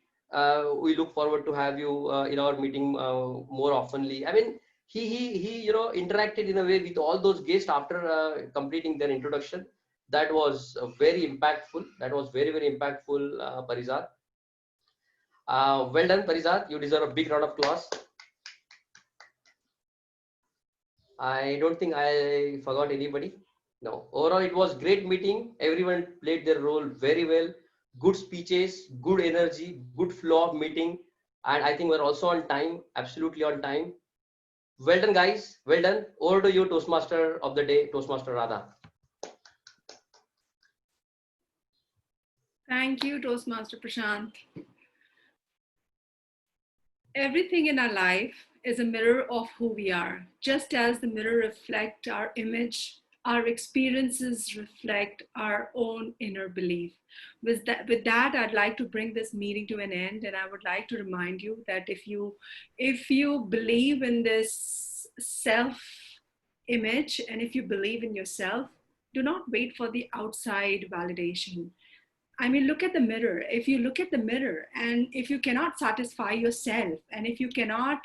We look forward to have you in our meeting more oftenly. I mean, he interacted in a way with all those guests after completing their introduction. That was very impactful. That was very impactful, Parizat. Well done, Parizat. You deserve a big round of applause. I don't think I forgot anybody. No. Overall, it was great meeting. Everyone played their role very well. good speeches, good energy, good flow of meeting. And I think we're also on time, absolutely on time. Well done, guys. Well done. Over to you, Toastmaster of the day, Toastmaster Radha. Thank you, Toastmaster Prashant. Everything in our life is a mirror of who we are. Just as the mirror reflects our image, our experiences reflect our own inner belief. With that, I'd like to bring this meeting to an end, and I would like to remind you that if you believe in this self-image and if you believe in yourself, do not wait for the outside validation. I mean, look at the mirror. If you look at the mirror and if you cannot satisfy yourself and if you cannot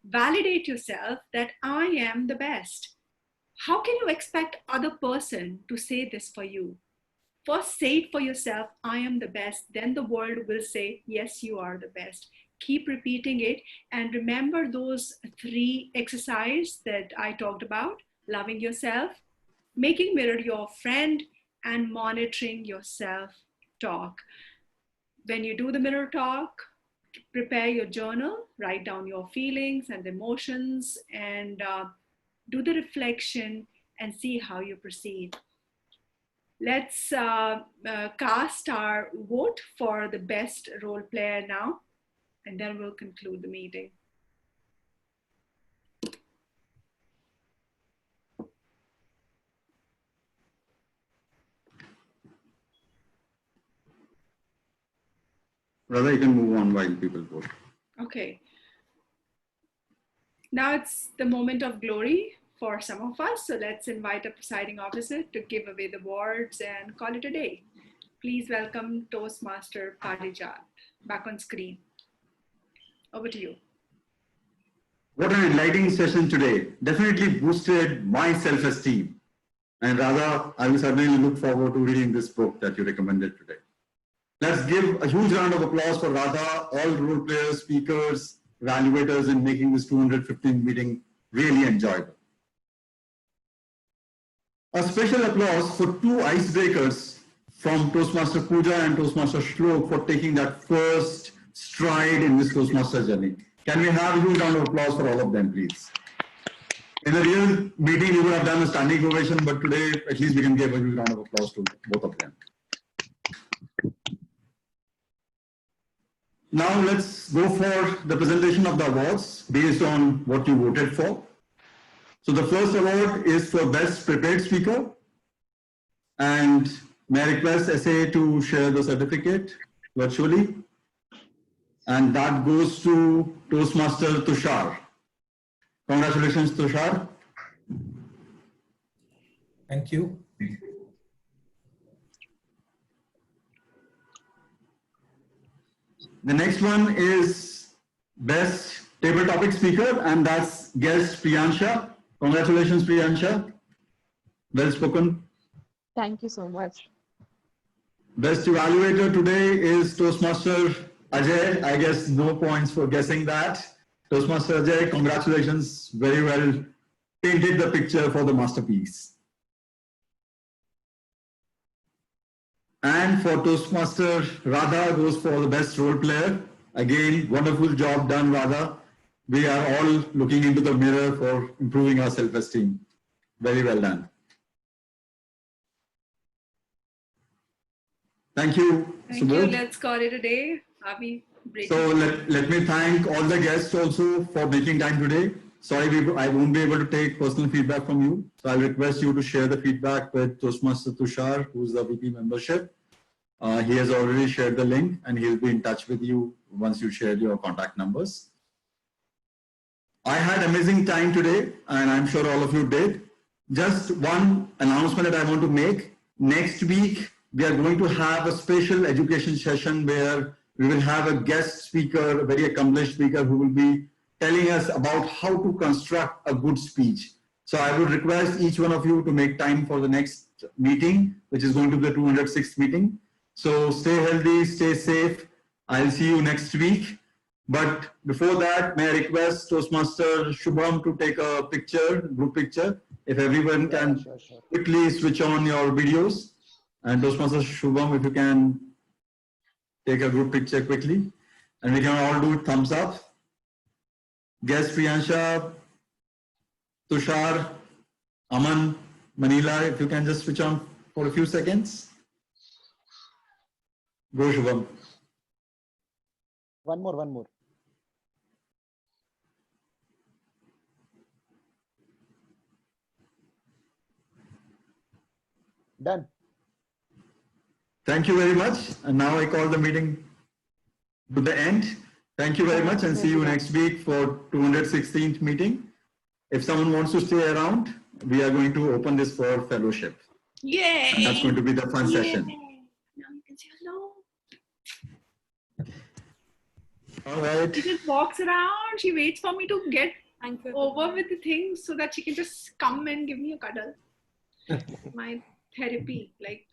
validate yourself that I am the best, how can you expect other person to say this for you? First say it for yourself, I am the best. Then the world will say, yes, you are the best. Keep repeating it and remember those 3 exercises that I talked about: loving yourself, making mirror your friend, and monitoring yourself talk. When you do the mirror talk, prepare your journal, write down your feelings and emotions, and do the reflection and see how you proceed. Let's cast our vote for the best role player now, and then we'll conclude the meeting. Rather, you can move on while people vote. Okay. Now it's the moment of glory for some of us. So let's invite a presiding officer to give away the awards and call it a day. Please welcome Toastmaster Parijat back on screen. Over to you. What an enlightening session today. Definitely boosted my self-esteem. And Radha, I will certainly look forward to reading this book that you recommended today. Let's give a huge round of applause for Radha, all role players, speakers, evaluators in making this 215th meeting really enjoyable. A special applause for 2 icebreakers from Toastmaster Pooja and Toastmaster Shlok for taking that first stride in this Toastmaster journey. Can we have a huge round of applause for all of them, please? In a real meeting, we would have done a standing ovation, but today, at least we can give a huge round of applause to both of them. Now let's go for the presentation of the awards based on what you voted for. So the first award is for Best Prepared Speaker. And may I request SA to share the certificate virtually? And that goes to Toastmaster Tushar. Congratulations, Tushar. Thank you. The next one is Best Table Topic Speaker, and that's guest Priyansha. Congratulations, Priyansha. Well spoken. Thank you so much. Best Evaluator today is Toastmaster Ajay. I guess no points for guessing that. Toastmaster Ajay, congratulations. Very well painted the picture for the masterpiece. And for Toastmaster Radha goes for the best role player. Again, wonderful job done, Radha. We are all looking into the mirror for improving our self-esteem. Very well done. Thank you. Subodh. Let's call it a day. Are we breaking? So let me thank all the guests also for making time today. Sorry, I won't be able to take personal feedback from you. So I'll request you to share the feedback with Toastmaster Tushar, who's the VP membership. He has already shared the link and he'll be in touch with you once you share your contact numbers. I had amazing time today and I'm sure all of you did. Just one announcement that I want to make. Next week, we are going to have a special education session where we will have a guest speaker, a very accomplished speaker who will be telling us about how to construct a good speech. So I would request each one of you to make time for the next meeting, which is going to be the 206th meeting. So stay healthy, stay safe. I'll see you next week. But before that, may I request Toastmaster Shubham to take a picture, group picture. If everyone can quickly switch on your videos. And Toastmaster Shubham, if you can take a group picture quickly. And we can all do thumbs up. Guest Priyansha, Tushar, Aman, Manila, if you can just switch on for a few seconds. Go Shubham. One more. Done. Thank you very much. And now I call the meeting to the end. Thank you very much and see you next week for 216th meeting. If someone wants to stay around, we are going to open this for fellowship. Yay! And that's going to be the fun session. Now you can say hello. All right. She just walks around. She waits for me to get over with the things so that she can just come and give me a cuddle. My therapy, like